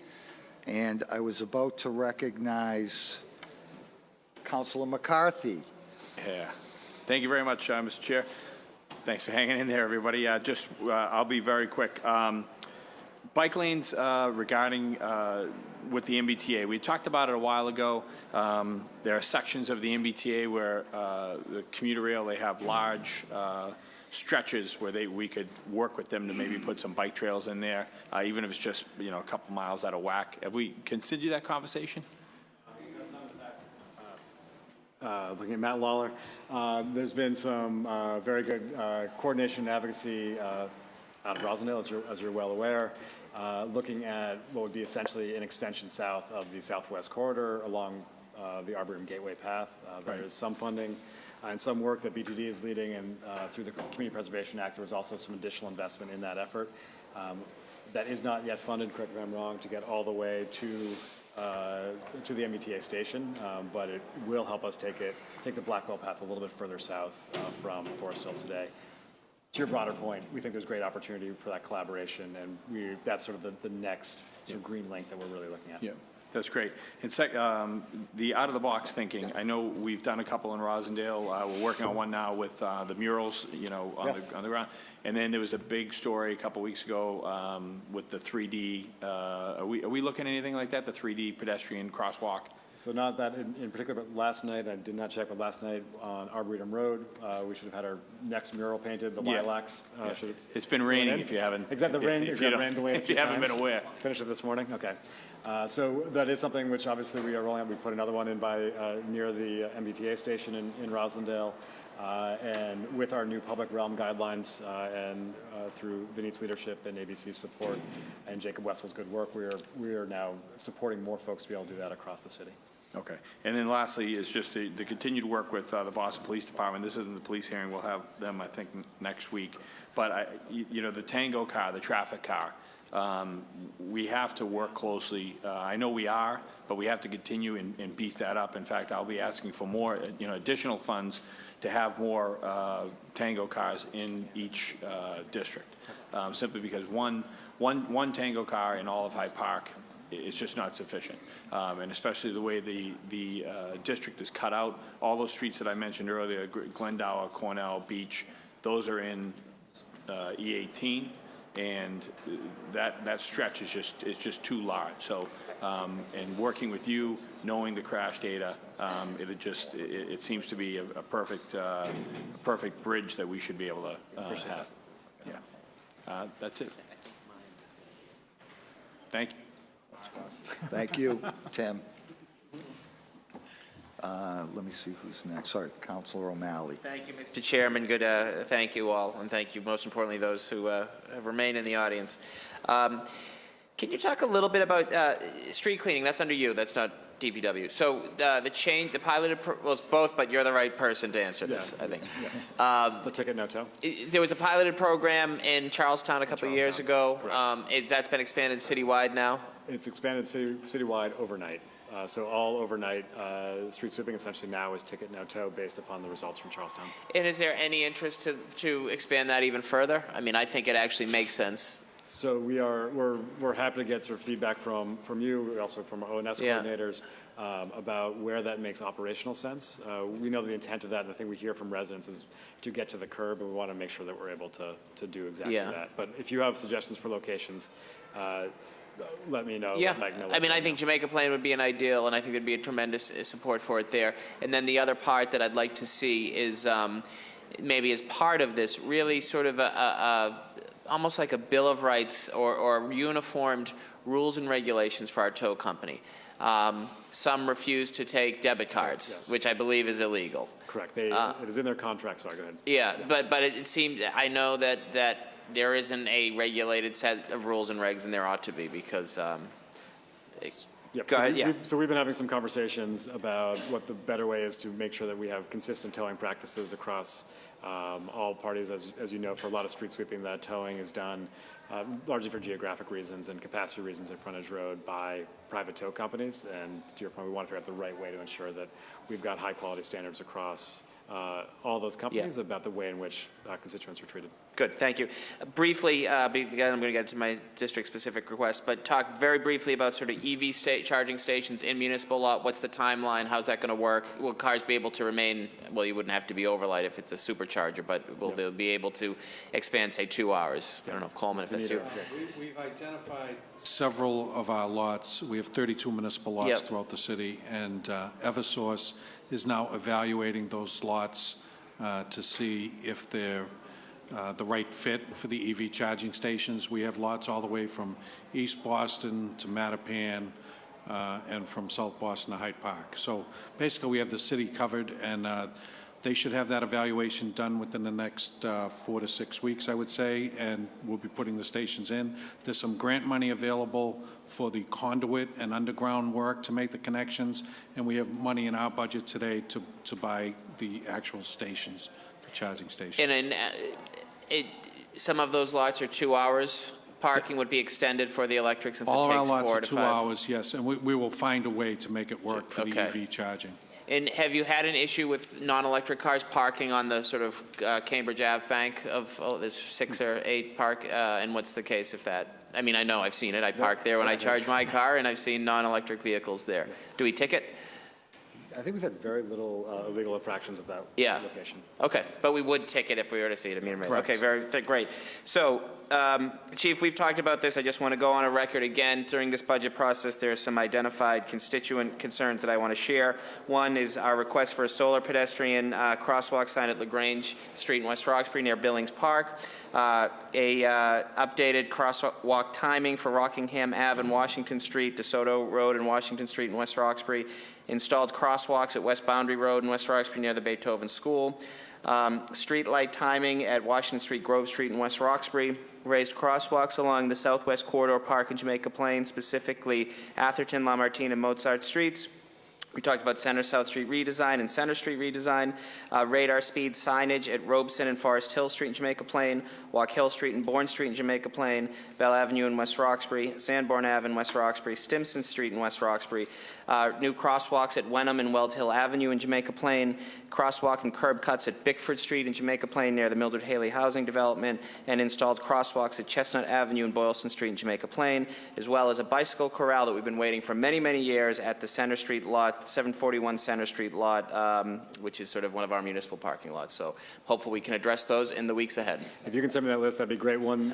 A: and I was about to recognize Councilor McCarthy.
H: Yeah. Thank you very much, Mr. Chair. Thanks for hanging in there, everybody. I'll be very quick. Bike lanes regarding with the MBTA. We talked about it a while ago. There are sections of the MBTA where the commuter rail, they have large stretches where we could work with them to maybe put some bike trails in there, even if it's just, a couple miles out of whack. Have we considered that conversation?
B: Looking at Matt Lawler, there's been some very good coordination and advocacy out of Roslindale, as you're well aware, looking at what would be essentially an extension south of the Southwest Corridor along the Arboretum Gateway Path. There is some funding and some work that BTD is leading, and through the Community Preservation Act, there was also some additional investment in that effort. That is not yet funded, correct me if I'm wrong, to get all the way to the MBTA station, but it will help us take the Blackwell Path a little bit further south from Forest Hills today. To your broader point, we think there's great opportunity for that collaboration, and that's sort of the next sort of green link that we're really looking at.
H: Yeah, that's great. And the out-of-the-box thinking, I know we've done a couple in Roslindale. We're working on one now with the murals, on the ground. And then there was a big story a couple weeks ago with the 3D. Are we looking at anything like that, the 3D pedestrian crosswalk?
B: So not that in particular, but last night, I did not check, but last night on Arboretum Road, we should have had our next mural painted, the lilacs.
H: It's been raining if you haven't.
B: Exactly, the rain, if you
H: haven't been aware.
B: Finished it this morning, okay. So that is something which obviously we are rolling out. We put another one in near the MBTA station in Roslindale. And with our new public realm guidelines and through Vinny's leadership and ABC's support and Jacob Wessel's good work, we are now supporting more folks to be able to do that across the city.
H: Okay. And then lastly is just the continued work with the Boston Police Department. This isn't the police hearing. We'll have them, I think, next week. But, the Tango car, the traffic car, we have to work closely. I know we are, but we have to continue and beef that up. In fact, I'll be asking for more, additional funds to have more Tango cars in each district, simply because one Tango car in all of Hyde Park is just not sufficient, and especially the way the district is cut out. All those streets that I mentioned earlier, Glendower, Cornell, Beach, those are in E18. And that stretch is just too large. So, and working with you, knowing the crash data, it seems to be a perfect bridge that we should be able to have. Yeah, that's it. Thank you.
A: Thank you, Tim. Let me see who's next. Sorry, Councilor O'Malley.
K: Thank you, Mr. Chairman. Good. Thank you all, and thank you, most importantly, those who have remained in the audience. Can you talk a little bit about street cleaning? That's under you. That's not DPW. So the piloted, well, it's both, but you're the right person to answer this, I think.
B: Yes. The ticket no tow.
K: There was a piloted program in Charlestown a couple of years ago. That's been expanded citywide now?
B: It's expanded citywide overnight. So all overnight street sweeping essentially now is ticket no tow based upon the results from Charlestown.
K: And is there any interest to expand that even further? I mean, I think it actually makes sense.
B: So we're happy to get sort of feedback from you, also from our ONS coordinators, about where that makes operational sense. We know the intent of that, and the thing we hear from residents is to get to the curb, and we want to make sure that we're able to do exactly that. But if you have suggestions for locations, let me know.
K: Yeah,
B: I
K: mean, I think Jamaica Plain would be an ideal, and I think there'd be a tremendous support for it there. And then the other part that I'd like to see is maybe as part of this, really sort of almost like a Bill of Rights or uniformed rules and regulations for our tow company. Some refuse to take debit cards, which I believe is illegal.
B: Correct. It is in their contract, so go ahead.
K: Yeah, but it seems, I know that there isn't a regulated set of rules and regs, and there ought to be, because, go ahead,
B: So we've been having some conversations about what the better way is to make sure that we have consistent towing practices across all parties. As you know, for a lot of street sweeping, that towing is done largely for geographic reasons and capacity reasons in frontage road by private tow companies. And to your point, we want to figure out the right way to ensure that we've got high quality standards across all those companies about the way in which constituents are treated.
K: Good, thank you. Briefly, again, I'm going to get to my district-specific request, but talk very briefly about sort of EV charging stations in municipal lot. What's the timeline? How's that going to work? Will cars be able to remain, well, you wouldn't have to be overlight if it's a supercharger, but will they be able to expand, say, 2 hours? I don't know, Coleman, if that's you.
P: We've identified several of our lots. We have 32 municipal lots throughout the city, and Eversource is now evaluating those lots to see if they're the right fit for the EV charging stations. We have lots all the way from East Boston to Mattapan and from South Boston to Hyde Park. So basically we have the city covered, and they should have that evaluation done within the next 4 to 6 weeks, I would say, and we'll be putting the stations in. There's some grant money available for the conduit and underground work to make the connections, and we have money in our budget today to buy the actual stations, the charging stations.
K: And some of those lots are 2 hours. Parking would be extended for the electric since
P: All
K: it
P: our
K: takes
P: lots
K: 4
P: are
K: to
P: 2
K: 5.
P: hours, yes, and we will find a way to make it work for the
K: Okay.
P: EV charging.
K: And have you had an issue with non-electric cars parking on the sort of Cambridge Ave bank of, there's 6 or 8 park, and what's the case if that? I mean, I know, I've seen it. I park there when I charge my car, and I've seen non-electric vehicles there. Do we ticket?
B: I think we've had very little illegal infractions at that location.
K: Okay, but we would ticket if we were to see it. I mean,
B: Correct.
K: okay, great. So, Chief, we've talked about this. I just want to go on a record again. During this budget process, there are some identified constituent concerns that I want to share. One is our request for a solar pedestrian crosswalk sign at LaGrange Street in West Roxbury near Billings Park. Updated crosswalk timing for Rockingham Ave and Washington Street, DeSoto Road and Washington Street in West Roxbury. Installed crosswalks at West Boundary Road in West Roxbury near the Beethoven School. Street light timing at Washington Street, Grove Street in West Roxbury. Raised crosswalks along the Southwest Corridor Park in Jamaica Plain, specifically Atherton, Lamartine, and Mozart Streets. We talked about Center South Street redesign and Center Street redesign, radar speed signage at Robeson and Forest Hill Street in Jamaica Plain, Walk Hill Street and Bourne Street in Jamaica Plain, Bell Avenue in West Roxbury, Sanborn Ave in West Roxbury, Stimson Street in West Roxbury, new crosswalks at Wenham and Weld Hill Avenue in Jamaica Plain, crosswalk and curb cuts at Bickford Street in Jamaica Plain near the Mildred Haley Housing Development, and installed crosswalks at Chestnut Avenue and Boylston Street in Jamaica Plain, as well as a bicycle corral that we've been waiting for many, many years at the Center Street lot, 741 Center Street lot, which is sort of one of our municipal parking lots. So hopefully we can address those in the weeks ahead.
B: If you can send me that list, that'd be great. One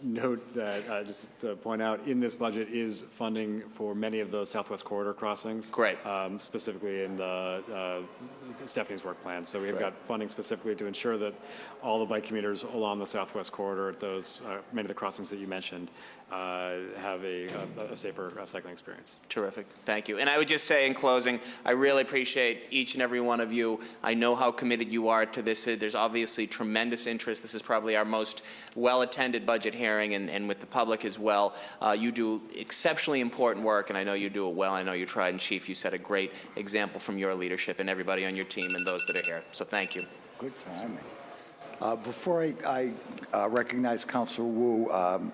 B: note that just to point out, in this budget is funding for many of those Southwest Corridor crossings.
K: Great.
B: Specifically in the Stephanie's work plan. So we've got funding specifically to ensure that all the bike commuters along the Southwest Corridor at those, many of the crossings that you mentioned, have a safer cycling experience.
K: Terrific. Thank you. And I would just say in closing, I really appreciate each and every one of you. I know how committed you are to this. There's obviously tremendous interest. This is probably our most well-attended budget hearing, and with the public as well. You do exceptionally important work, and I know you do it well. I know you tried, and Chief, you set a great example from your leadership and everybody on your team and those that are here. So thank you.
A: Good timing. Before I recognize Councilor Wu,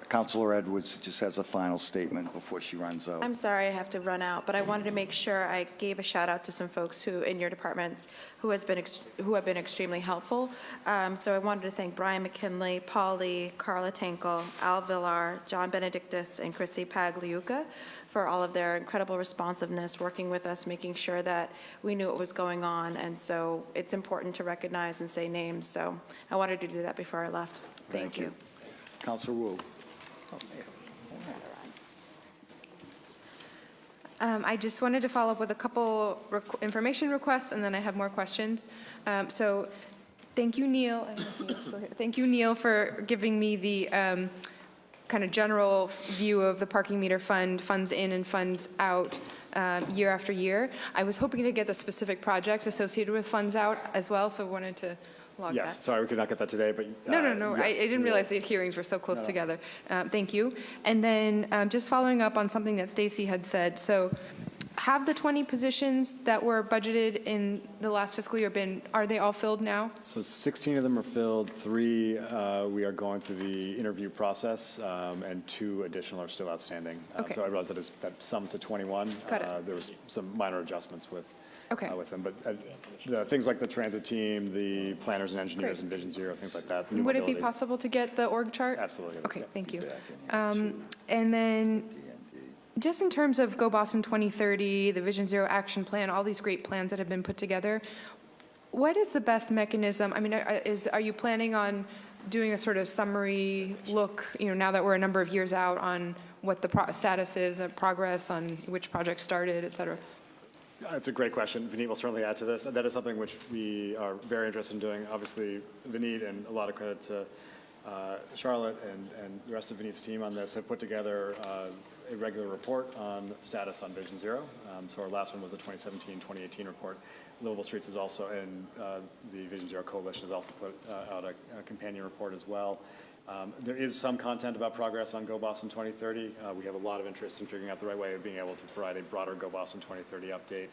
A: Councilor Edwards just has a final statement before she runs out.
C: I'm sorry I have to run out, but I wanted to make sure I gave a shout out to some folks who, in your departments, who have been extremely helpful. So I wanted to thank Brian McKinley, Paul Lee, Carla Tankel, Al Villar, John Benedictus, and Chrissy Pagliuca for all of their incredible responsiveness, working with us, making sure that we knew what was going on. And so it's important to recognize and say names. So I wanted to do that before I left. Thank you.
A: Councilor Wu.
L: I just wanted to follow up with a couple information requests, and then I have more questions. So thank you, Neil. I don't know if Neil's still here. Thank you, Neil, for giving me the kind of general view of the parking meter fund, funds in and funds out year after year. I was hoping to get the specific projects associated with funds out as well, so wanted to log that.
B: Yes, sorry we could not get that today, but
L: No.
B: yes,
L: I didn't realize the hearings were so close together. Thank you. And then just following up on something that Stacy had said. So have the 20 positions that were budgeted in the last fiscal year are they all filled now?
B: So 16 of them are filled, 3 we are going through the interview process, and 2 additional are still outstanding.
L: Okay.
B: So I realize that sums to 21.
L: Got it.
B: There was some minor adjustments with
L: Okay.
B: with them. But things like the transit team, the planners and engineers and Vision Zero, things like that. new
L: Would it be
B: mobility.
L: possible to get the org chart?
B: Absolutely.
L: Okay, thank you. And then, just in terms of Go Boston 2030, the Vision Zero Action Plan, all these great plans that have been put together, what is the best mechanism? I mean, are you planning on doing a sort of summary look, now that we're a number of years out, on what the status is of progress on which project started, et cetera?
B: It's a great question. Vineet will certainly add to this. That is something which we are very interested in doing. Obviously, Vineet, and a lot of credit to Charlotte and the rest of Vineet's team on this, have put together a regular report on status on Vision Zero. So our last one was the 2017-2018 report. Livable Streets is also, and the Vision Zero Coalition has also put out a companion report as well. There is some content about progress on Go Boston 2030. We have a lot of interest in figuring out the right way of being able to provide a broader Go Boston 2030 update.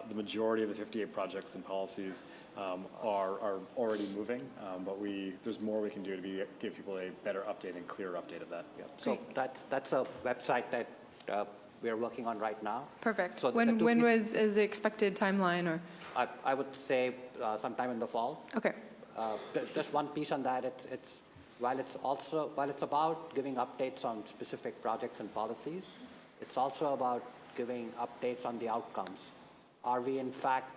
B: The majority of the 58 projects and policies are already moving, but there's more we can do to give people a better update and clearer update of that.
G: Yeah. So that's a website that we are working on right now.
L: Perfect.
G: So
L: when is the expected timeline, or?
G: I would say sometime in the fall.
L: Okay.
G: Just one piece on that. While it's about giving updates on specific projects and policies, it's also about giving updates on the outcomes. Are we in fact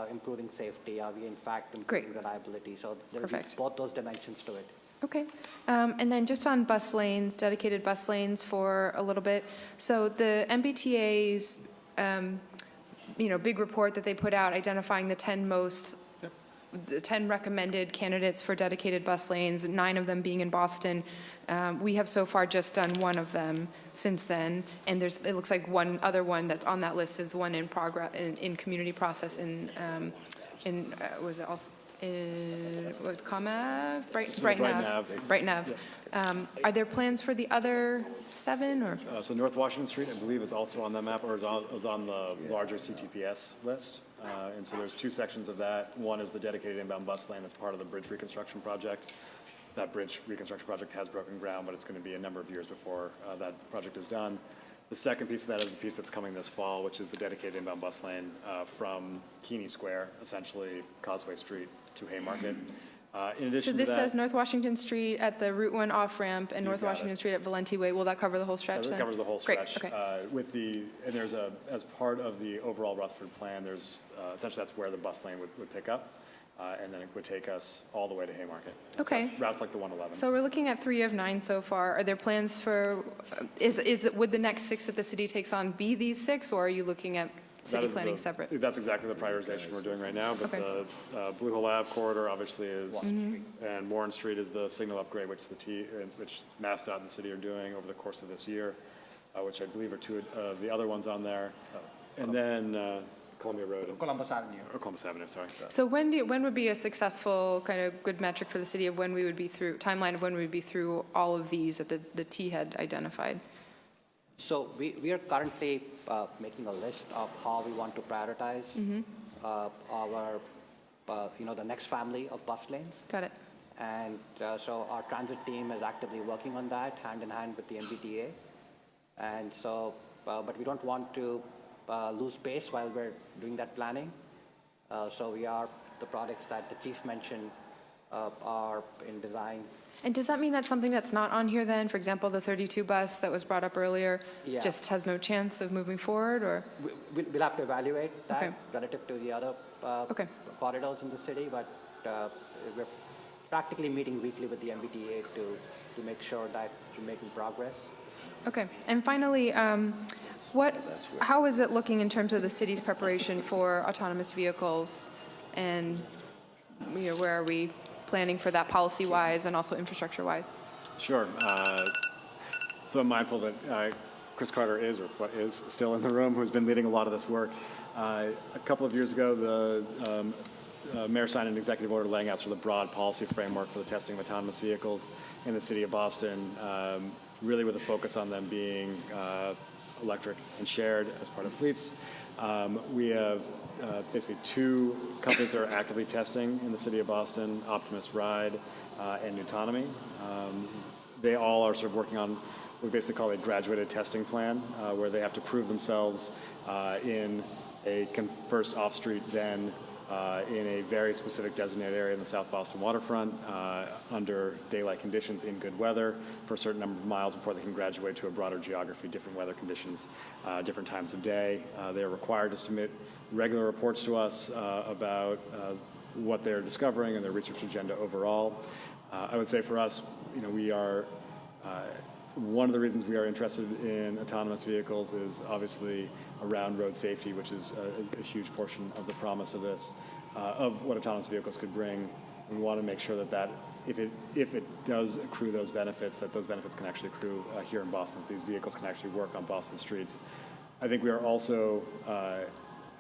G: improving safety? Are we in fact improving reliability? So there'll be both those dimensions to it.
L: Okay. And then just on bus lanes, dedicated bus lanes for a little bit. So the MBTA's, big report that they put out identifying the 10 recommended candidates for dedicated bus lanes, 9 of them being in Boston. We have so far just done one of them since then, and it looks like one other one that's on that list is one in progress, in community process was it also in ComAv? Bright Nav. Are there plans for the other 7, or?
B: So North Washington Street, I believe, is also on that map, or is on the larger CTPS list. And so there's 2 sections of that. One is the dedicated inbound bus lane that's part of the bridge reconstruction project. That bridge reconstruction project has broken ground, but it's going to be a number of years before that project is done. The second piece of that is the piece that's coming this fall, which is the dedicated inbound bus lane from Keeney Square, essentially Causeway Street to Haymarket. In addition
L: So this
B: to that,
L: says North Washington Street at the Route 1 off-ramp and North Washington Street at Valenti Way. Will that cover the whole stretch then?
B: That covers the whole stretch.
L: Great, okay.
B: And there's as part of the overall Rutherford plan, there's, essentially that's where the bus lane would pick up, and then it would take us all the way to Haymarket.
L: Okay.
B: So routes like the 111.
L: So we're looking at 3 of 9 so far. Are there plans for, would the next 6 that the city takes on be these 6, or are you looking at city planning separate?
B: That's exactly the prioritization we're doing right now, but the Blue Hill Ave corridor obviously is, and Warren Street is the signal upgrade, which MassDOT and the city are doing over the course of this year, which I believe are 2 of the other ones on there. And then Columbia Road.
G: Columbus Avenue.
B: Or Columbus Avenue, sorry.
L: So when would be a successful, kind of good metric for the city of when we would be through, timeline of when we would be through all of these that the T had identified?
G: So we are currently making a list of how we want to prioritize our, the next family of bus lanes.
L: Got it.
G: And so our transit team is actively working on that, hand in hand with the MBTA. And so, but we don't want to lose pace while we're doing that planning. So the projects that the chief mentioned are in design.
L: And does that mean that's something that's not on here then? For example, the 32 bus that was brought up earlier just has no chance of moving forward, or?
G: We'll have to evaluate that relative to the other corridors in the city, but we're practically meeting weekly with the MBTA to make sure that we're making progress.
L: Okay. And finally, how is it looking in terms of the city's preparation for autonomous vehicles, and where are we planning for that policy-wise and also infrastructure-wise?
B: Sure. So I'm mindful that Chris Carter is still in the room, who's been leading a lot of this work. A couple of years ago, the mayor signed an executive order laying out sort of the broad policy framework for the testing of autonomous vehicles in the city of Boston, really with a focus on them being electric and shared as part of fleets. We have basically 2 companies that are actively testing in the city of Boston, Optimus Ride and Nutonomy. They all are sort of working on what we basically call a graduated testing plan, where they have to prove themselves in a first off-street den in a very specific designated area in the South Boston waterfront under daylight conditions in good weather for a certain number of miles before they can graduate to a broader geography, different weather conditions, different times of day. They're required to submit regular reports to us about what they're discovering and their research agenda overall. I would say for us, we are, one of the reasons we are interested in autonomous vehicles is obviously around road safety, which is a huge portion of the promise of this, of what autonomous vehicles could bring. We want to make sure that if it does accrue those benefits, that those benefits can actually accrue here in Boston, that these vehicles can actually work on Boston streets. I think we are also,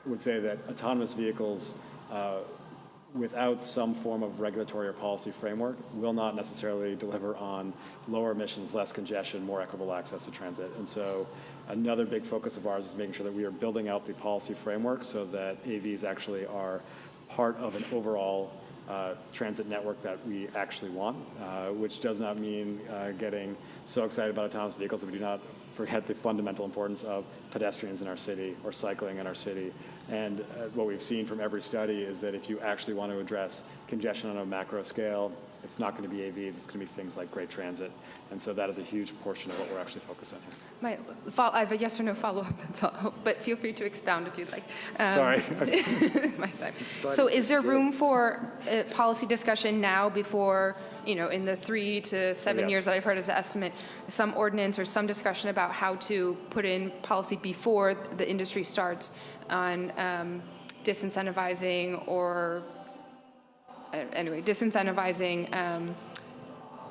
B: would say that autonomous vehicles without some form of regulatory or policy framework will not necessarily deliver on lower emissions, less congestion, more equitable access to transit. And so another big focus of ours is making sure that we are building out the policy framework so that AVs actually are part of an overall transit network that we actually want, which does not mean getting so excited about autonomous vehicles that we do not forget the fundamental importance of pedestrians in our city or cycling in our city. And what we've seen from every study is that if you actually want to address congestion on a macro scale, it's not going to be AVs, it's going to be things like great transit. And so that is a huge portion of what we're actually focused on here.
L: I have a yes or no follow-up, that's all, but feel free to expound if you'd like.
B: Sorry.
L: My bad. So is there room for policy discussion now before, in the 3 to 7 years that I've heard as an estimate, some ordinance or some discussion about how to put in policy before the industry starts on disincentivizing or disincentivizing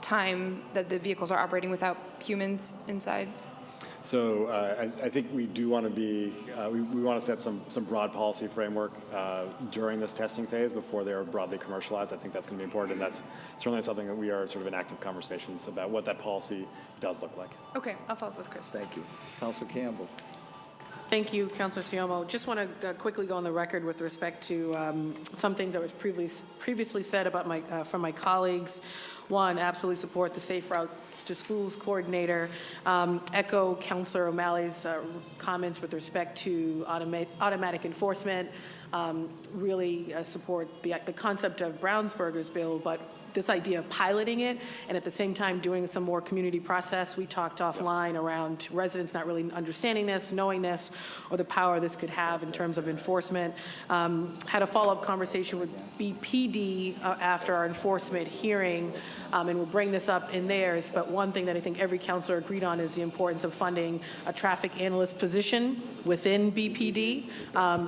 L: time that the vehicles are operating without humans inside?
B: So I think we do want to be, we want to set some broad policy framework during this testing phase before they're broadly commercialized. I think that's going to be important, and that's certainly something that we are sort of in active conversations about what that policy does look like.
L: Okay, I'll follow up with Chris.
A: Thank you. Councilor Campbell.
M: Thank you, Councilor Siomo. Just want to quickly go on the record with respect to some things that was previously said about from my colleagues. One, absolutely support the Safe Routes to Schools coordinator. Echo Councilor O'Malley's comments with respect to automatic enforcement. Really support the concept of Brownsburg's bill, but this idea of piloting it and at the same time doing some more community process. We talked offline around residents not really understanding this, knowing this, or the power this could have in terms of enforcement. Had a follow-up conversation with BTD after our enforcement hearing, and we'll bring this up in theirs, but one thing that I think every councilor agreed on is the importance of funding a traffic analyst position within BPD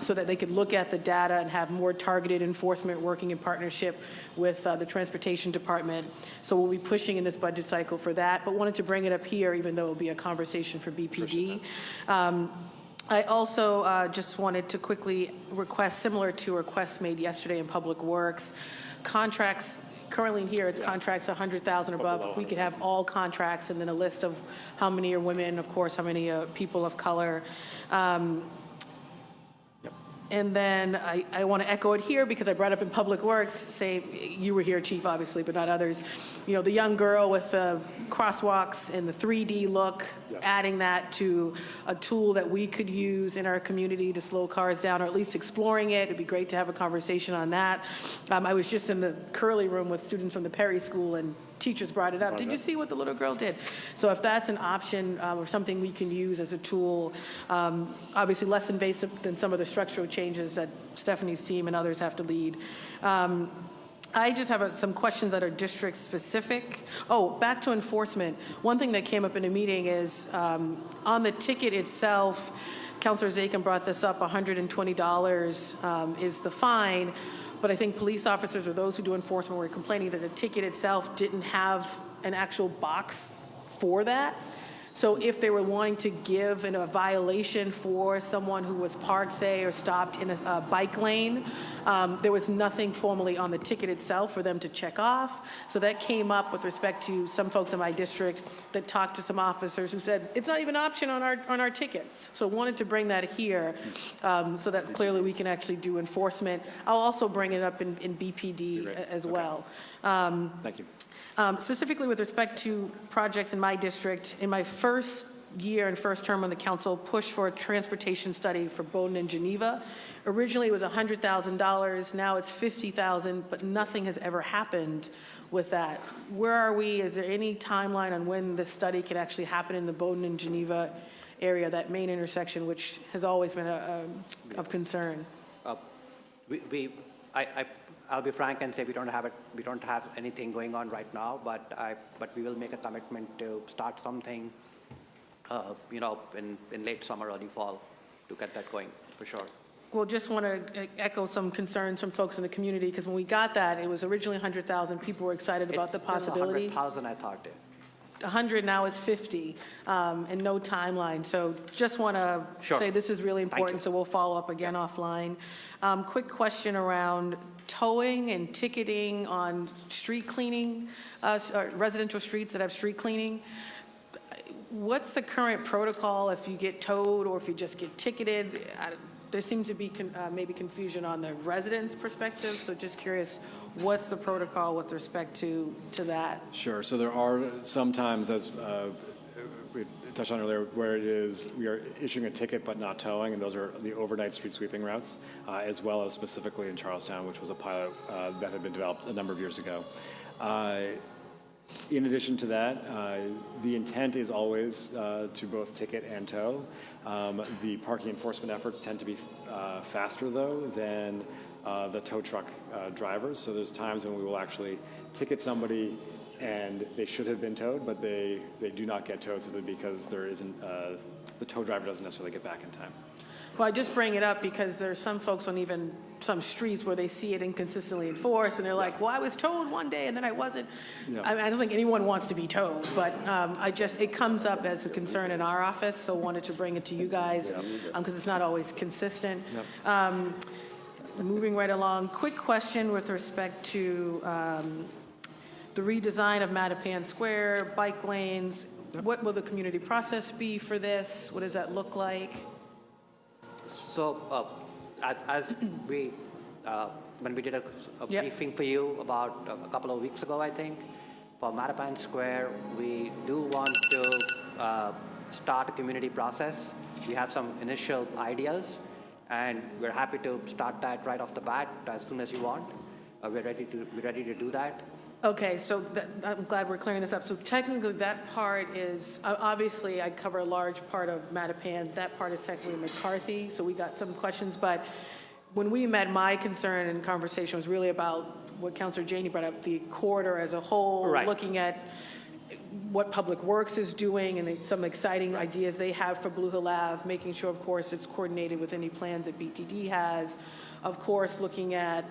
M: so that they could look at the data and have more targeted enforcement working in partnership with the Transportation Department. So we'll be pushing in this budget cycle for that, but wanted to bring it up here even though it will be a conversation for BPD. I also just wanted to quickly request, similar to requests made yesterday in Public Works, contracts. Currently here, it's contracts 100,000 above. If we could have all contracts and then a list of how many are women, of course, how many people of color. And then I want to echo it here because I brought up in Public Works, say, you were here, Chief, obviously, but not others. The young girl with the crosswalks and the 3D look, adding that to a tool that we could use in our community to slow cars down, or at least exploring it. It'd be great to have a conversation on that. I was just in the Curly room with students from the Perry School, and teachers brought it up. Did you see what the little girl did? So if that's an option or something we can use as a tool, obviously less invasive than some of the structural changes that Stephanie's team and others have to lead. I just have some questions that are district specific. Oh, back to enforcement. One thing that came up in a meeting is on the ticket itself, Councilor Zakin brought this up, $120 is the fine. But I think police officers or those who do enforcement were complaining that the ticket itself didn't have an actual box for that. So if they were wanting to give a violation for someone who was parked, say, or stopped in a bike lane, there was nothing formally on the ticket itself for them to check off. So that came up with respect to some folks in my district that talked to some officers who said, it's not even an option on our tickets. So wanted to bring that here so that clearly we can actually do enforcement. I'll also bring it up in BPD as well.
B: Thank you.
M: Specifically with respect to projects in my district, in my first year and first term on the council, pushed for a transportation study for Bowdoin and Geneva. Originally, it was $100,000. Now it's $50,000, but nothing has ever happened with that. Where are we? Is there any timeline on when this study could actually happen in the Bowdoin and Geneva area, that main intersection, which has always been of concern?
G: I'll be frank and say we don't have anything going on right now, but we will make a commitment to start something, in late summer, early fall, to get that going, for sure.
M: Well, just want to echo some concerns from folks in the community, because when we got that, it was originally 100,000. People were excited about the possibility.
G: 100,000, I thought.
M: 100, now it's 50, and no timeline. So just want to say this is really important, so we'll follow up again offline. Quick question around towing and ticketing on street cleaning, residential streets that have street cleaning. What's the current protocol if you get towed or if you just get ticketed? There seems to be maybe confusion on the residents' perspective, so just curious, what's the protocol with respect to that?
B: Sure. So there are some times, as we touched on earlier, where it is we are issuing a ticket but not towing, and those are the overnight street sweeping routes, as well as specifically in Charlestown, which was a pilot that had been developed a number of years ago. In addition to that, the intent is always to both ticket and tow. The parking enforcement efforts tend to be faster, though, than the tow truck drivers. So there's times when we will actually ticket somebody and they should have been towed, but they do not get towed simply because there isn't, the tow driver doesn't necessarily get back in time.
M: Well, I just bring it up because there's some folks on even some streets where they see it inconsistently enforced, and they're like, well, I was towed one day and then I wasn't.
B: Yeah.
M: I don't think anyone wants to be towed, but it comes up as a concern in our office, so wanted to bring it to you guys because it's not always consistent. Moving right along, quick question with respect to the redesign of Mattapan Square, bike lanes. What will the community process be for this? What does that look like?
G: So, as we, when we did a briefing for you about a couple of weeks ago, I think, for Mattapan Square, we do want to start a community process. We have some initial ideas, and we're happy to start that right off the bat as soon as you want. We're ready to do that.
M: Okay, so I'm glad we're clearing this up. So technically, that part is, obviously, I cover a large part of Mattapan. That part is technically McCarthy, so we got some questions. But when we met, my concern and conversation was really about what Councilor Janey brought up, the corridor as a whole, looking at what Public Works is doing and some exciting ideas they have for Blue Hill Ave, making sure, of course, it's coordinated with any plans that BTD has. Of course, looking at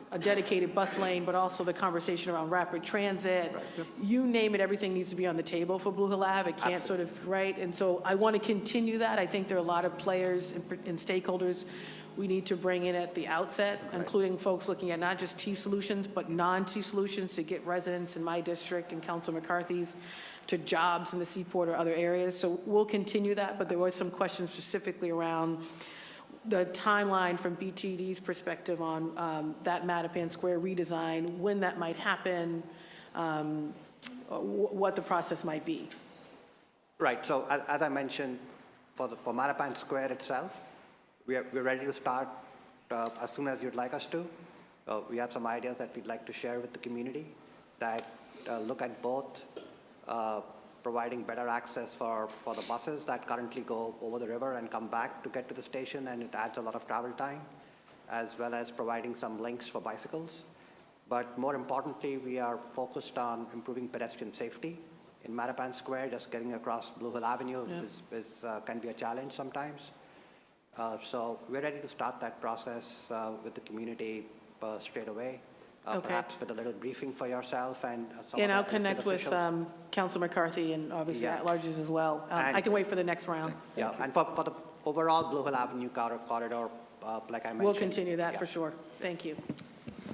M: a dedicated bus lane, but also the conversation around rapid transit. You name it, everything needs to be on the table for Blue Hill Ave. It can't sort of, right? And so I want to continue that. I think there are a lot of players and stakeholders we need to bring in at the outset, including folks looking at not just T solutions, but non-T solutions to get residents in my district and Council McCarthy's to jobs in the Seaport or other areas. So we'll continue that, but there was some questions specifically around the timeline from BTD's perspective on that Mattapan Square redesign, when that might happen, what the process might be.
G: Right, so as I mentioned, for Mattapan Square itself, we're ready to start as soon as you'd like us to. We have some ideas that we'd like to share with the community that look at both providing better access for the buses that currently go over the river and come back to get to the station, and it adds a lot of travel time, as well as providing some links for bicycles. But more importantly, we are focused on improving pedestrian safety in Mattapan Square. Just getting across Blue Hill Avenue can be a challenge sometimes. So we're ready to start that process with the community straight away. Perhaps with a little briefing for yourself and some
M: And
G: of
M: I'll
G: the
M: connect with Council McCarthy and obviously at-larges as well. I can wait for the next round.
G: Yeah, and for the overall Blue Hill Avenue corridor, like I mentioned.
M: We'll continue that for sure. Thank you.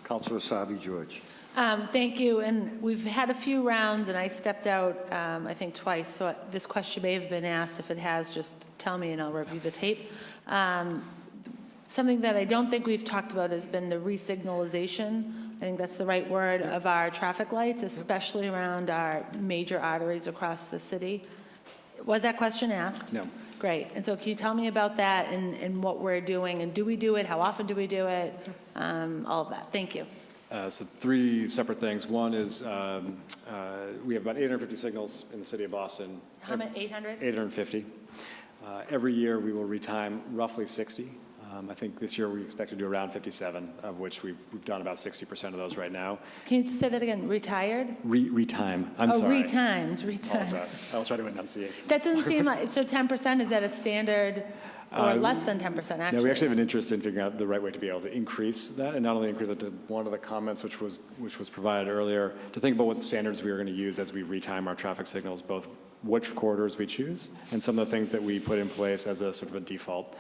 A: Councilor Asabi George.
O: Thank you, and we've had a few rounds, and I stepped out, I think, twice, so this question may have been asked. If it has, just tell me and I'll review the tape. Something that I don't think we've talked about has been the re-signalization. I think that's the right word, of our traffic lights, especially around our major arteries across the city. Was that question asked?
B: No.
O: Great. And so can you tell me about that and what we're doing? And do we do it? How often do we do it? All of that. Thank you.
B: So three separate things. One is we have about 850 signals in the city of Boston.
O: How many, 800?
B: 850. Every year we will retime roughly 60. I think this year we expect to do around 57, of which we've done about 60% of those right now.
O: Can you say that again? Retired?
B: Retime. I'm sorry.
O: Retimed.
B: Apologize. I'll try to enunciate.
O: That doesn't seem like, so 10%, is that a standard or less than 10% actually?
B: No, we actually have an interest in figuring out the right way to be able to increase that, and not only increase it to one of the comments which was provided earlier, to think about what standards we are going to use as we retime our traffic signals, both which corridors we choose, and some of the things that we put in place as a sort of a default,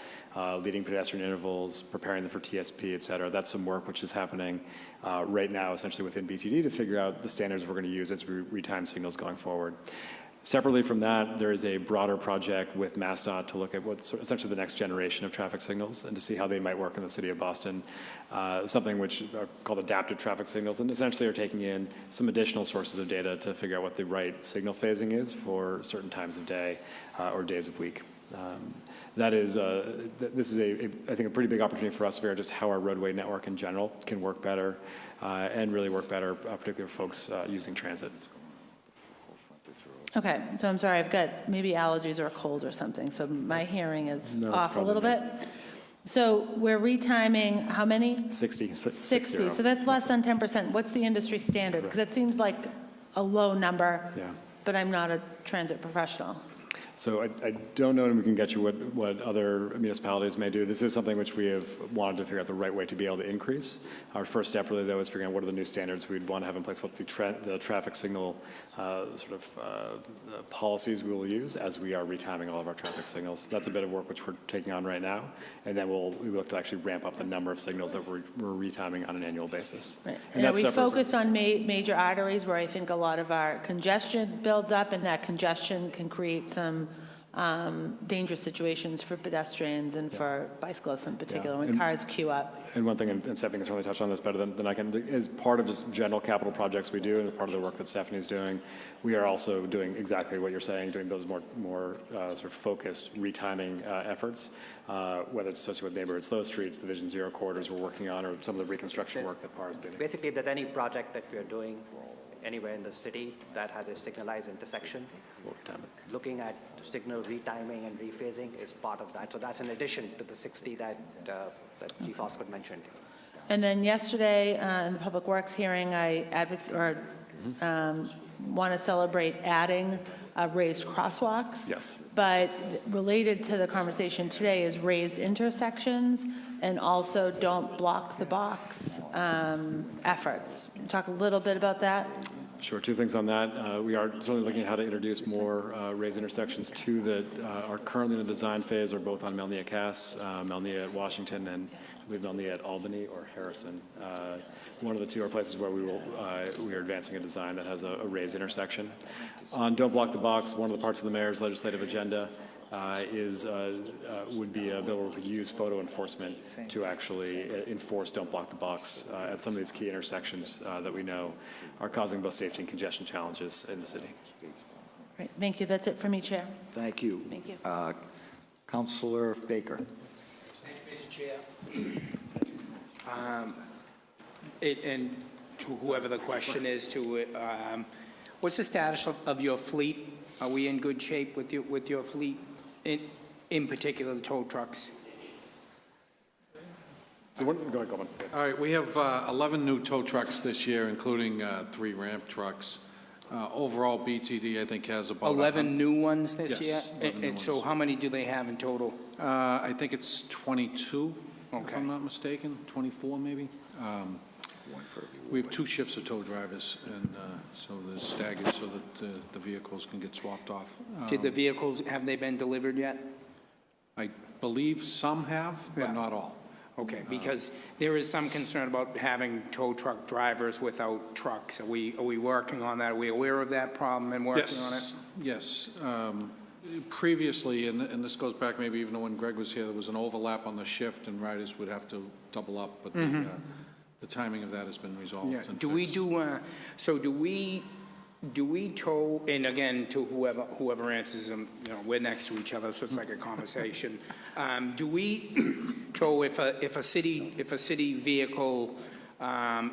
B: leading pedestrian intervals, preparing them for TSP, et cetera. That's some work which is happening right now, essentially within BTD, to figure out the standards we're going to use as we retime signals going forward. Separately from that, there is a broader project with MassDOT to look at what's essentially the next generation of traffic signals and to see how they might work in the city of Boston. Something which are called adaptive traffic signals, and essentially are taking in some additional sources of data to figure out what the right signal phasing is for certain times of day or days of week. This is I think, a pretty big opportunity for us to figure out just how our roadway network in general can work better and really work better, particularly for folks using transit.
O: Okay, so I'm sorry, I've got maybe allergies or a cold or something, so my hearing is off a little bit. So we're retiming how many?
B: 60.
O: 60, so that's less than 10%. What's the industry standard? Because it seems like a low number, but I'm not a transit professional.
B: So I don't know, and we can get you what other municipalities may do. This is something which we have wanted to figure out the right way to be able to increase. Our first step really, though, is figuring out what are the new standards we'd want to have in place, what the traffic signal policies we will use as we are retiming all of our traffic signals. That's a bit of work which we're taking on right now, and then we look to actually ramp up the number of signals that we're retiming on an annual basis.
O: Right. And are we focused on major arteries where I think a lot of our congestion builds up, and that congestion can create some dangerous situations for pedestrians and for bicyclists in particular, when cars queue up?
B: And one thing, and Stephanie can certainly touch on this better than I can, is part of just general capital projects we do, and part of the work that Stephanie's doing, we are also doing exactly what you're saying, doing those more sort of focused retiming efforts, whether it's associated with neighborhood slow streets, the Vision Zero corridors we're working on, or some of the reconstruction work that PAR is doing.
G: Basically, if there's any project that we are doing anywhere in the city that has a signalized intersection, looking at signal retiming and rephasing is part of that. So that's in addition to the 60 that Chief Osgood mentioned.
O: And then yesterday in the Public Works hearing, I want to celebrate adding raised crosswalks.
B: Yes.
O: But related to the conversation today is raised intersections and also don't block the box efforts. Talk a little bit about that.
B: Sure, two things on that. We are certainly looking at how to introduce more raised intersections to that are currently in the design phase, or both on Melnia Cass, Melnia at Washington, and I believe Melnia at Albany or Harrison. One of the two are places where we are advancing a design that has a raised intersection. On Don't Block the Box, one of the parts of the mayor's legislative agenda would be a bill where we could use photo enforcement to actually enforce Don't Block the Box at some of these key intersections that we know are causing both safety and congestion challenges in the city.
O: Great, thank you. That's it for me, Chair.
A: Thank you.
O: Thank you.
A: Councilor Baker.
Q: Thank you, Mr. Chair. And to whoever the question is, what's the status of your fleet? Are we in good shape with your fleet, in particular the tow trucks?
B: So go ahead, Goldman.
P: All right, we have 11 new tow trucks this year, including 3 ramp trucks. Overall, BTD, I think, has about
Q: 11 new ones this year?
P: Yes,
Q: And so how many do they have in total?
P: I think it's 22, if I'm not mistaken, 24 maybe. We have 2 shifts of tow drivers, and so they're staggered so that the vehicles can get swapped off.
Q: Did the vehicles, have they been delivered yet?
P: I believe some have, but not all.
Q: Okay, because there is some concern about having tow truck drivers without trucks. Are we working on that? Are we aware of that problem and working on it?
P: Yes. Previously, and this goes back maybe even when Greg was here, there was an overlap on the shift, and riders would have to double up, but the timing of that has been resolved.
Q: Yeah.
P: And
Q: Do we
P: fixed.
Q: do, so do we do we tow, and again, to whoever answers them, we're next to each other, so it's like a conversation. Do we tow if a city vehicle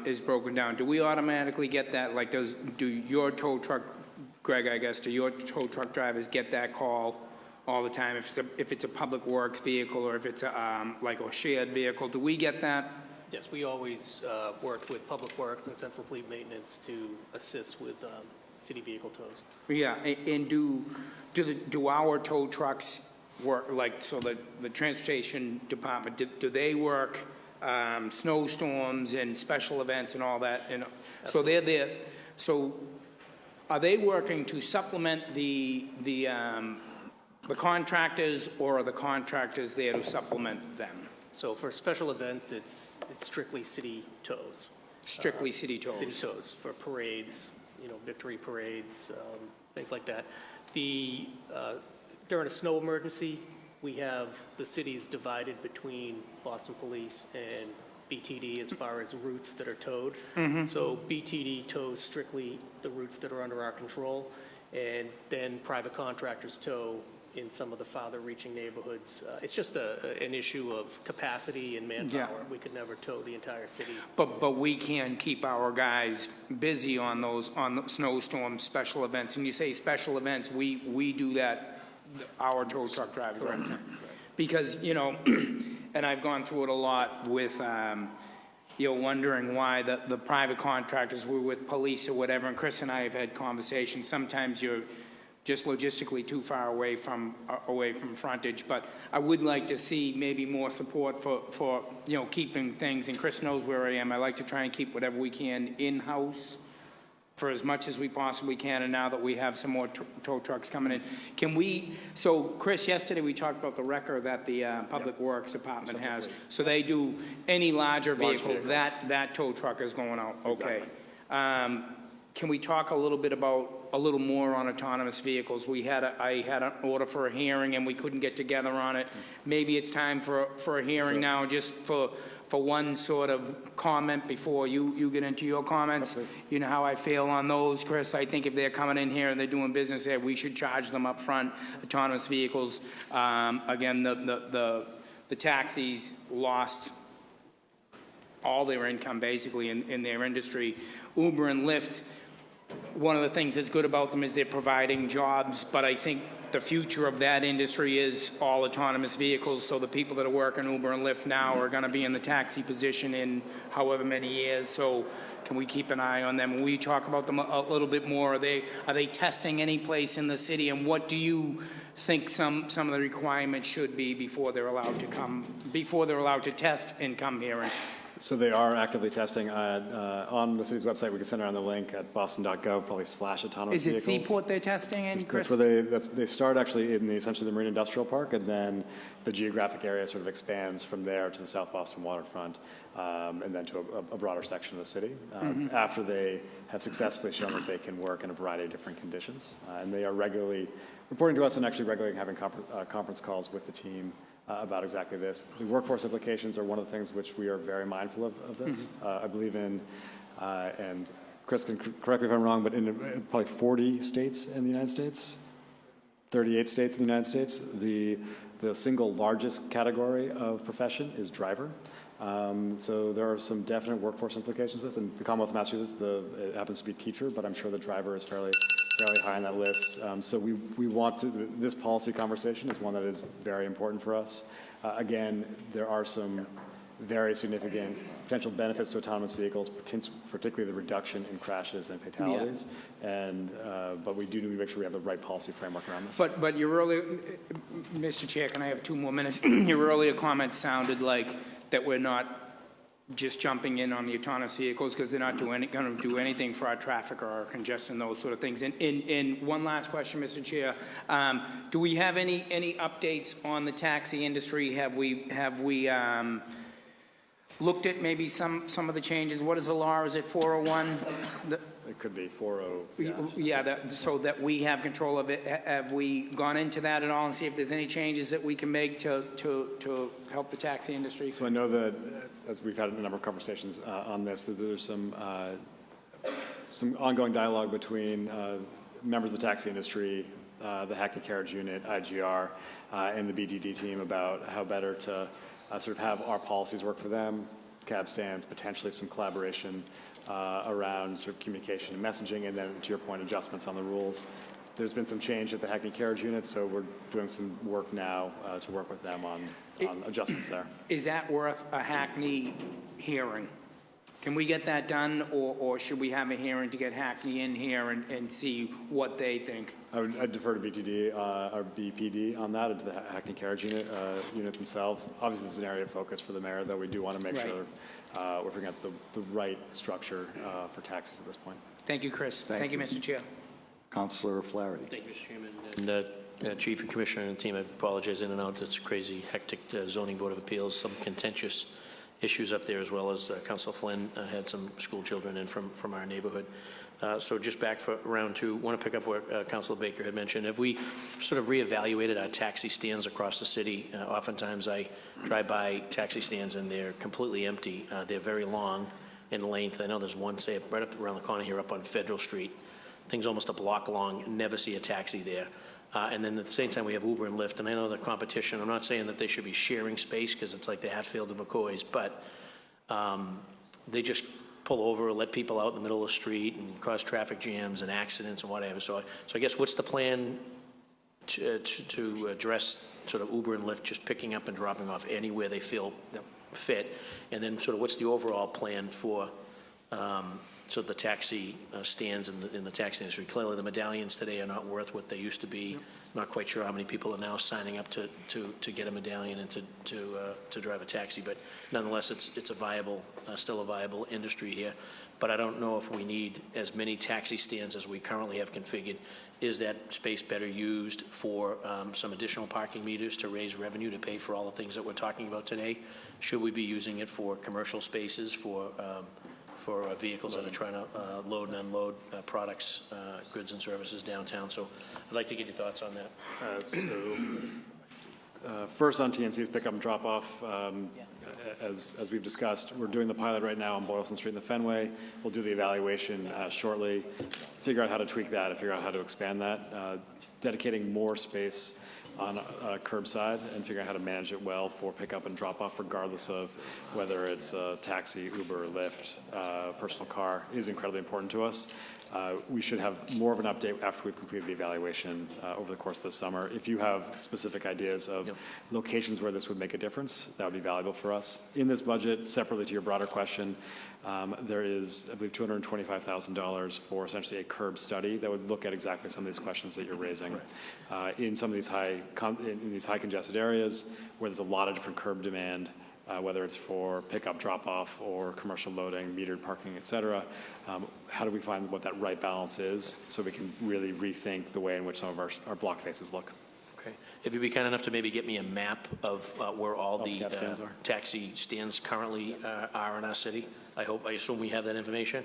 Q: is broken down, do we automatically get that? Like, do your tow truck, Greg, I guess, do your tow truck drivers get that call all the time? If it's a public works vehicle or if it's like a shared vehicle, do we get that?
J: Yes, we always worked with Public Works and Central Fleet Maintenance to assist with city vehicle tows.
Q: Yeah, and do our tow trucks work, like, so the transportation department, do they work snowstorms and special events and all that? And so they're there. So are they working to supplement the contractors, or are the contractors there to supplement them?
J: So for special events, it's strictly city tows.
Q: Strictly city tows?
J: City tows for parades, victory parades, things like that. During a snow emergency, we have the cities divided between Boston Police and BTD as far as routes that are towed. So BTD tows strictly the routes that are under our control, and then private contractors tow in some of the farther reaching neighborhoods. It's just an issue of capacity and manpower.
Q: Yeah.
J: We could never tow the entire city.
Q: But we can keep our guys busy on the snowstorms, special events. And you say special events, we do that, our tow truck drivers. Right? Because, and I've gone through it a lot with, wondering why the private contractors were with police or whatever. And Chris and I have had conversations. Sometimes you're just logistically too far away from frontage, but I would like to see maybe more support for keeping things, and Chris knows where I am. I like to try and keep whatever we can in-house for as much as we possibly can, and now that we have some more tow trucks coming in. So Chris, yesterday we talked about the wrecker that the Public Works Department has. So they do any larger vehicle, that tow truck is going out, okay. Exactly. Can we talk a little bit about a little more on autonomous vehicles? I had an order for a hearing and we couldn't get together on it. Maybe it's time for a hearing now, just for one sort of comment before you get into your comments. You know how I feel on those, Chris. I think if they're coming in here and they're doing business here, we should charge them up front. Autonomous vehicles, again, the taxis lost all their income basically in their industry. Uber and Lyft, one of the things that's good about them is they're providing jobs, but I think the future of that industry is all autonomous vehicles, so the people that are working Uber and Lyft now are going to be in the taxi position in however many years, so can we keep an eye on them? Will we talk about them a little bit more? Are they testing any place in the city, and what do you think some of the requirements should be before they're allowed to test and come here?
B: So they are actively testing on the city's website. We can send around the link at boston.gov, probably /autonomous
Q: Is it
B: vehicles.
Q: Seaport they're testing in, Chris?
B: That's where they start actually in essentially the Marine Industrial Park, and then the geographic area sort of expands from there to the South Boston waterfront, and then to a broader section of the city, after they have successfully shown that they can work in a variety of different conditions. And they are regularly reporting to us and actually regularly having conference calls with the team about exactly this. The workforce implications are one of the things which we are very mindful of this. I believe in, and Chris can correct me if I'm wrong, but in probably 40 states in the United States, 38 states in the United States, the single largest category of profession is driver. So there are some definite workforce implications with this. In the Commonwealth of Massachusetts, it happens to be teacher, but I'm sure the driver is fairly high on that list. So we want to, this policy conversation is one that is very important for us. Again, there are some very significant potential benefits to autonomous vehicles, particularly the reduction in crashes and fatalities. Yeah. But we do need to make sure we have the right policy framework around this.
Q: But your earlier, Mr. Chair, can I have 2 more minutes? Your earlier comments sounded like that we're not just jumping in on the autonomous vehicles because they're not going to do anything for our traffic or our congestion, those sort of things. And one last question, Mr. Chair. Do we have any updates on the taxi industry? Have we looked at maybe some of the changes? What is the law? Is it 401?
B: It could be 40.
Q: Yeah, so that we have control of it. Have we gone into that at all and see if there's any changes that we can make to help the taxi industry?
B: So I know that, as we've had a number of conversations on this, that there's some ongoing dialogue between members of the taxi industry, the Hackney Carriage Unit, IGR, and the BTD team about how better to sort of have our policies work for them, cab stands, potentially some collaboration around sort of communication and messaging, and then, to your point, adjustments on the rules. There's been some change at the Hackney Carriage Unit, so we're doing some work now to work with them on adjustments there.
Q: Is that worth a Hackney hearing? Can we get that done, or should we have a hearing to get Hackney in here and see what they think?
B: I'd defer to BTD or BPD on that, to the Hackney Carriage Unit themselves. Obviously, this is an area of focus for the mayor, though we do want to make sure we're figuring out the right structure for taxis at this point.
Q: Thank you, Chris. Thank you, Mr. Chair.
A: Councilor Flaherty.
U: Thank you, Mr. Chairman. And Chief and Commissioner and team, I apologize in and out. It's crazy, hectic zoning board of appeals, some contentious issues up there, as well as Council Flynn had some school children in from our neighborhood. So just back for round two, want to pick up where Councilor Baker had mentioned. Have we sort of reevaluated our taxi stands across the city? Oftentimes I drive by taxi stands and they're completely empty. They're very long in length. I know there's one, say, right up around the corner here up on Federal Street. Thing's almost a block long, never see a taxi there. And then at the same time, we have Uber and Lyft, and I know the competition, I'm not saying that they should be sharing space, because it's like the Hatfield and McCoys, but they just pull over, let people out in the middle of the street and cause traffic jams and accidents and whatever. So I guess what's the plan to address sort of Uber and Lyft just picking up and dropping off anywhere they feel fit? And then sort of what's the overall plan for so the taxi stands in the taxi industry? Clearly, the medallions today are not worth what they used to be. Not quite sure how many people are now signing up to get a medallion and to drive a taxi, but nonetheless, it's a viable, still a viable industry here. But I don't know if we need as many taxi stands as we currently have configured. Is that space better used for some additional parking meters to raise revenue to pay for all the things that we're talking about today? Should we be using it for commercial spaces, for vehicles that are trying to load and unload products, goods and services downtown? So I'd like to get your thoughts on that.
B: First on TNC's pickup and drop off, as we've discussed, we're doing the pilot right now on Boylston Street in the Fenway. We'll do the evaluation shortly, figure out how to tweak that and figure out how to expand that, dedicating more space on curbside and figuring out how to manage it well for pickup and drop off, regardless of whether it's taxi, Uber, Lyft, personal car, is incredibly important to us. We should have more of an update after we've completed the evaluation over the course of the summer. If you have specific ideas of locations where this would make a difference, that would be valuable for us. In this budget, separately to your broader question, there is, I believe, $225,000 for essentially a curb study that would look at exactly some of these questions that you're raising. In some of these high congested areas where there's a lot of different curb demand, whether it's for pickup, drop-off, or commercial loading, metered parking, et cetera, how do we find what that right balance is so we can really rethink the way in which some of our block faces look?
U: Okay. If you'd be kind enough to maybe get me a map of where all the taxi stands currently are in our city. I assume we have that information,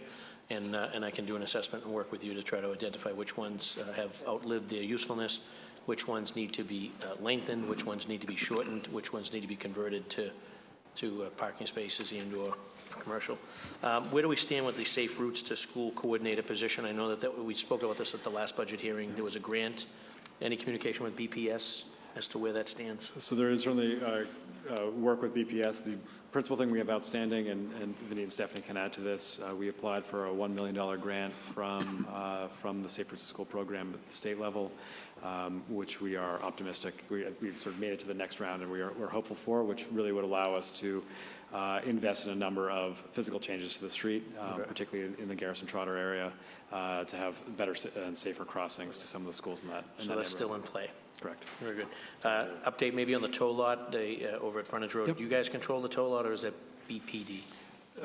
U: and I can do an assessment and work with you to try to identify which ones have outlived their usefulness, which ones need to be lengthened, which ones need to be shortened, which ones need to be converted to parking spaces and/or commercial. Where do we stand with the Safe Routes to School coordinator position? I know that we spoke about this at the last budget hearing. There was a grant. Any communication with BPS as to where that stands?
B: So there is certainly work with BPS. The principal thing we have outstanding, and Vinny and Stephanie can add to this, we applied for a $1 million grant from the Safe Routes to School program at the state level, which we are optimistic. We've sort of made it to the next round, and we're hopeful for, which really would allow us to invest in a number of physical changes to the street, particularly in the Garrison Trotter area, to have better and safer crossings to some of the schools in that.
U: So that's still in play.
B: Correct.
U: Very good. Update maybe on the tow lot over at Frontage Road. Yep. Do you guys control the tow lot, or is that BPD?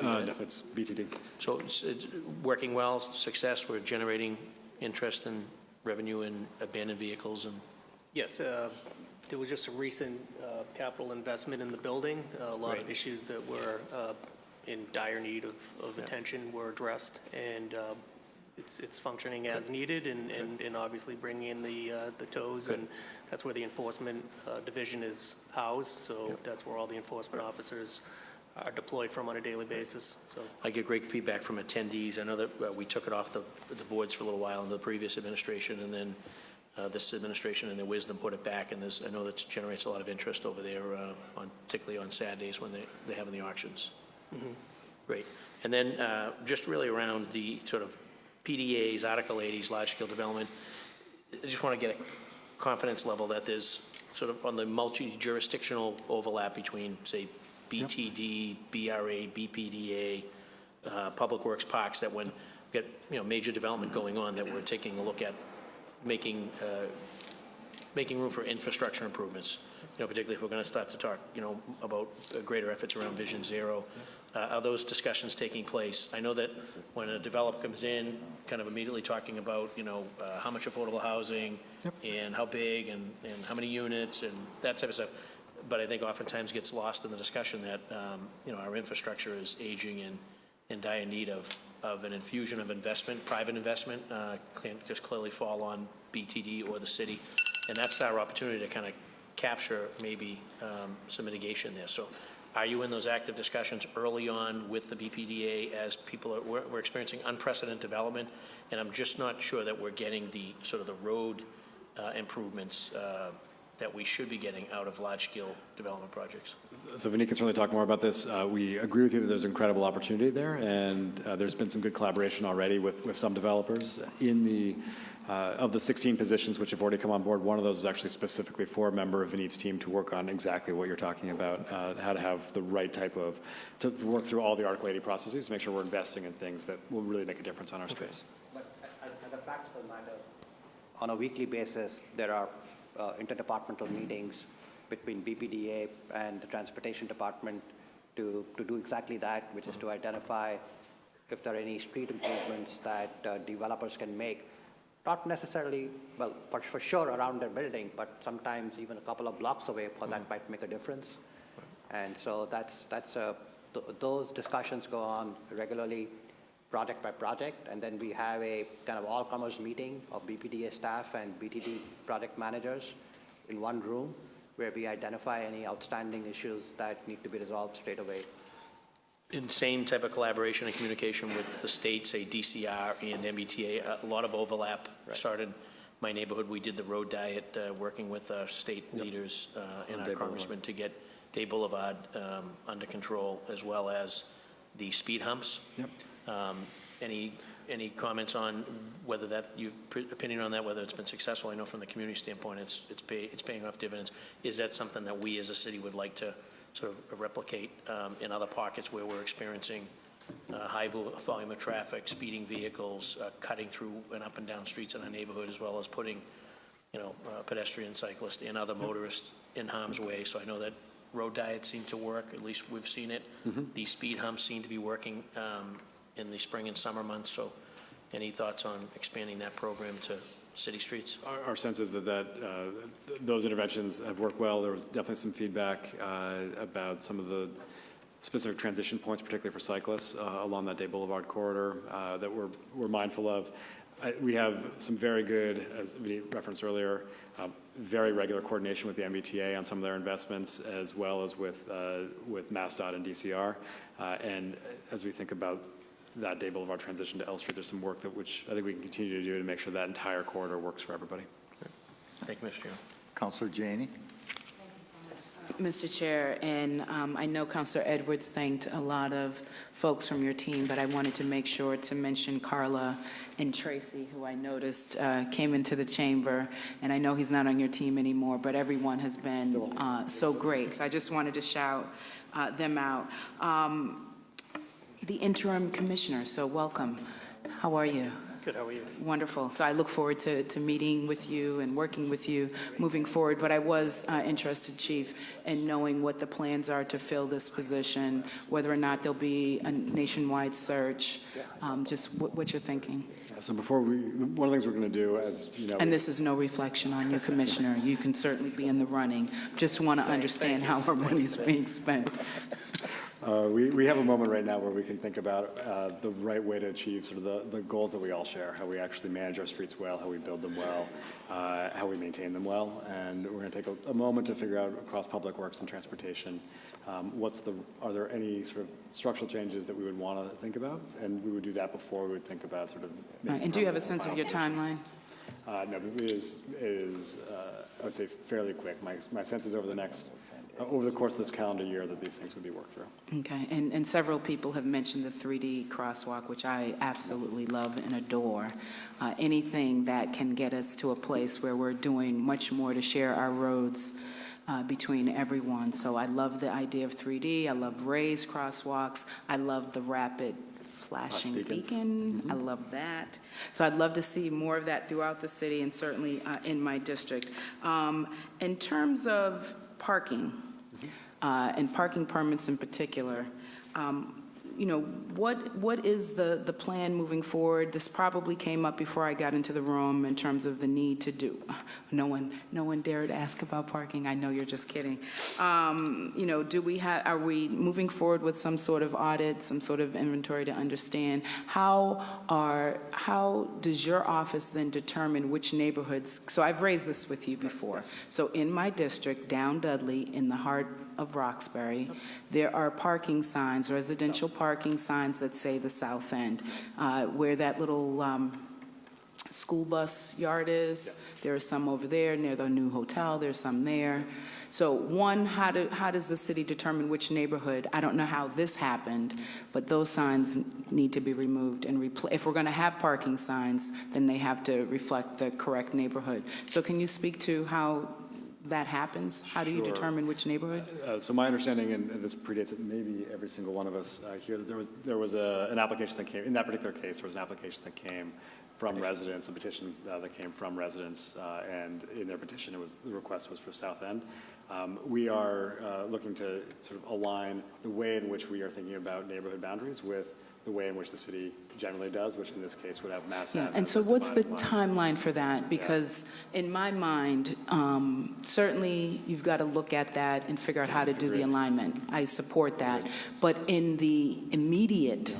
B: No, it's BTD.
U: So it's working well, success, we're generating interest and revenue in abandoned vehicles and.
J: Yes, there was just a recent capital investment in the building. A lot of issues that were in dire need of attention were addressed, and it's functioning as needed, and obviously bringing in the tows, and that's where the enforcement division is housed, so that's where all the enforcement officers are deployed from on a daily basis. So
U: I get great feedback from attendees. I know that we took it off the boards for a little while in the previous administration, and then this administration in their wisdom put it back, and I know that generates a lot of interest over there, particularly on Saturdays when they have in the auctions.
J: mhm.
U: Great. And then just really around the sort of PDAs, Article 80s, large-scale development, I just want to get a confidence level that there's sort of on the multi-jurisdictional overlap between, say, BTD, BRA, BPDA, Public Works Parks, that when we get, major development going on, that we're taking a look at making room for infrastructure improvements, particularly if we're going to start to talk, about greater efforts around Vision Zero. Are those discussions taking place? I know that when a developer comes in, kind of immediately talking about, how much affordable housing and how big and how many units and that type of stuff. But I think oftentimes gets lost in the discussion that, our infrastructure is aging and in dire need of an infusion of investment, private investment, can't just clearly fall on BTD or the city. And that's our opportunity to kind of capture maybe some mitigation there. So are you in those active discussions early on with the BPDA as people are, we're experiencing unprecedented development, and I'm just not sure that we're getting the sort of the road improvements that we should be getting out of large-scale development projects?
B: So Vinny can certainly talk more about this. We agree with you that there's incredible opportunity there, and there's been some good collaboration already with some developers. In the of the 16 positions which have already come on board, one of those is actually specifically for a member of Vinny's team to work on exactly what you're talking about, how to have the right type of, to work through all the Article 80 processes to make sure we're investing in things that will really make a difference on our streets.
G: But as a practical matter, on a weekly basis, there are interdepartmental meetings between BPDA and the Transportation Department to do exactly that, which is to identify if there are any street improvements that developers can make. Not necessarily, well, for sure around their building, but sometimes even a couple of blocks away, for that might make a difference. And so those discussions go on regularly, project by project, and then we have a kind of all-comers meeting of BPDA staff and BTD project managers in one room where we identify any outstanding issues that need to be resolved straight away.
U: In same type of collaboration and communication with the state, say DCR and MBTA, a lot of overlap. Started my neighborhood, we did the road diet, working with our state leaders and our congressmen to get Day Boulevard under control, as well as the speed humps. Any comments on whether opinion on that, whether it's been successful? I know from the community standpoint, it's paying off dividends. Is that something that we as a city would like to sort of replicate in other pockets where we're experiencing high volume of traffic, speeding vehicles, cutting through and up and down streets in our neighborhood, as well as putting, pedestrian, cyclists, and other motorists in harm's way? So I know that road diets seem to work. At least we've seen it. These speed humps seem to be working in the spring and summer months. So any thoughts on expanding that program to city streets?
B: Our sense is that those interventions have worked well. There was definitely some feedback about some of the specific transition points, particularly for cyclists along that Day Boulevard corridor that we're mindful of. We have some very good, as we referenced earlier, very regular coordination with the MBTA on some of their investments, as well as with MassDOT and DCR. And as we think about that Day Boulevard transition to L Street, there's some work which I think we can continue to do to make sure that entire corridor works for everybody.
U: Thank you, Mr. Chairman.
A: Councilor Janey.
D: Mr. Chair, and I know Councilor Edwards thanked a lot of folks from your team, but I wanted to make sure to mention Carla and Tracy, who I noticed came into the chamber, and I know he's not on your team anymore, but everyone has been so great. So I just wanted to shout them out. The interim commissioner, so welcome. How are you?
J: Good, how are you?
D: Wonderful. So I look forward to meeting with you and working with you moving forward. But I was interested, Chief, in knowing what the plans are to fill this position, whether or not there'll be a nationwide search, just what you're thinking.
B: So before one of the things we're going to do, as you know.
D: And this is no reflection on you, Commissioner. You can certainly be in the running. Just want to understand how our money's being spent.
B: We have a moment right now where we can think about the right way to achieve sort of the goals that we all share, how we actually manage our streets well, how we build them well, how we maintain them well. And we're going to take a moment to figure out across public works and transportation Are there any sort of structural changes that we would want to think about? And we would do that before we would think about sort of.
D: Right, and do you have a sense of your timeline?
B: No, but it is I would say fairly quick. My sense is over the course of this calendar year that these things would be worked through.
D: Okay, and several people have mentioned the 3D crosswalk, which I absolutely love and adore. Anything that can get us to a place where we're doing much more to share our roads between everyone. So I love the idea of 3D. I love raised crosswalks. I love the rapid flashing beacon. I love that. So I'd love to see more of that throughout the city and certainly in my district. In terms of parking, and parking permits in particular, you know, what is the plan moving forward? This probably came up before I got into the room in terms of the need to do. No one dared ask about parking. I know you're just kidding. You know, are we moving forward with some sort of audit, some sort of inventory to understand how does your office then determine which neighborhoods? So I've raised this with you before. Yes. So in my district, down Dudley, in the heart of Roxbury, there are parking signs, residential parking signs that say the South End, where that little school bus yard is. Yes. There are some over there near the new hotel. There's some there. Yes. So one, how does the city determine which neighborhood? I don't know how this happened, but those signs need to be removed and if we're going to have parking signs, then they have to reflect the correct neighborhood. So can you speak to how that happens? How do you determine which neighborhood?
B: So my understanding, and this predates maybe every single one of us here, that there was an application that came, in that particular case, there was an application that came from residents, a petition that came from residents, and in their petition, the request was for South End. We are looking to sort of align the way in which we are thinking about neighborhood boundaries with the way in which the city generally does, which in this case would have mass ave.
D: And so what's the timeline for that? Because in my mind, certainly you've got to look at that and figure out how to do the alignment. I support that. But in the immediate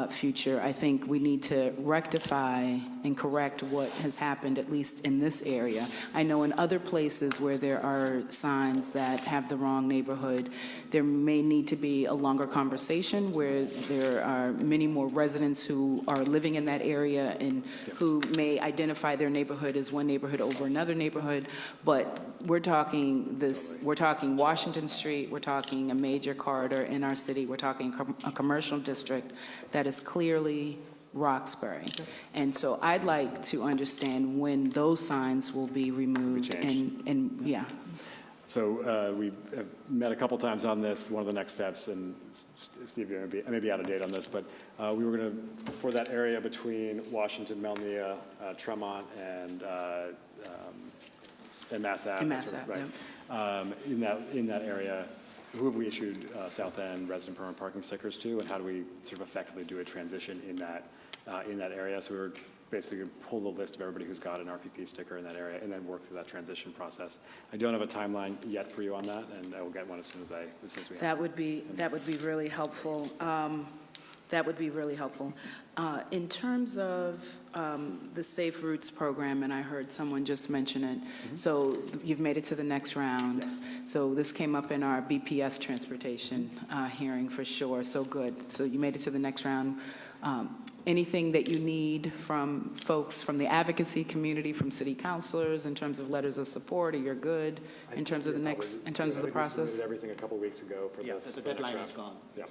D: future, I think we need to rectify and correct what has happened, at least in this area. I know in other places where there are signs that have the wrong neighborhood, there may need to be a longer conversation where there are many more residents who are living in that area and who may identify their neighborhood as one neighborhood over another neighborhood. But we're talking Washington Street, we're talking a major corridor in our city, we're talking a commercial district that is clearly Roxbury. And so I'd like to understand when those signs will be removed and yeah.
B: So we have met a couple times on this. One of the next steps, and Steve, I may be out of date on this, but we were going to, for that area between Washington, Melnia, Tremont, and Mass Ave.
D: And Mass Ave,
B: right. In that area, who have we issued South End resident permanent parking stickers to, and how do we sort of effectively do a transition in that area? So we were basically going to pull the list of everybody who's got an RPP sticker in that area and then work through that transition process. I don't have a timeline yet for you on that, and I will get one as soon as we have.
D: That would be really helpful. That would be really helpful. In terms of the Safe Routes program, and I heard someone just mention it, so you've made it to the next round. Yes. So this came up in our BPS transportation hearing for sure, so good. So you made it to the next round. Anything that you need from folks from the advocacy community, from city councilors, in terms of letters of support, or you're good in terms of the process?
B: We submitted everything a couple weeks ago for this.
G: The deadline is gone.
B: Yeah.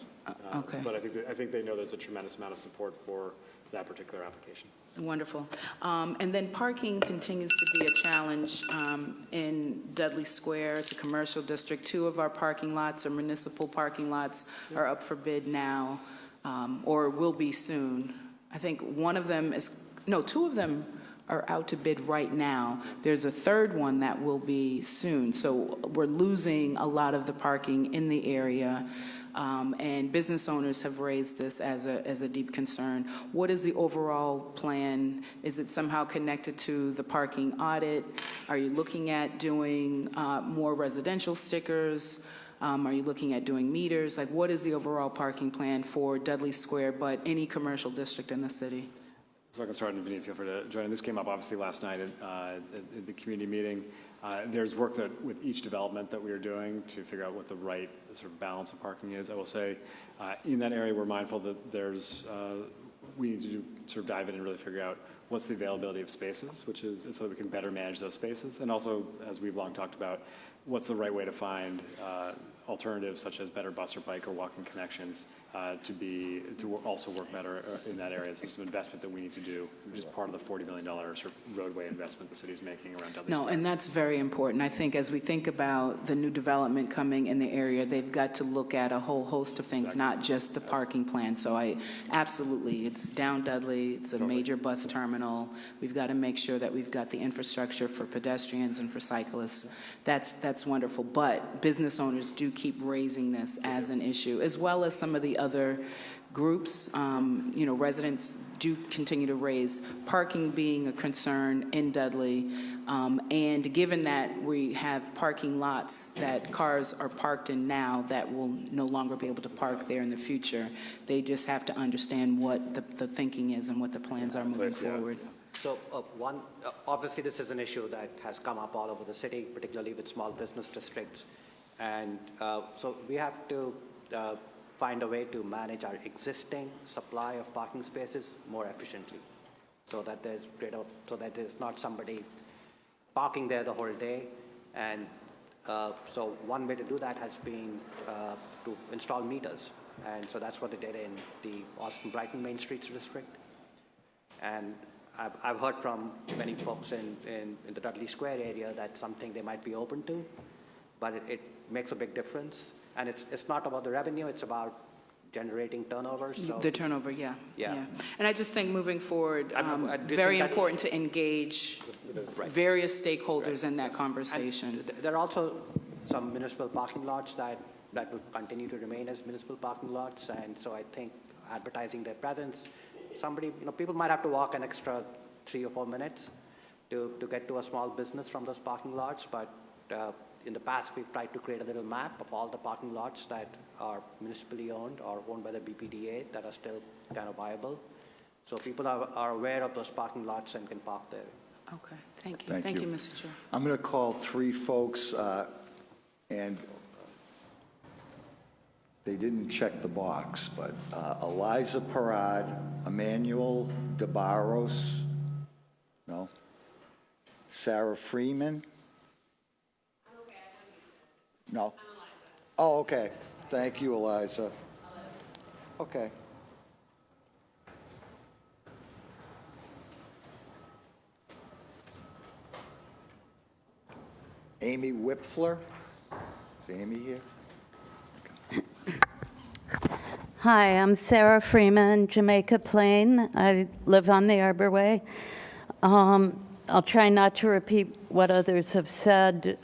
D: Okay.
B: But I think they know there's a tremendous amount of support for that particular application.
D: Wonderful. And then parking continues to be a challenge in Dudley Square. It's a commercial district. 2 of our parking lots, or municipal parking lots, are up for bid now, or will be soon. I think 2 of them are out to bid right now. There's a 3rd one that will be soon. So we're losing a lot of the parking in the area. And business owners have raised this as a deep concern. What is the overall plan? Is it somehow connected to the parking audit? Are you looking at doing more residential stickers? Are you looking at doing meters? Like, what is the overall parking plan for Dudley Square, but any commercial district in the city?
B: So I can start, and Vinny, feel free to join in. This came up obviously last night at the community meeting. There's work that with each development that we are doing to figure out what the right sort of balance of parking is. I will say, in that area, we're mindful that there's, we need to sort of dive in and really figure out what's the availability of spaces, which is so that we can better manage those spaces. And also, as we've long talked about, what's the right way to find alternatives such as better bus or bike or walking connections to also work better in that area. This is an investment that we need to do, which is part of the $40 million sort of roadway investment the city's making around Dudley
D: No,
B: Square.
D: and that's very important. I think as we think about the new development coming in the area, they've got to look at a whole host of things, not just the parking plan. So absolutely, it's down Dudley, it's a major bus terminal. We've got to make sure that we've got the infrastructure for pedestrians and for cyclists. That's wonderful. But business owners do keep raising this as an issue, as well as some of the other groups. Residents do continue to raise parking being a concern in Dudley. And given that we have parking lots that cars are parked in now that will no longer be able to park there in the future, they just have to understand what the thinking is and what the plans are moving forward.
G: So obviously this is an issue that has come up all over the city, particularly with small business districts. And so we have to find a way to manage our existing supply of parking spaces more efficiently so that there's not somebody parking there the whole day. And so one way to do that has been to install meters. And so that's what they did in the Austin-Brighton Main Streets district. And I've heard from many folks in the Dudley Square area that's something they might be open to, but it makes a big difference. And it's not about the revenue, it's about generating turnover. So
D: The turnover, yeah.
G: Yeah.
D: And I just think moving forward, very important to engage various stakeholders in that conversation.
G: And there are also some municipal parking lots that will continue to remain as municipal parking lots. And so I think advertising their presence, people might have to walk an extra 3 or 4 minutes to get to a small business from those parking lots. But in the past, we've tried to create a little map of all the parking lots that are municipally owned or owned by the BPDA that are still kind of viable. So people are aware of those parking lots and can park there.
D: Okay, thank you. Thank you, Mr. Chair.
A: I'm going to call 3 folks, and they didn't check the box, but Eliza Parad, Emmanuel DeBarros, no? Sarah Freeman? No? Oh, okay. Thank you, Eliza. Okay. Amy Whipfler? Is Amy here?
E: Hi, I'm Sarah Freeman, Jamaica Plain. I live on the Arborway. I'll try not to repeat what others have said,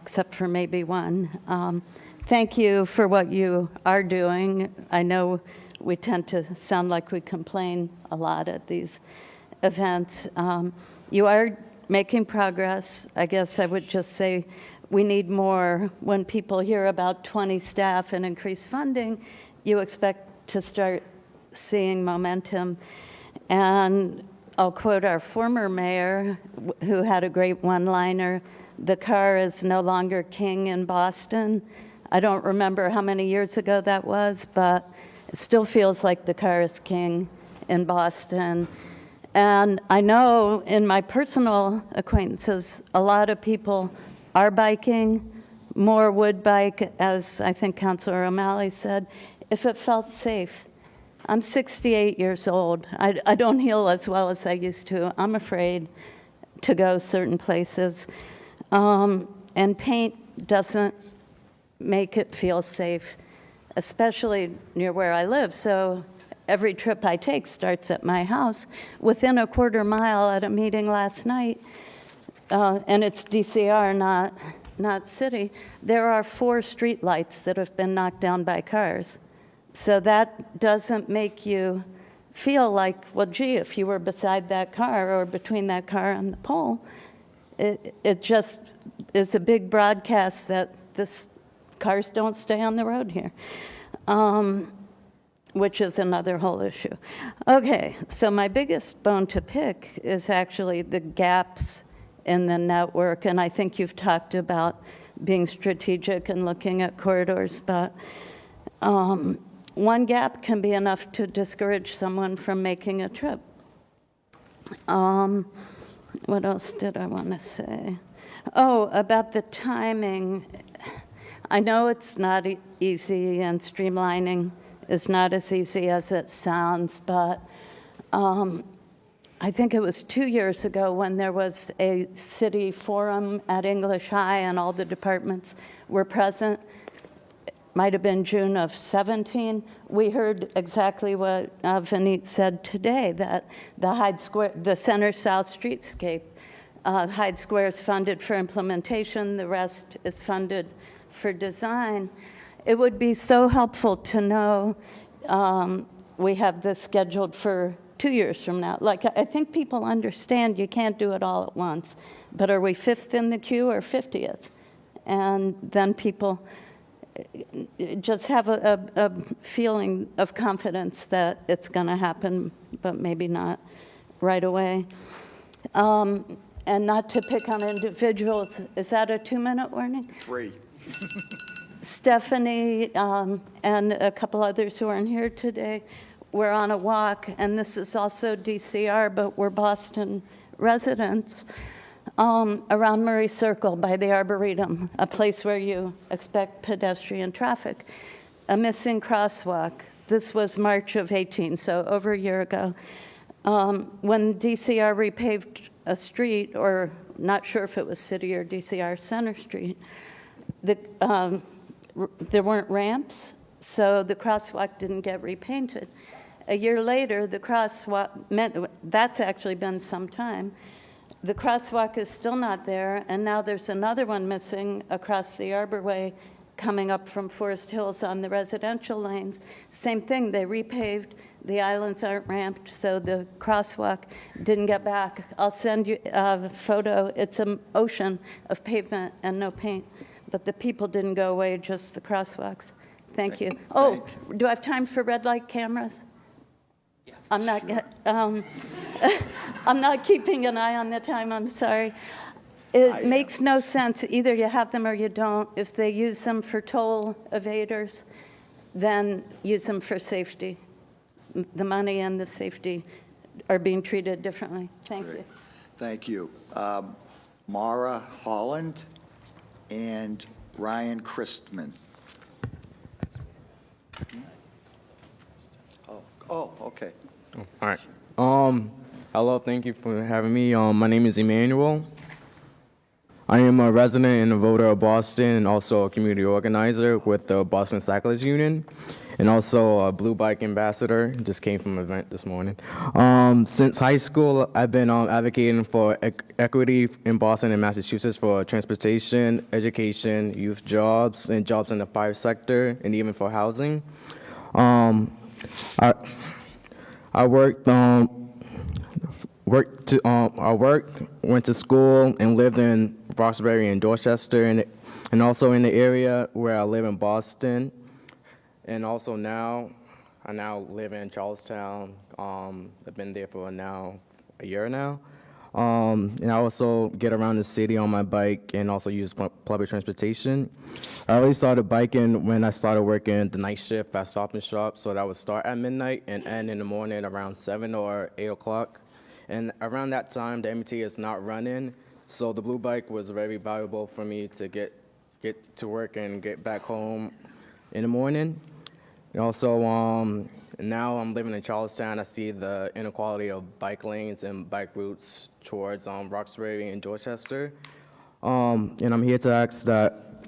E: except for maybe one. Thank you for what you are doing. I know we tend to sound like we complain a lot at these events. You are making progress. I guess I would just say we need more. When people hear about 20 staff and increased funding, you expect to start seeing momentum. And I'll quote our former mayor, who had a great one-liner, "The car is no longer king in Boston." I don't remember how many years ago that was, but it still feels like the car is king in Boston. And I know in my personal acquaintances, a lot of people are biking, more would bike, as I think Councilor O'Malley said, if it felt safe. I'm 68 years old. I don't heal as well as I used to. I'm afraid to go certain places. And paint doesn't make it feel safe, especially near where I live. So every trip I take starts at my house. Within a quarter mile at a meeting last night, and it's DCR, not city, there are 4 street lights that have been knocked down by cars. So that doesn't make you feel like, well, gee, if you were beside that car or between that car and the pole, it just is a big broadcast that cars don't stay on the road here, which is another whole issue. Okay, so my biggest bone to pick is actually the gaps in the network. And I think you've talked about being strategic and looking at corridors, but one gap can be enough to discourage someone from making a trip. What else did I want to say? Oh, about the timing. I know it's not easy, and streamlining is not as easy as it sounds, but I think it was 2 years ago when there was a city forum at English High and all the departments were present. Might have been June of 17. We heard exactly what Vineet said today, that the Hyde Square, the Center South Streetscape, Hyde Square is funded for implementation, the rest is funded for design. It would be so helpful to know we have this scheduled for 2 years from now. Like, I think people understand you can't do it all at once, but are we 5th in the queue or 50th? And then people just have a feeling of confidence that it's going to happen, but maybe not right away. And not to pick on individuals. Is that a 2-minute warning?
A: 3.
E: Stephanie and a couple others who aren't here today, we're on a walk, and this is also DCR, but we're Boston residents, around Murray Circle by the Arboretum, a place where you expect pedestrian traffic. A missing crosswalk. This was March of 18, so over a year ago. When DCR repaved a street, or not sure if it was City or DCR Center Street, there weren't ramps, so the crosswalk didn't get repainted. A year later, the crosswalk, that's actually been some time. The crosswalk is still not there, and now there's another one missing across the Arborway coming up from Forest Hills on the residential lanes. Same thing, they repaved, the islands aren't ramped, so the crosswalk didn't get back. I'll send you a photo. It's an ocean of pavement and no paint, but the people didn't go away, just the crosswalks. Thank you. Oh, do I have time for red light cameras? I'm not, I'm not keeping an eye on the time, I'm sorry. It makes no sense. Either you have them or you don't. If they use them for toll evaders, then use them for safety. The money and the safety are being treated differently. Thank you.
A: Thank you. Mara Holland and Ryan Christman. Oh, okay.
F: All right. Hello, thank you for having me. My name is Emmanuel. I am a resident and a voter of Boston and also a community organizer with the Boston Cyclists Union and also a Blue Bike ambassador. Just came from an event this morning. Since high school, I've been advocating for equity in Boston and Massachusetts for transportation, education, youth jobs, and jobs in the private sector, and even for housing. I worked, went to school, and lived in Roxbury and Dorchester, and also in the area where I live in Boston. And also I now live in Charlestown. I've been there for now a year now. And I also get around the city on my bike and also use public transportation. I already started biking when I started working the night shift at Stop and Shop, so that would start at midnight and end in the morning around 7 or 8 o'clock. And around that time, the MT is not running, so the Blue Bike was very valuable for me to get to work and get back home in the morning. And also, now I'm living in Charlestown. I see the inequality of bike lanes and bike routes towards Roxbury and Dorchester. And I'm here to ask that,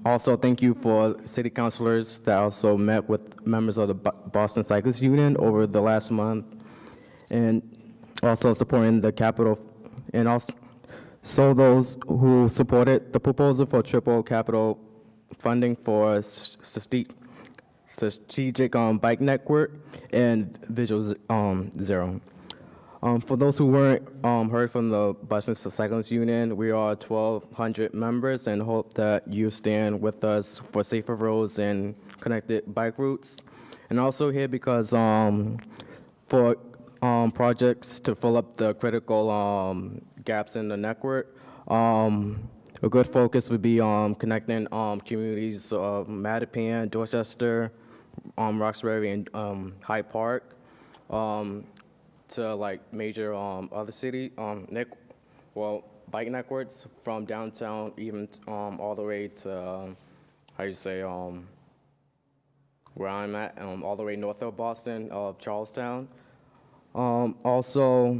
F: also thank you for city councilors that also met with members of the Boston Cyclists Union over the last month, and also supporting the capital, and also those who supported the proposal for triple capital funding for strategic bike network and Visual Zero. For those who weren't heard from the Boston Cyclists Union, we are 1,200 members and hope that you stand with us for safer roads and connected bike routes. And also here because for projects to fill up the critical gaps in the network. A good focus would be connecting communities of Mattapan, Dorchester, Roxbury, and Hyde Park to like major other city bike networks from downtown even all the way to where I'm at, all the way north of Boston, Charlestown. Also,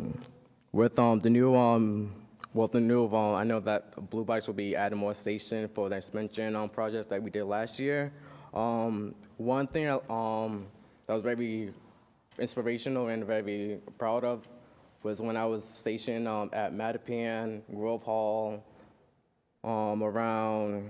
F: with the new, I know that Blue Bikes will be adding more stations for the expansion projects that we did last year. One thing that was very inspirational and very proud of was when I was stationed at Mattapan, Grove Hall, around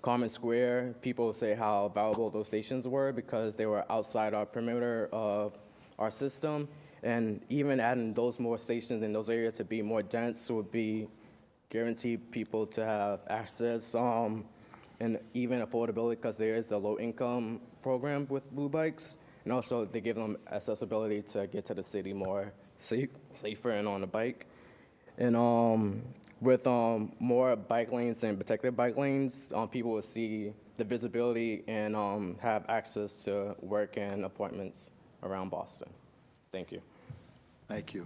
F: Common Square. People say how valuable those stations were because they were outside our perimeter of our system. And even adding those more stations in those areas to be more dense would be guarantee people to have access and even affordability because there is the low income program with Blue Bikes. And also they give them accessibility to get to the city more safer and on a bike. And with more bike lanes and protected bike lanes, people will see the visibility and have access to work and appointments around Boston. Thank you.
A: Thank you.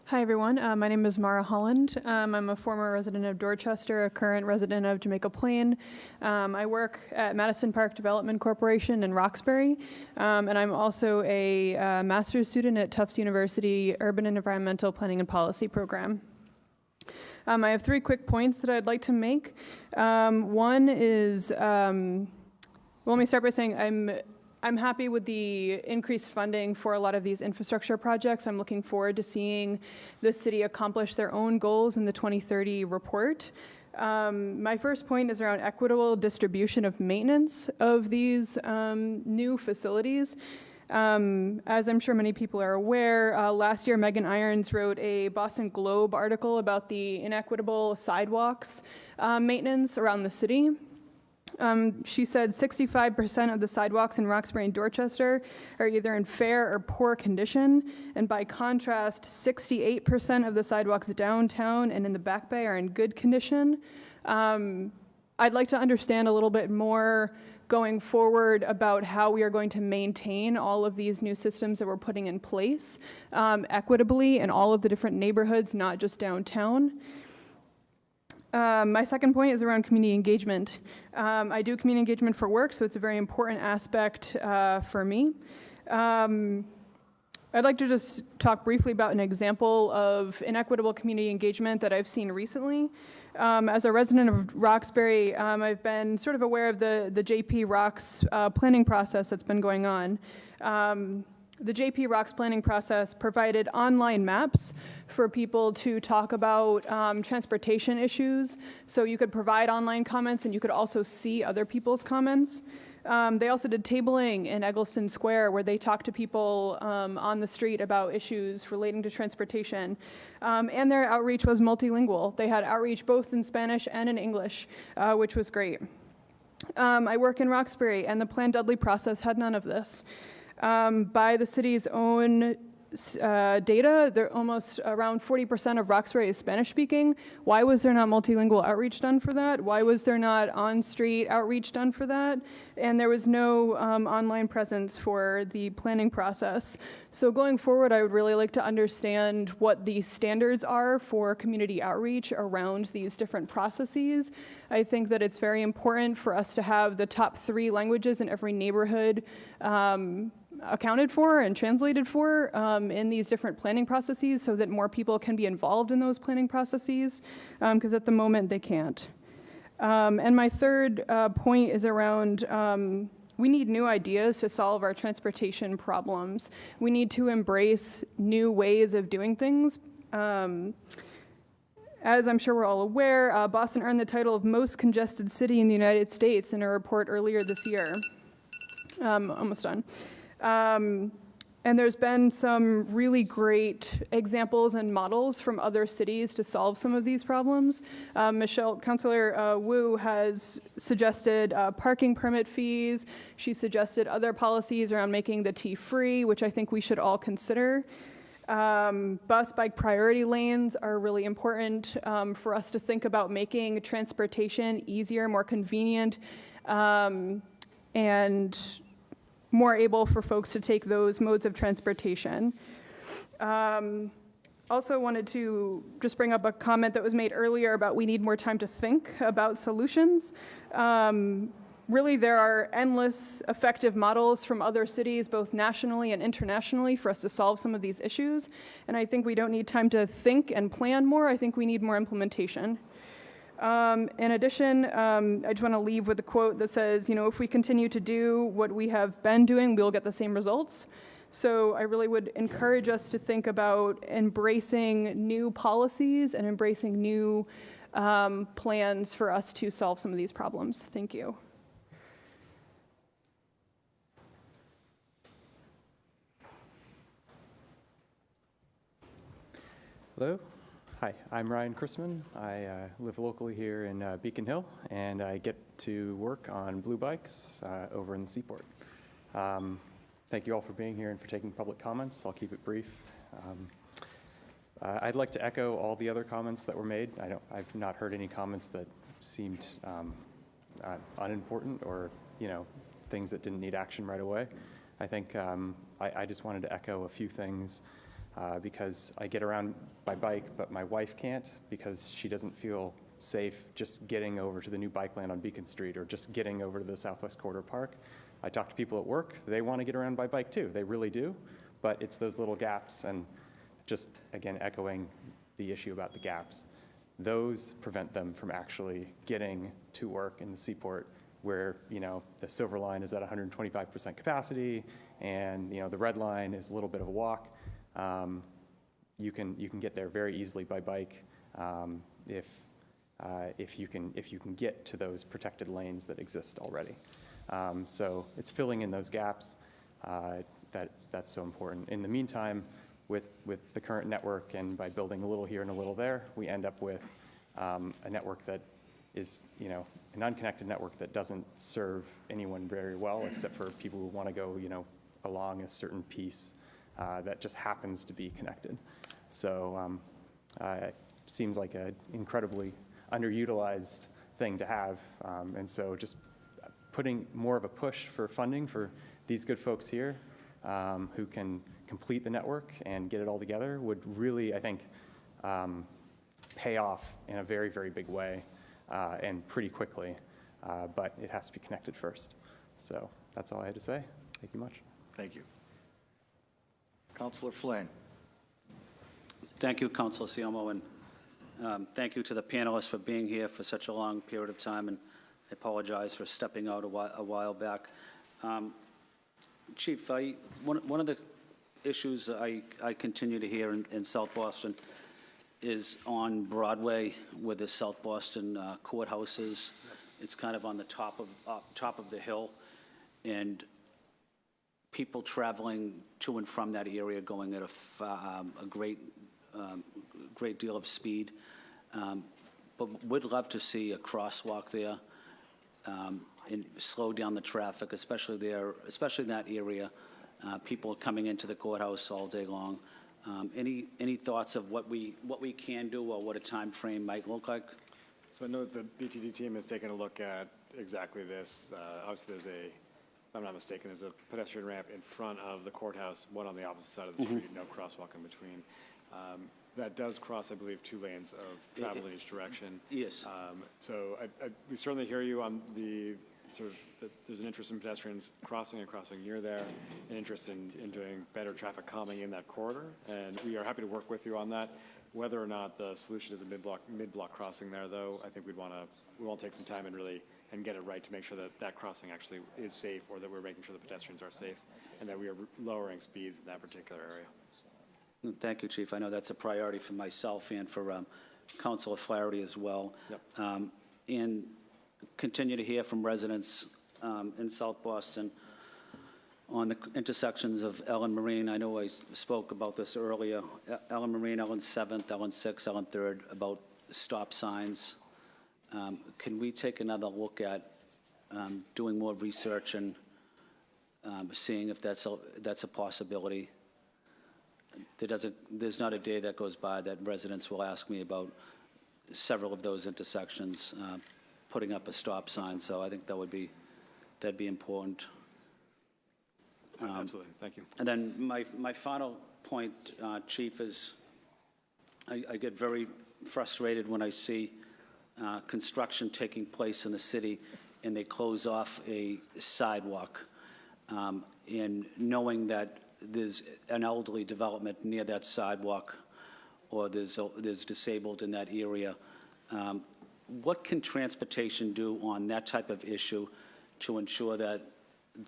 I: Hi, everyone. My name is Mara Holland. I'm a former resident of Dorchester, a current resident of Jamaica Plain. I work at Madison Park Development Corporation in Roxbury, and I'm also a master's student at Tufts University Urban and Environmental Planning and Policy program. I have 3 quick points that I'd like to make. One is, well, let me start by saying I'm happy with the increased funding for a lot of these infrastructure projects. I'm looking forward to seeing the city accomplish their own goals in the 2030 report. My first point is around equitable distribution of maintenance of these new facilities. As I'm sure many people are aware, last year Megan Irons wrote a Boston Globe article about the inequitable sidewalks maintenance around the city. She said 65% of the sidewalks in Roxbury and Dorchester are either in fair or poor condition, and by contrast, 68% of the sidewalks downtown and in the Back Bay are in good condition. I'd like to understand a little bit more going forward about how we are going to maintain all of these new systems that we're putting in place equitably in all of the different neighborhoods, not just downtown. My second point is around community engagement. I do community engagement for work, so it's a very important aspect for me. I'd like to just talk briefly about an example of inequitable community engagement that I've seen recently. As a resident of Roxbury, I've been sort of aware of the JP Rocks planning process that's been going on. The JP Rocks planning process provided online maps for people to talk about transportation issues. So you could provide online comments and you could also see other people's comments. They also did tabling in Eggleston Square where they talked to people on the street about issues relating to transportation. And their outreach was multilingual. They had outreach both in Spanish and in English, which was great. I work in Roxbury, and the Plan Dudley process had none of this. By the city's own data, they're almost around 40% of Roxbury is Spanish speaking. Why was there not multilingual outreach done for that? Why was there not on-street outreach done for that? And there was no online presence for the planning process. So going forward, I would really like to understand what the standards are for community outreach around these different processes. I think that it's very important for us to have the top 3 languages in every neighborhood accounted for and translated for in these different planning processes so that more people can be involved in those planning processes, because at the moment they can't. And my third point is around we need new ideas to solve our transportation problems. We need to embrace new ways of doing things. As I'm sure we're all aware, Boston earned the title of most congested city in the United States in a report earlier this year. Almost done. And there's been some really great examples and models from other cities to solve some of these problems. Councilor Wu has suggested parking permit fees. She suggested other policies around making the T free, which I think we should all consider. Bus bike priority lanes are really important for us to think about making transportation easier, more convenient, and more able for folks to take those modes of transportation. Also wanted to just bring up a comment that was made earlier about we need more time to think about solutions. Really, there are endless effective models from other cities, both nationally and internationally, for us to solve some of these issues. And I think we don't need time to think and plan more. I think we need more implementation. In addition, I just want to leave with a quote that says, if we continue to do what we have been doing, we'll get the same results. So I really would encourage us to think about embracing new policies and embracing new plans for us to solve some of these problems. Thank you.
N: Hello. Hi, I'm Ryan Chrisman. I live locally here in Beacon Hill, and I get to work on blue bikes over in the Seaport. Thank you all for being here and for taking public comments. I'll keep it brief. I'd like to echo all the other comments that were made. I've not heard any comments that seemed unimportant or things that didn't need action right away. I think I just wanted to echo a few things. Because I get around by bike, but my wife can't because she doesn't feel safe just getting over to the new bike lane on Beacon Street or just getting over to the Southwest Corridor Park. I talk to people at work. They want to get around by bike too. They really do. But it's those little gaps, and just, again, echoing the issue about the gaps. Those prevent them from actually getting to work in the Seaport where, the Silver Line is at 125% capacity and, the Red Line is a little bit of a walk. You can get there very easily by bike if you can get to those protected lanes that exist already. So it's filling in those gaps that's so important. In the meantime, with the current network and by building a little here and a little there, we end up with a network that is an unconnected network that doesn't serve anyone very well except for people who want to go along a certain piece. That just happens to be connected. So it seems like an incredibly underutilized thing to have. And so just putting more of a push for funding for these good folks here who can complete the network and get it all together would really, I think, pay off in a very, very big way and pretty quickly. But it has to be connected first. So that's all I had to say. Thank you much.
A: Thank you. Councilor Flynn.
V: Thank you, Councilor Siomo, and thank you to the panelists for being here for such a long period of time, and I apologize for stepping out a while back. Chief, one of the issues I continue to hear in South Boston is on Broadway, where the South Boston courthouse is. It's kind of on the top of the hill, and people traveling to and from that area going at a great deal of speed. But we'd love to see a crosswalk there and slow down the traffic, especially in that area. People coming into the courthouse all day long. Any thoughts of what we can do or what a time frame might look like?
B: So I know the BTD team has taken a look at exactly this. Obviously, if I'm not mistaken, there's a pedestrian ramp in front of the courthouse, one on the opposite side of the street, no crosswalk in between. That does cross, I believe, 2 lanes of travel in each direction.
V: Yes.
B: So we certainly hear you on the there's an interest in pedestrians crossing and crossing near there, an interest in doing better traffic calming in that corridor, and we are happy to work with you on that. Whether or not the solution is a mid-block crossing there, though, I think we want to take some time and get it right to make sure that crossing actually is safe, or that we're making sure the pedestrians are safe, and that we are lowering speeds in that particular area.
V: Thank you, Chief. I know that's a priority for myself and for Councilor Flaherty as well.
B: Yep.
V: And continue to hear from residents in South Boston on the intersections of Ellen Marine. I know I spoke about this earlier. Ellen Marine, Ellen 7th, Ellen 6th, Ellen 3rd, about stop signs. Can we take another look at doing more research and seeing if that's a possibility? There's not a day that goes by that residents will ask me about several of those intersections putting up a stop sign. So I think that'd be important.
B: Absolutely. Thank you.
V: And then my final point, Chief, is I get very frustrated when I see construction taking place in the city and they close off a sidewalk. And knowing that there's an elderly development near that sidewalk or there's disabled in that area, what can transportation do on that type of issue to ensure that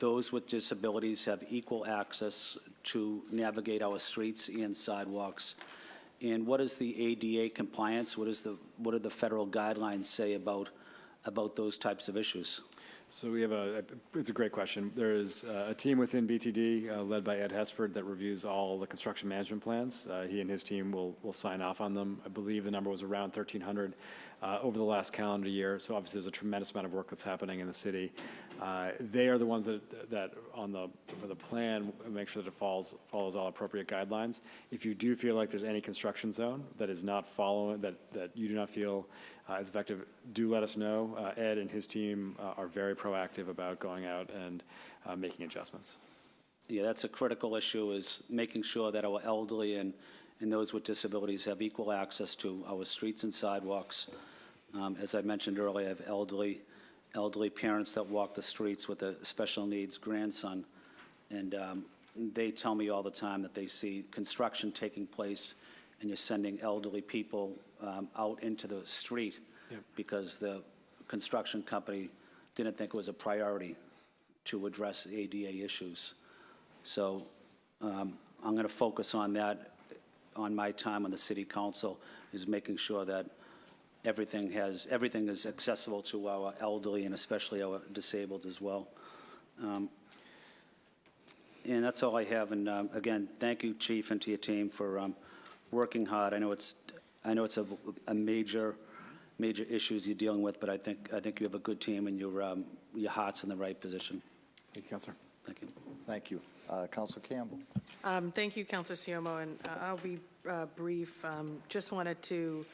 V: those with disabilities have equal access to navigate our streets and sidewalks? And what is the ADA compliance? What do the federal guidelines say about those types of issues?
B: So we have it's a great question. There is a team within BTD led by Ed Hesford that reviews all the construction management plans. He and his team will sign off on them. I believe the number was around 1,300 over the last calendar year. So obviously there's a tremendous amount of work that's happening in the city. They are the ones that for the plan make sure that it follows all appropriate guidelines. If you do feel like there's any construction zone that is not following, that you do not feel is effective, do let us know. Ed and his team are very proactive about going out and making adjustments.
V: Yeah, that's a critical issue, is making sure that our elderly and those with disabilities have equal access to our streets and sidewalks. As I mentioned earlier, I have elderly parents that walk the streets with a special needs grandson, and they tell me all the time that they see construction taking place and you're sending elderly people out into the street because the construction company didn't think it was a priority to address ADA issues. So I'm going to focus on that on my time on the city council, is making sure that everything is accessible to our elderly and especially our disabled as well. And that's all I have. And again, thank you, Chief, and to your team for working hard. I know it's a major issues you're dealing with, but I think you have a good team and your heart's in the right position.
B: Thank you, Councilor.
V: Thank you.
A: Thank you. Councilor Campbell.
M: Thank you, Councilor Siomo, and I'll be brief. Just wanted to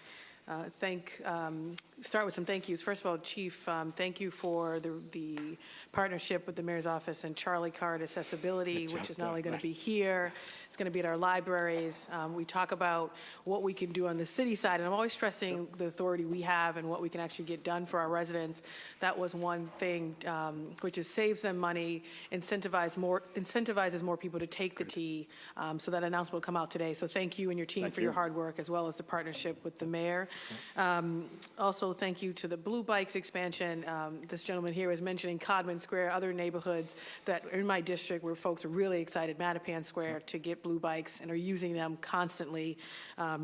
M: start with some thank yous. First of all, Chief, thank you for the partnership with the Mayor's Office and Charlie Card Accessibility, which is not only going to be here, it's going to be at our libraries. We talk about what we can do on the city side, and I'm always stressing the authority we have and what we can actually get done for our residents. That was one thing, which is saves them money, incentivizes more people to take the T, so that announcement will come out today. So thank you and your team for your hard work, as well as the partnership with the Mayor. Also, thank you to the Blue Bikes expansion. This gentleman here was mentioning Codman Square, other neighborhoods that are in my district where folks are really excited, Mattapan Square, to get Blue Bikes and are using them constantly.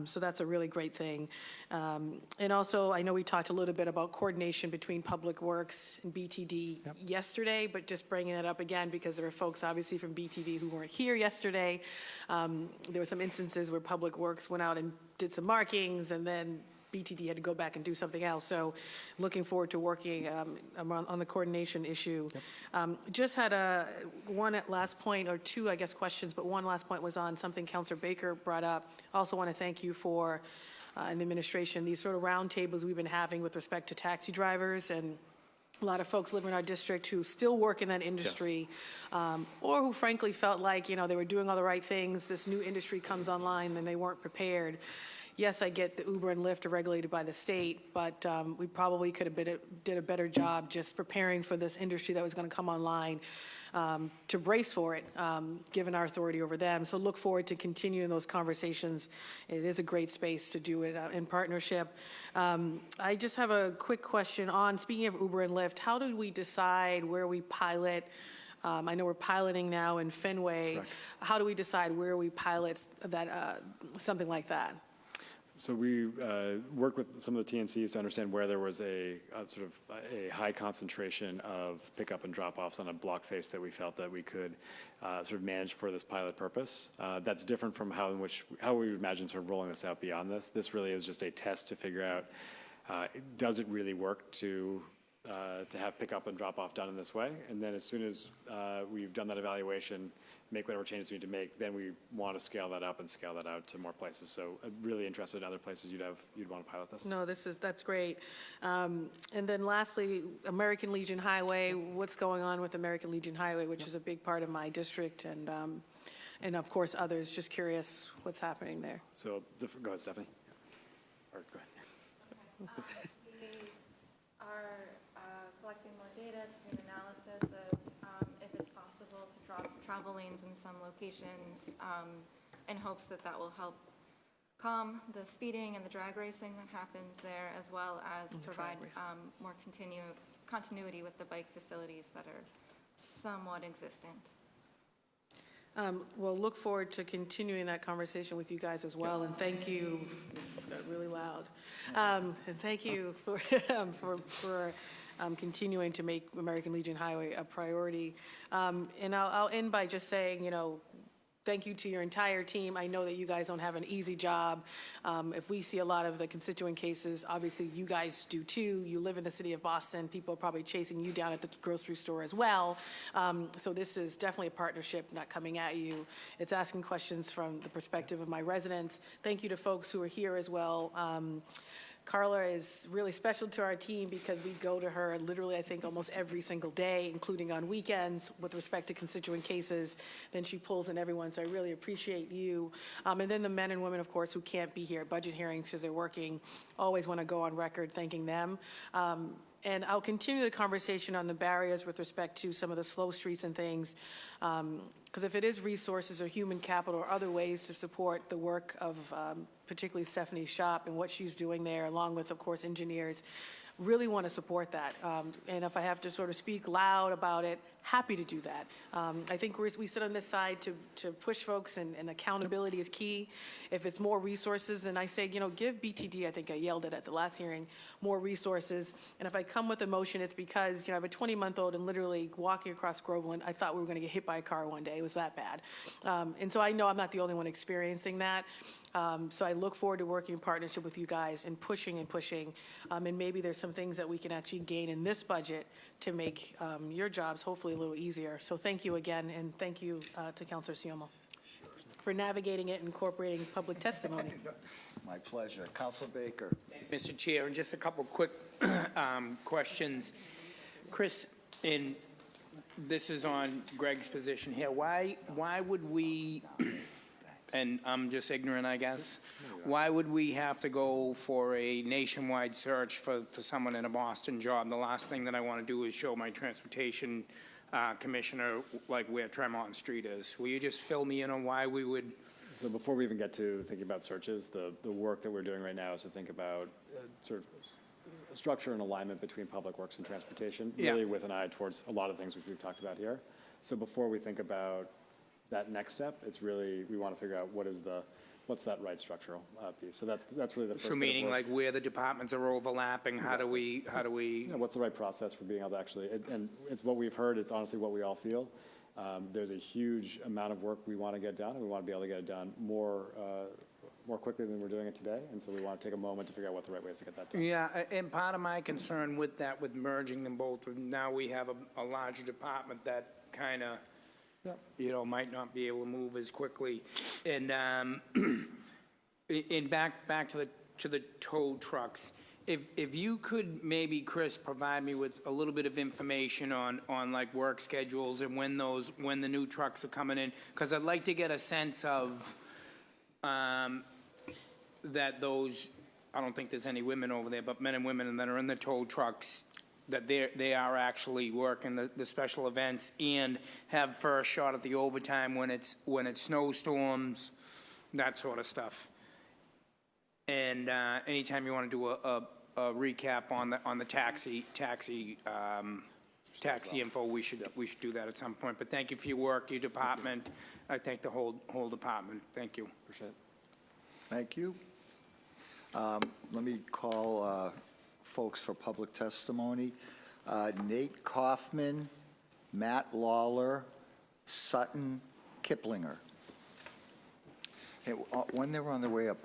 M: So that's a really great thing. And also, I know we talked a little bit about coordination between Public Works and BTD yesterday, but just bringing it up again because there are folks obviously from BTD who weren't here yesterday. There were some instances where Public Works went out and did some markings, and then BTD had to go back and do something else. So looking forward to working on the coordination issue. Just had one last point, or two, I guess, questions, but one last point was on something Councilor Baker brought up. Also want to thank you for, in the administration, these sort of roundtables we've been having with respect to taxi drivers, and a lot of folks live in our district who still work in that industry, or who frankly felt like, they were doing all the right things. This new industry comes online and they weren't prepared. Yes, I get the Uber and Lyft are regulated by the state, but we probably could have did a better job just preparing for this industry that was going to come online, to brace for it, given our authority over them. So look forward to continuing those conversations. It is a great space to do it in partnership. I just have a quick question on, speaking of Uber and Lyft, how do we decide where we pilot? I know we're piloting now in Fenway. Correct. How do we decide where we pilot that, something like that?
B: So we worked with some of the TNCs to understand where there was a sort of a high concentration of pickup and drop-offs on a block face that we felt that we could sort of manage for this pilot purpose. That's different from how we imagine sort of rolling this out beyond this. This really is just a test to figure out, does it really work to have pickup and drop-off done in this way? And then as soon as we've done that evaluation, make whatever changes we need to make, then we want to scale that up and scale that out to more places. So really interested in other places you'd want to pilot this.
M: No, that's great. And then lastly, American Legion Highway, what's going on with American Legion Highway, which is a big part of my district and of course others. Just curious what's happening there.
B: So go ahead, Stephanie. Or go ahead.
C: We are collecting more data to do an analysis of if it's possible to drop travel lanes in some locations in hopes that that will help calm the speeding and the drag racing that happens there, as well as provide more continuity with the bike facilities that are somewhat existent.
M: We'll look forward to continuing that conversation with you guys as well, and thank you. This has got really loud. And thank you for continuing to make American Legion Highway a priority. And I'll end by just saying, thank you to your entire team. I know that you guys don't have an easy job. If we see a lot of the constituent cases, obviously you guys do too. You live in the city of Boston. People are probably chasing you down at the grocery store as well. So this is definitely a partnership, not coming at you. It's asking questions from the perspective of my residents. Thank you to folks who are here as well. Carla is really special to our team because we go to her literally, I think, almost every single day, including on weekends with respect to constituent cases. Then she pulls in everyone, so I really appreciate you. And then the men and women, of course, who can't be here at budget hearings because they're working, always want to go on record thanking them. And I'll continue the conversation on the barriers with respect to some of the slow streets and things. Because if it is resources or human capital or other ways to support the work of particularly Stephanie's shop and what she's doing there, along with, of course, engineers, really want to support that. And if I have to sort of speak loud about it, happy to do that. I think we sit on this side to push folks, and accountability is key. If it's more resources, then I say, give BTD, I think I yelled it at the last hearing, more resources. And if I come with a motion, it's because, I have a 20-month-old and literally walking across Groveland, I thought we were going to get hit by a car one day. It was that bad. And so I know I'm not the only one experiencing that. So I look forward to working in partnership with you guys and pushing. And maybe there's some things that we can actually gain in this budget to make your jobs hopefully a little easier. So thank you again, and thank you to Councilor Siomo for navigating it and incorporating public testimony.
A: My pleasure. Councilor Baker.
Q: Mr. Chair, and just a couple quick questions. Chris, and this is on Greg's position here. Why would we, and I'm just ignorant, I guess, why would we have to go for a nationwide search for someone in a Boston job? The last thing that I want to do is show my transportation commissioner like where Tremont Street is. Will you just fill me in on why we would?
B: So before we even get to thinking about searches, the work that we're doing right now is to think about sort of structure and alignment between public works and transportation, really with an eye towards a lot of things which we've talked about here. So before we think about that next step, it's really, we want to figure out what's that right structural piece. So that's really the first.
Q: So meaning like where the departments are overlapping, how do we?
B: What's the right process for being able to actually, and it's what we've heard, it's honestly what we all feel. There's a huge amount of work we want to get done, and we want to be able to get it done more quickly than we're doing it today, and so we want to take a moment to figure out what the right ways to get that done.
Q: Yeah, and part of my concern with that, with merging them both, now we have a larger department that kind of, might not be able to move as quickly. And back to the tow trucks, if you could maybe, Chris, provide me with a little bit of information on like work schedules and when the new trucks are coming in, because I'd like to get a sense of that those, I don't think there's any women over there, but men and women that are in the tow trucks, that they are actually working the special events and have first shot at the overtime when it's snowstorms, that sort of stuff. And anytime you want to do a recap on the taxi info, we should do that at some point. But thank you for your work, your department. I thank the whole department. Thank you.
B: Appreciate it.
A: Thank you. Let me call folks for public testimony. Nate Kaufman, Matt Lawler, Sutton Kiplinger. Hey, when they were on their way up,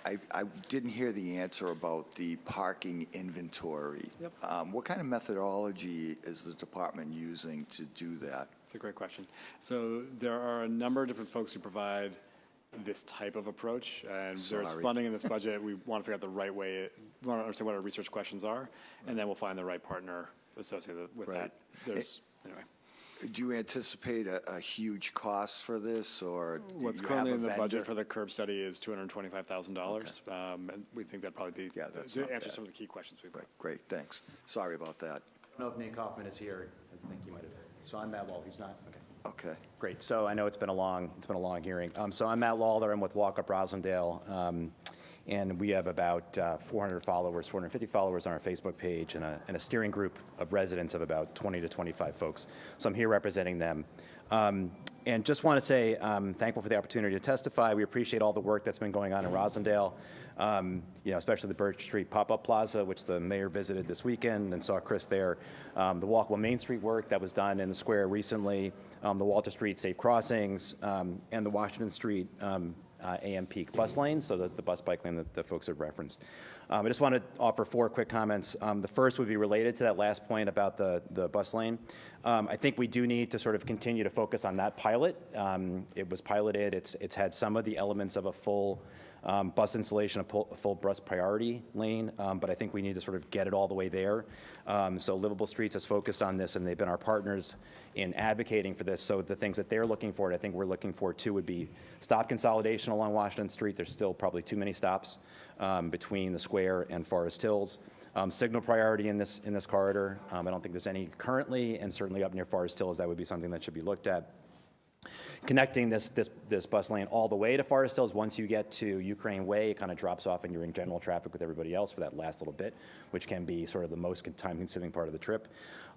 A: I didn't hear the answer about the parking inventory.
B: Yep.
A: What kind of methodology is the department using to do that?
B: It's a great question. So there are a number of different folks who provide this type of approach, and there's
A: Sorry.
B: funding in this budget. We want to figure out the right way, we want to understand what our research questions are, and then we'll find the right partner associated with
A: Right.
B: that. There's, anyway.
A: Do you anticipate a huge cost for this, or do
B: What's
A: you
B: currently
A: have
B: in
A: a
B: the
A: vendor?
B: budget for the curb study is $225,000. And we think that'd probably be,
A: that's
B: to
A: not
B: answer
A: bad.
B: some of the key questions we've got.
A: Great, thanks. Sorry about that.
R: I don't know if Nate Kaufman is here. I think he might have. So I'm Matt Lawler. He's not. Okay.
A: Okay.
R: Great. So I know it's been a long hearing. So I'm Matt Lawler. I'm with Walk Up Roslindale, and we have about 400 followers, 450 followers on our Facebook page, and a steering group of residents of about 20 to 25 folks. So I'm here representing them. And just want to say I'm thankful for the opportunity to testify. We appreciate all the work that's been going on in Roslindale, especially the Birch Street Pop-Up Plaza, which the mayor visited this weekend and saw Chris there. The walkable Main Street work that was done in the square recently, the Walter Street Safe Crossings, and the Washington Street AM peak bus lane, so the bus bike lane that the folks have referenced. I just want to offer 4 quick comments. The first would be related to that last point about the bus lane. I think we do need to sort of continue to focus on that pilot. It was piloted. It's had some of the elements of a full bus installation, a full bus priority lane, but I think we need to sort of get it all the way there. So Livable Streets has focused on this, and they've been our partners in advocating for this. So the things that they're looking for, and I think we're looking for too, would be stop consolidation along Washington Street. There's still probably too many stops between the square and Forest Hills. Signal priority in this corridor. I don't think there's any currently, and certainly up near Forest Hills, that would be something that should be looked at. Connecting this bus lane all the way to Forest Hills, once you get to Ukraine Way, it kind of drops off and you're in general traffic with everybody else for that last little bit, which can be sort of the most time-consuming part of the trip.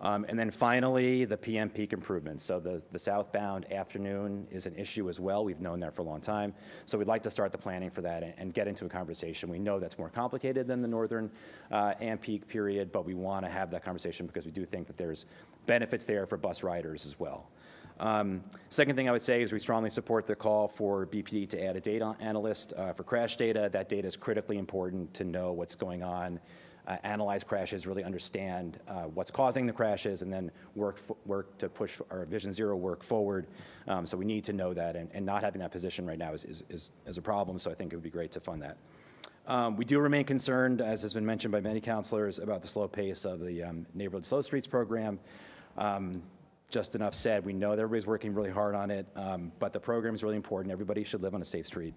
R: And then finally, the PM peak improvements. So the southbound afternoon is an issue as well. We've known that for a long time. So we'd like to start the planning for that and get into a conversation. We know that's more complicated than the northern AM peak period, but we want to have that conversation because we do think that there's benefits there for bus riders as well. Second thing I would say is we strongly support the call for BTD to add a data analyst for crash data. That data is critically important to know what's going on, analyze crashes, really understand what's causing the crashes, and then work to push our Vision Zero work forward. So we need to know that, and not having that position right now is a problem, so I think it would be great to fund that. We do remain concerned, as has been mentioned by many counselors, about the slow pace of the Neighborhood Slow Streets program. Just enough said, we know that everybody's working really hard on it, but the program is really important. Everybody should live on a safe street.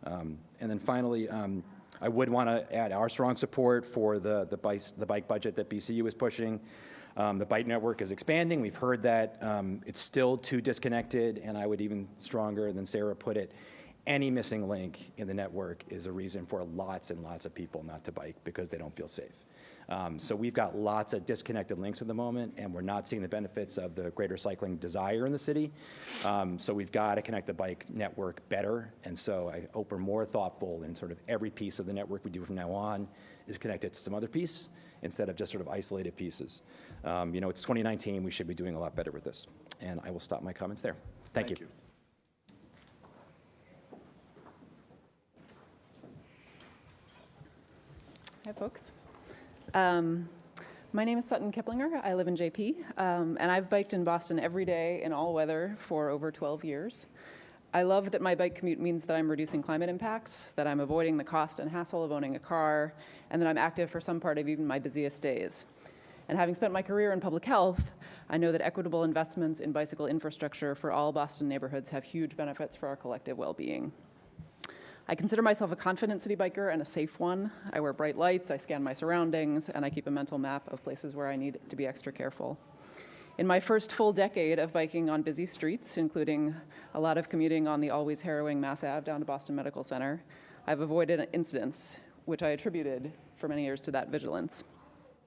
R: And then finally, I would want to add our strong support for the bike budget that BCU is pushing. The bike network is expanding. We've heard that. It's still too disconnected, and I would even stronger than Sarah put it, any missing link in the network is a reason for lots and lots of people not to bike because they don't feel safe. So we've got lots of disconnected links at the moment, and we're not seeing the benefits of the greater cycling desire in the city. So we've got to connect the bike network better, and so I hope we're more thoughtful in sort of every piece of the network we do from now on is connected to some other piece instead of just sort of isolated pieces. It's 2019. We should be doing a lot better with this. And I will stop my comments there. Thank you.
S: Hi, folks. My name is Sutton Kiplinger. I live in JP, and I've biked in Boston every day in all weather for over 12 years. I love that my bike commute means that I'm reducing climate impacts, that I'm avoiding the cost and hassle of owning a car, and that I'm active for some part of even my busiest days. And having spent my career in public health, I know that equitable investments in bicycle infrastructure for all Boston neighborhoods have huge benefits for our collective well-being. I consider myself a confident city biker and a safe one. I wear bright lights, I scan my surroundings, and I keep a mental map of places where I need to be extra careful. In my first full decade of biking on busy streets, including a lot of commuting on the always harrowing Mass Ave down to Boston Medical Center, I've avoided incidents, which I attributed for many years to that vigilance.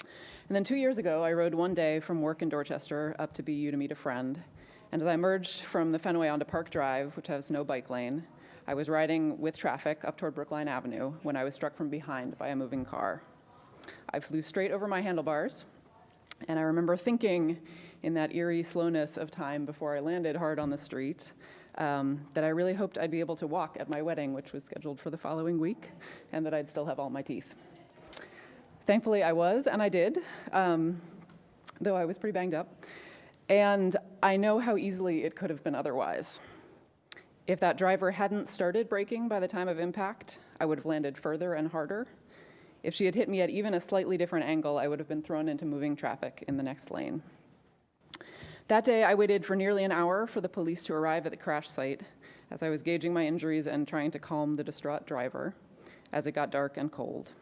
S: And then 2 years ago, I rode one day from work in Dorchester up to BU to meet a friend. And as I emerged from the Fenway onto Park Drive, which has no bike lane, I was riding with traffic up toward Brookline Avenue when I was struck from behind by a moving car. I flew straight over my handlebars, and I remember thinking in that eerie slowness of time before I landed hard on the street that I really hoped I'd be able to walk at my wedding, which was scheduled for the following week, and that I'd still have all my teeth. Thankfully, I was, and I did, though I was pretty banged up. And I know how easily it could have been otherwise. If that driver hadn't started braking by the time of impact, I would have landed further and harder. If she had hit me at even a slightly different angle, I would have been thrown into moving traffic in the next lane. That day, I waited for nearly an hour for the police to arrive at the crash site as I was gauging my injuries and trying to calm the distraught driver as it got dark and cold.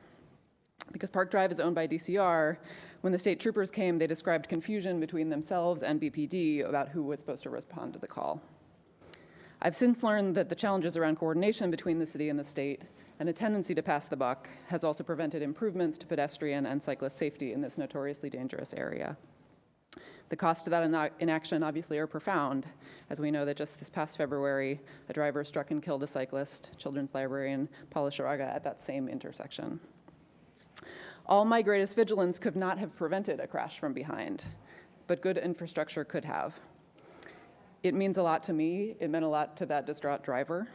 S: Because Park Drive is owned by DCR, when the state troopers came, they described confusion between themselves and BPD about who was supposed to respond to the call. I've since learned that the challenges around coordination between the city and the state and a tendency to pass the buck has also prevented improvements to pedestrian and cyclist safety in this notoriously dangerous area. The costs of that inaction obviously are profound, as we know that just this past February, a driver struck and killed a cyclist, children's librarian Paula Sharaga, at that same intersection. All my greatest vigilance could not have prevented a crash from behind, but good infrastructure could have. It means a lot to me. It meant a lot to that distraught driver.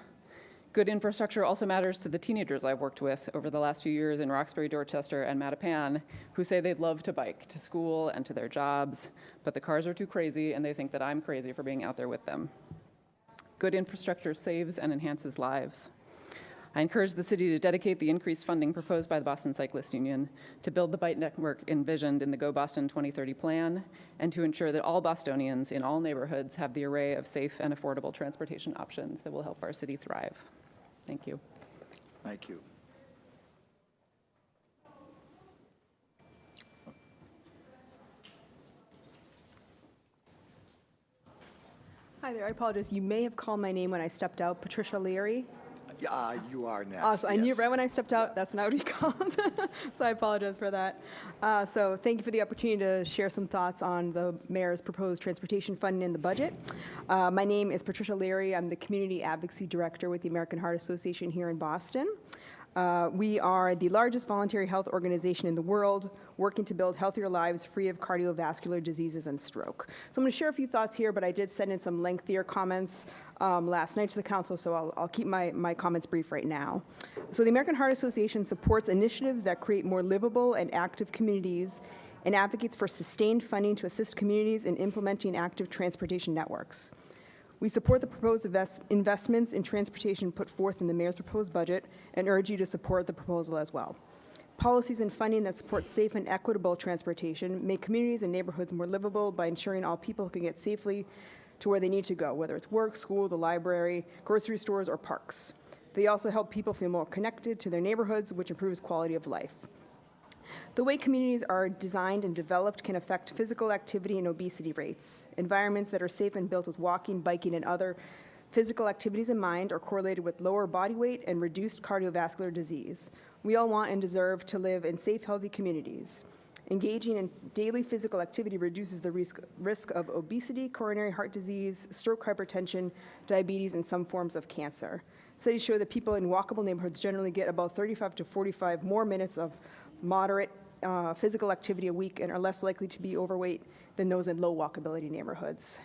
S: Good infrastructure also matters to the teenagers I've worked with over the last few years in Roxbury, Dorchester, and Mattapan, who say they'd love to bike to school and to their jobs, but the cars are too crazy and they think that I'm crazy for being out there with them. Good infrastructure saves and enhances lives. I encourage the city to dedicate the increased funding proposed by the Boston Cyclist Union to build the bike network envisioned in the Go Boston 2030 plan and to ensure that all Bostonians in all neighborhoods have the array of safe and affordable transportation options that will help our city thrive. Thank you.
A: Thank you.
H: Hi there, I apologize. You may have called my name when I stepped out. Patricia Leary.
A: You are next.
H: Oh, so I knew
A: yes.
H: right when I stepped out, that's not what he called. So I apologize for that. So thank you for the opportunity to share some thoughts on the mayor's proposed transportation funding in the budget. My name is Patricia Leary. I'm the Community Advocacy Director with the American Heart Association here in Boston. We are the largest voluntary health organization in the world, working to build healthier lives free of cardiovascular diseases and stroke. So I'm going to share a few thoughts here, but I did send in some lengthier comments last night to the council, so I'll keep my comments brief right now. So the American Heart Association supports initiatives that create more livable and active communities and advocates for sustained funding to assist communities in implementing active transportation networks. We support the proposed investments in transportation put forth in the mayor's proposed budget and urge you to support the proposal as well. Policies and funding that support safe and equitable transportation make communities and neighborhoods more livable by ensuring all people can get safely to where they need to go, whether it's work, school, the library, grocery stores, or parks. They also help people feel more connected to their neighborhoods, which improves quality of life. The way communities are designed and developed can affect physical activity and obesity rates. Environments that are safe and built with walking, biking, and other physical activities in mind are correlated with lower body weight and reduced cardiovascular disease. We all want and deserve to live in safe, healthy communities. Engaging in daily physical activity reduces the risk of obesity, coronary heart disease, stroke, hypertension, diabetes, and some forms of cancer. Studies show that people in walkable neighborhoods generally get about 35 to 45 more minutes of moderate physical activity a week and are less likely to be overweight than those in low walkability neighborhoods.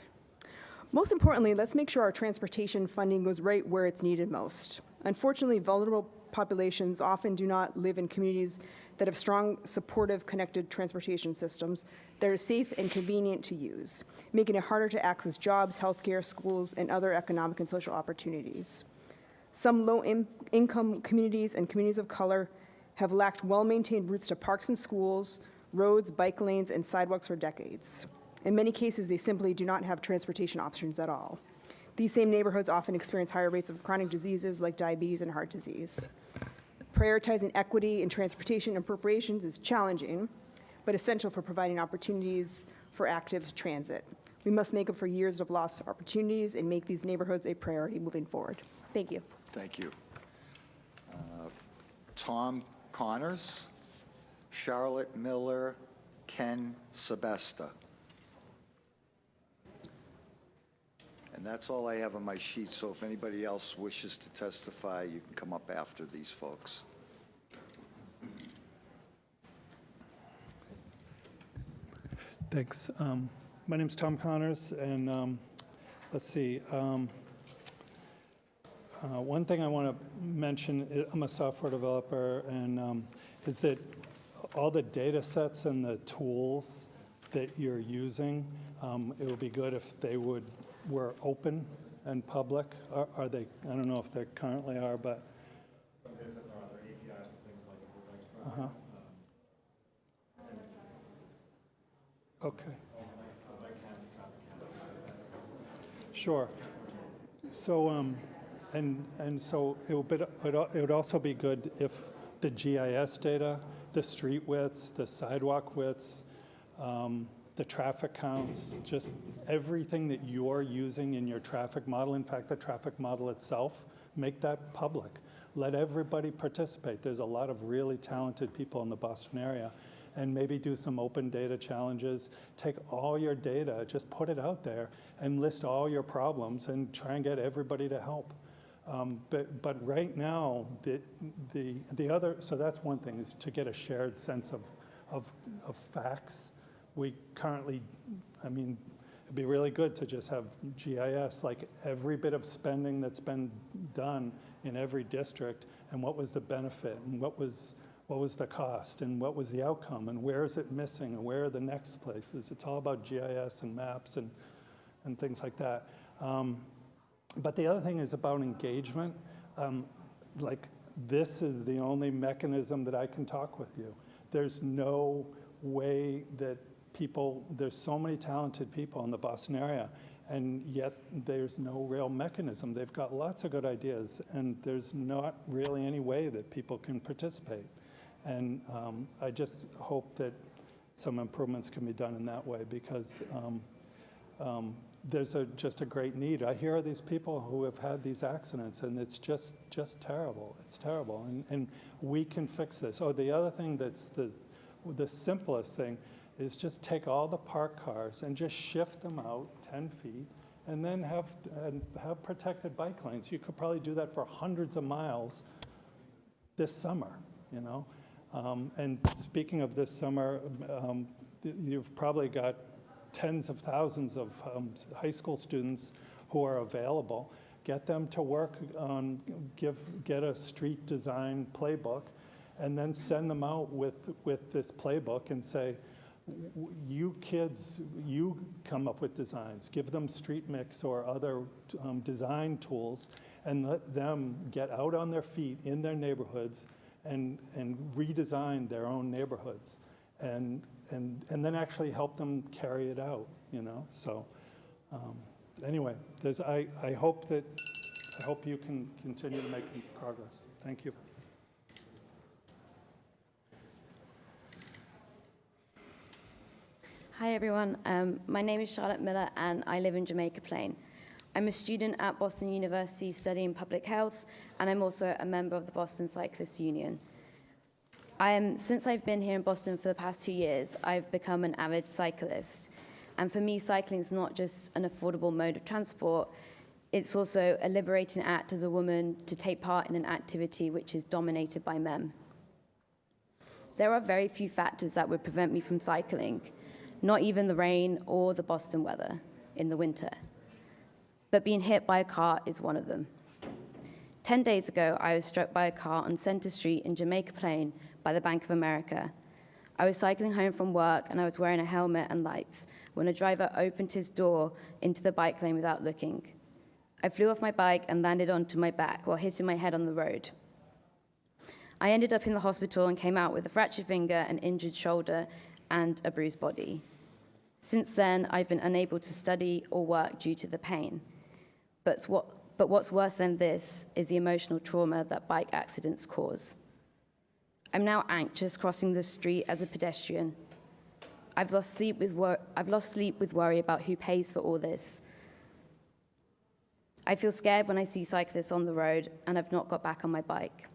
H: Most importantly, let's make sure our transportation funding goes right where it's needed most. Unfortunately, vulnerable populations often do not live in communities that have strong, supportive, connected transportation systems that are safe and convenient to use, making it harder to access jobs, healthcare, schools, and other economic and social opportunities. Some low-income communities and communities of color have lacked well-maintained routes to parks and schools, roads, bike lanes, and sidewalks for decades. In many cases, they simply do not have transportation options at all. These same neighborhoods often experience higher rates of chronic diseases like diabetes and heart disease. Prioritizing equity in transportation appropriations is challenging, but essential for providing opportunities for active transit. We must make up for years of lost opportunities and make these neighborhoods a priority moving forward. Thank you.
A: Thank you. Tom Connors, Charlotte Miller, Ken Sebesta. And that's all I have on my sheet, so if anybody else wishes to testify, you can come up after these folks.
K: Thanks. My name's Tom Connors, and let's see. One thing I want to mention, I'm a software developer, and is that all the data sets and the tools that you're using, it would be good if they were open and public. Are they? I don't know if they currently are, but.
T: Some data sets are on their APIs for things like the Google Project.
K: Okay. Sure. So, and so it would also be good if the GIS data, the street widths, the sidewalk widths, the traffic counts, just everything that you're using in your traffic model, in fact, the traffic model itself, make that public. Let everybody participate. There's a lot of really talented people in the Boston area. And maybe do some open data challenges. Take all your data, just put it out there, and list all your problems, and try and get everybody to help. But right now, the other, so that's one thing, is to get a shared sense of facts. We currently, I mean, it'd be really good to just have GIS, like every bit of spending that's been done in every district, and what was the benefit, and what was the cost, and what was the outcome, and where is it missing, and where are the next places. It's all about GIS and maps and things like that. But the other thing is about engagement. Like, this is the only mechanism that I can talk with you. There's no way that there's so many talented people in the Boston area, and yet there's no real mechanism. They've got lots of good ideas, and there's not really any way that people can participate. And I just hope that some improvements can be done in that way, because there's just a great need. I hear of these people who have had these accidents, and it's just terrible. It's terrible, and we can fix this. Oh, the other thing that's the simplest thing is just take all the parked cars and just shift them out 10 feet, and then have protected bike lanes. You could probably do that for hundreds of miles this summer, you know? And speaking of this summer, you've probably got tens of thousands of high school students who are available. Get them to work on, get a street design playbook, and then send them out with this playbook and say, you kids, you come up with designs. Give them street mix or other design tools, and let them get out on their feet in their neighborhoods and redesign their own neighborhoods, and then actually help them carry it out, you know? So anyway, I hope you can continue to make progress. Thank you.
W: Hi everyone, my name is Charlotte Miller and I live in Jamaica Plain. I'm a student at Boston University studying public health, and I'm also a member of the Boston Cyclists Union. Since I've been here in Boston for the past 2 years, I've become an avid cyclist. And for me, cycling is not just an affordable mode of transport, it's also a liberating act as a woman to take part in an activity which is dominated by men. There are very few factors that would prevent me from cycling, not even the rain or the Boston weather in the winter. But being hit by a car is one of them. 10 days ago, I was struck by a car on Center Street in Jamaica Plain by the Bank of America. I was cycling home from work and I was wearing a helmet and lights when a driver opened his door into the bike lane without looking. I flew off my bike and landed onto my back while hitting my head on the road. I ended up in the hospital and came out with a fractured finger, an injured shoulder, and a bruised body. Since then, I've been unable to study or work due to the pain. But what's worse than this is the emotional trauma that bike accidents cause. I'm now anxious crossing the street as a pedestrian. I've lost sleep with worry about who pays for all this. I feel scared when I see cyclists on the road, and I've not got back on my bike.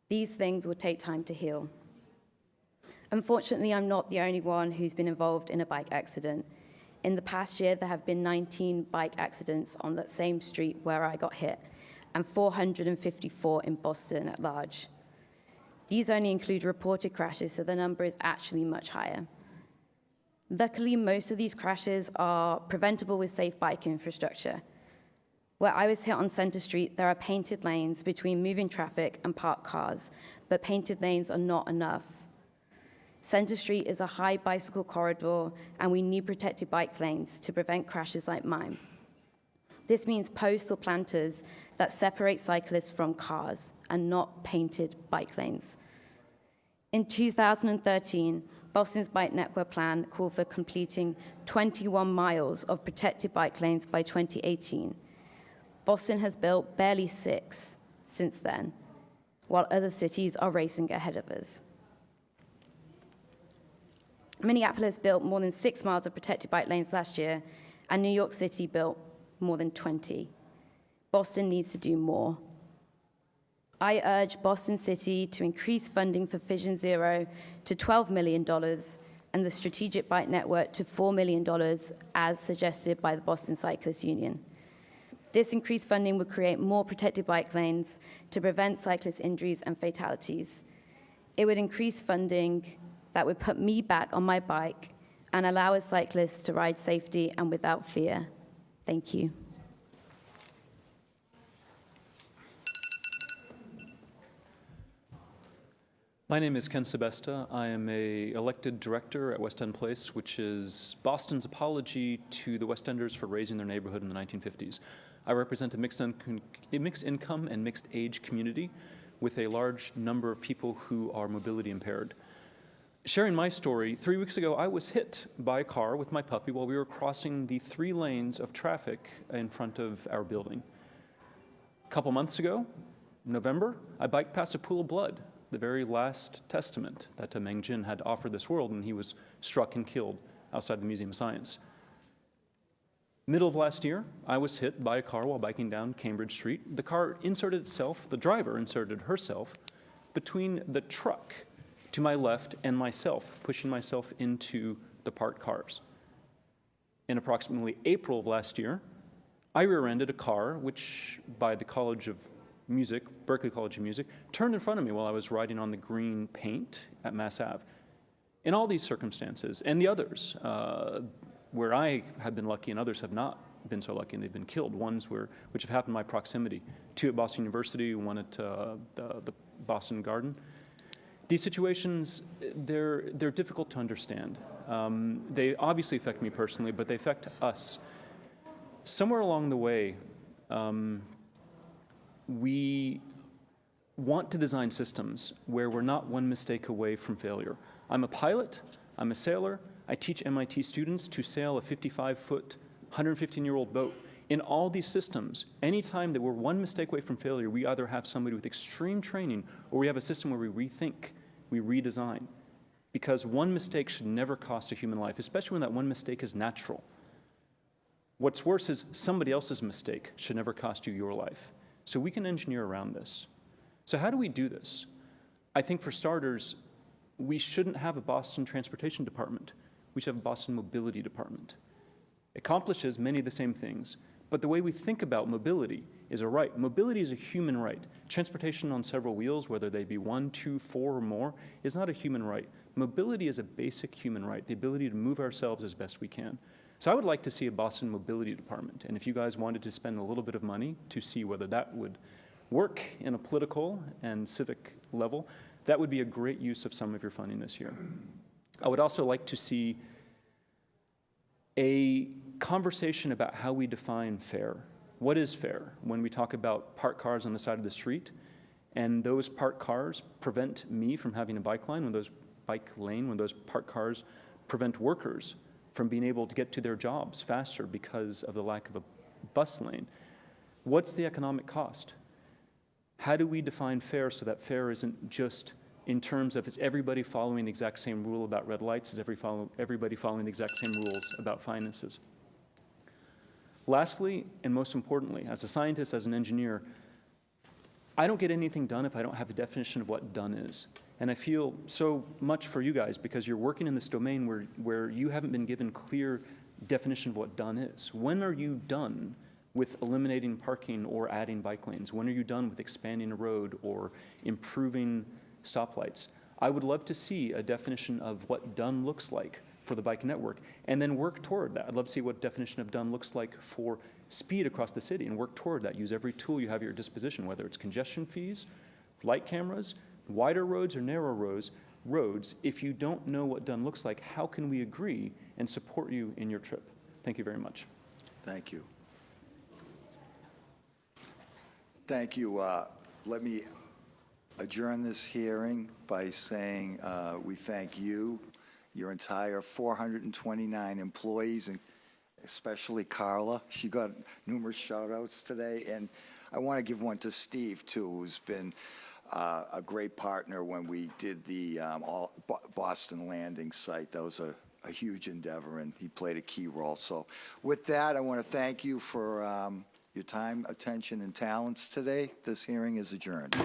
W: These things will take time to heal. Unfortunately, I'm not the only one who's been involved in a bike accident. In the past year, there have been 19 bike accidents on that same street where I got hit, and 454 in Boston at large. These only include reported crashes, so the number is actually much higher. Luckily, most of these crashes are preventable with safe bike infrastructure. Where I was hit on Center Street, there are painted lanes between moving traffic and parked cars, but painted lanes are not enough. Center Street is a high bicycle corridor, and we need protected bike lanes to prevent crashes like mine. This means posts or planters that separate cyclists from cars and not painted bike lanes. In 2013, Boston's Bike Network Plan called for completing 21 miles of protected bike lanes by 2018. Boston has built barely 6 since then, while other cities are racing ahead of us. Minneapolis built more than 6 miles of protected bike lanes last year, and New York City built more than 20. Boston needs to do more. I urge Boston City to increase funding for Vision Zero to $12 million and the Strategic Bike Network to $4 million, as suggested by the Boston Cyclists Union. This increased funding would create more protected bike lanes to prevent cyclist injuries and fatalities. It would increase funding that would put me back on my bike and allow us cyclists to ride safely and without fear. Thank you.
L: My name is Ken Sebesta. I am an elected director at West End Place, which is Boston's apology to the West Enders for raising their neighborhood in the 1950s. I represent a mixed income and mixed age community with a large number of people who are mobility impaired. Sharing my story, 3 weeks ago, I was hit by a car with my puppy while we were crossing the 3 lanes of traffic in front of our building. A couple months ago, November, I biked past a pool of blood, the very last testament that Meng Jin had to offer this world, and he was struck and killed outside the Museum of Science. Middle of last year, I was hit by a car while biking down Cambridge Street. The car inserted itself, the driver inserted herself, between the truck to my left and myself, pushing myself into the parked cars. In approximately April of last year, I rear-ended a car which, by the College of Music, Berkeley College of Music, turned in front of me while I was riding on the green paint at Mass Ave. In all these circumstances, and the others, where I have been lucky and others have not been so lucky and they've been killed, ones which have happened in my proximity, 2 at Boston University, 1 at the Boston Garden. These situations, they're difficult to understand. They obviously affect me personally, but they affect us. Somewhere along the way, we want to design systems where we're not one mistake away from failure. I'm a pilot, I'm a sailor, I teach MIT students to sail a 55-foot, 115-year-old boat. In all these systems, anytime that we're one mistake away from failure, we either have somebody with extreme training or we have a system where we rethink, we redesign. Because one mistake should never cost a human life, especially when that one mistake is natural. What's worse is somebody else's mistake should never cost you your life. So we can engineer around this. So how do we do this? I think for starters, we shouldn't have a Boston Transportation Department. We should have a Boston Mobility Department. It accomplishes many of the same things, but the way we think about mobility is a right. Mobility is a human right. Transportation on several wheels, whether they be 1, 2, 4, or more, is not a human right. Mobility is a basic human right, the ability to move ourselves as best we can. So I would like to see a Boston Mobility Department, and if you guys wanted to spend a little bit of money to see whether that would work in a political and civic level, that would be a great use of some of your funding this year. I would also like to see a conversation about how we define fair. What is fair when we talk about parked cars on the side of the street, and those parked cars prevent me from having a bike lane, when those parked cars prevent workers from being able to get to their jobs faster because of the lack of a bus lane. What's the economic cost? How do we define fair so that fair isn't just in terms of is everybody following the exact same rule about red lights, is everybody following the exact same rules about finances? Lastly, and most importantly, as a scientist, as an engineer, I don't get anything done if I don't have a definition of what done is. And I feel so much for you guys because you're working in this domain where you haven't been given clear definition of what done is. When are you done with eliminating parking or adding bike lanes? When are you done with expanding a road or improving stoplights? I would love to see a definition of what done looks like for the bike network, and then work toward that. I'd love to see what definition of done looks like for speed across the city, and work toward that. Use every tool you have at your disposition, whether it's congestion fees, light cameras, wider roads or narrow roads. If you don't know what done looks like, how can we agree and support you in your trip? Thank you very much.
A: Thank you. Thank you. Let me adjourn this hearing by saying we thank you, your entire 429 employees, and especially Carla. She got numerous shout-outs today, and I want to give one to Steve, too, who's been a great partner when we did the Boston Landing site. That was a huge endeavor, and he played a key role. So with that, I want to thank you for your time, attention, and talents today. This hearing is adjourned.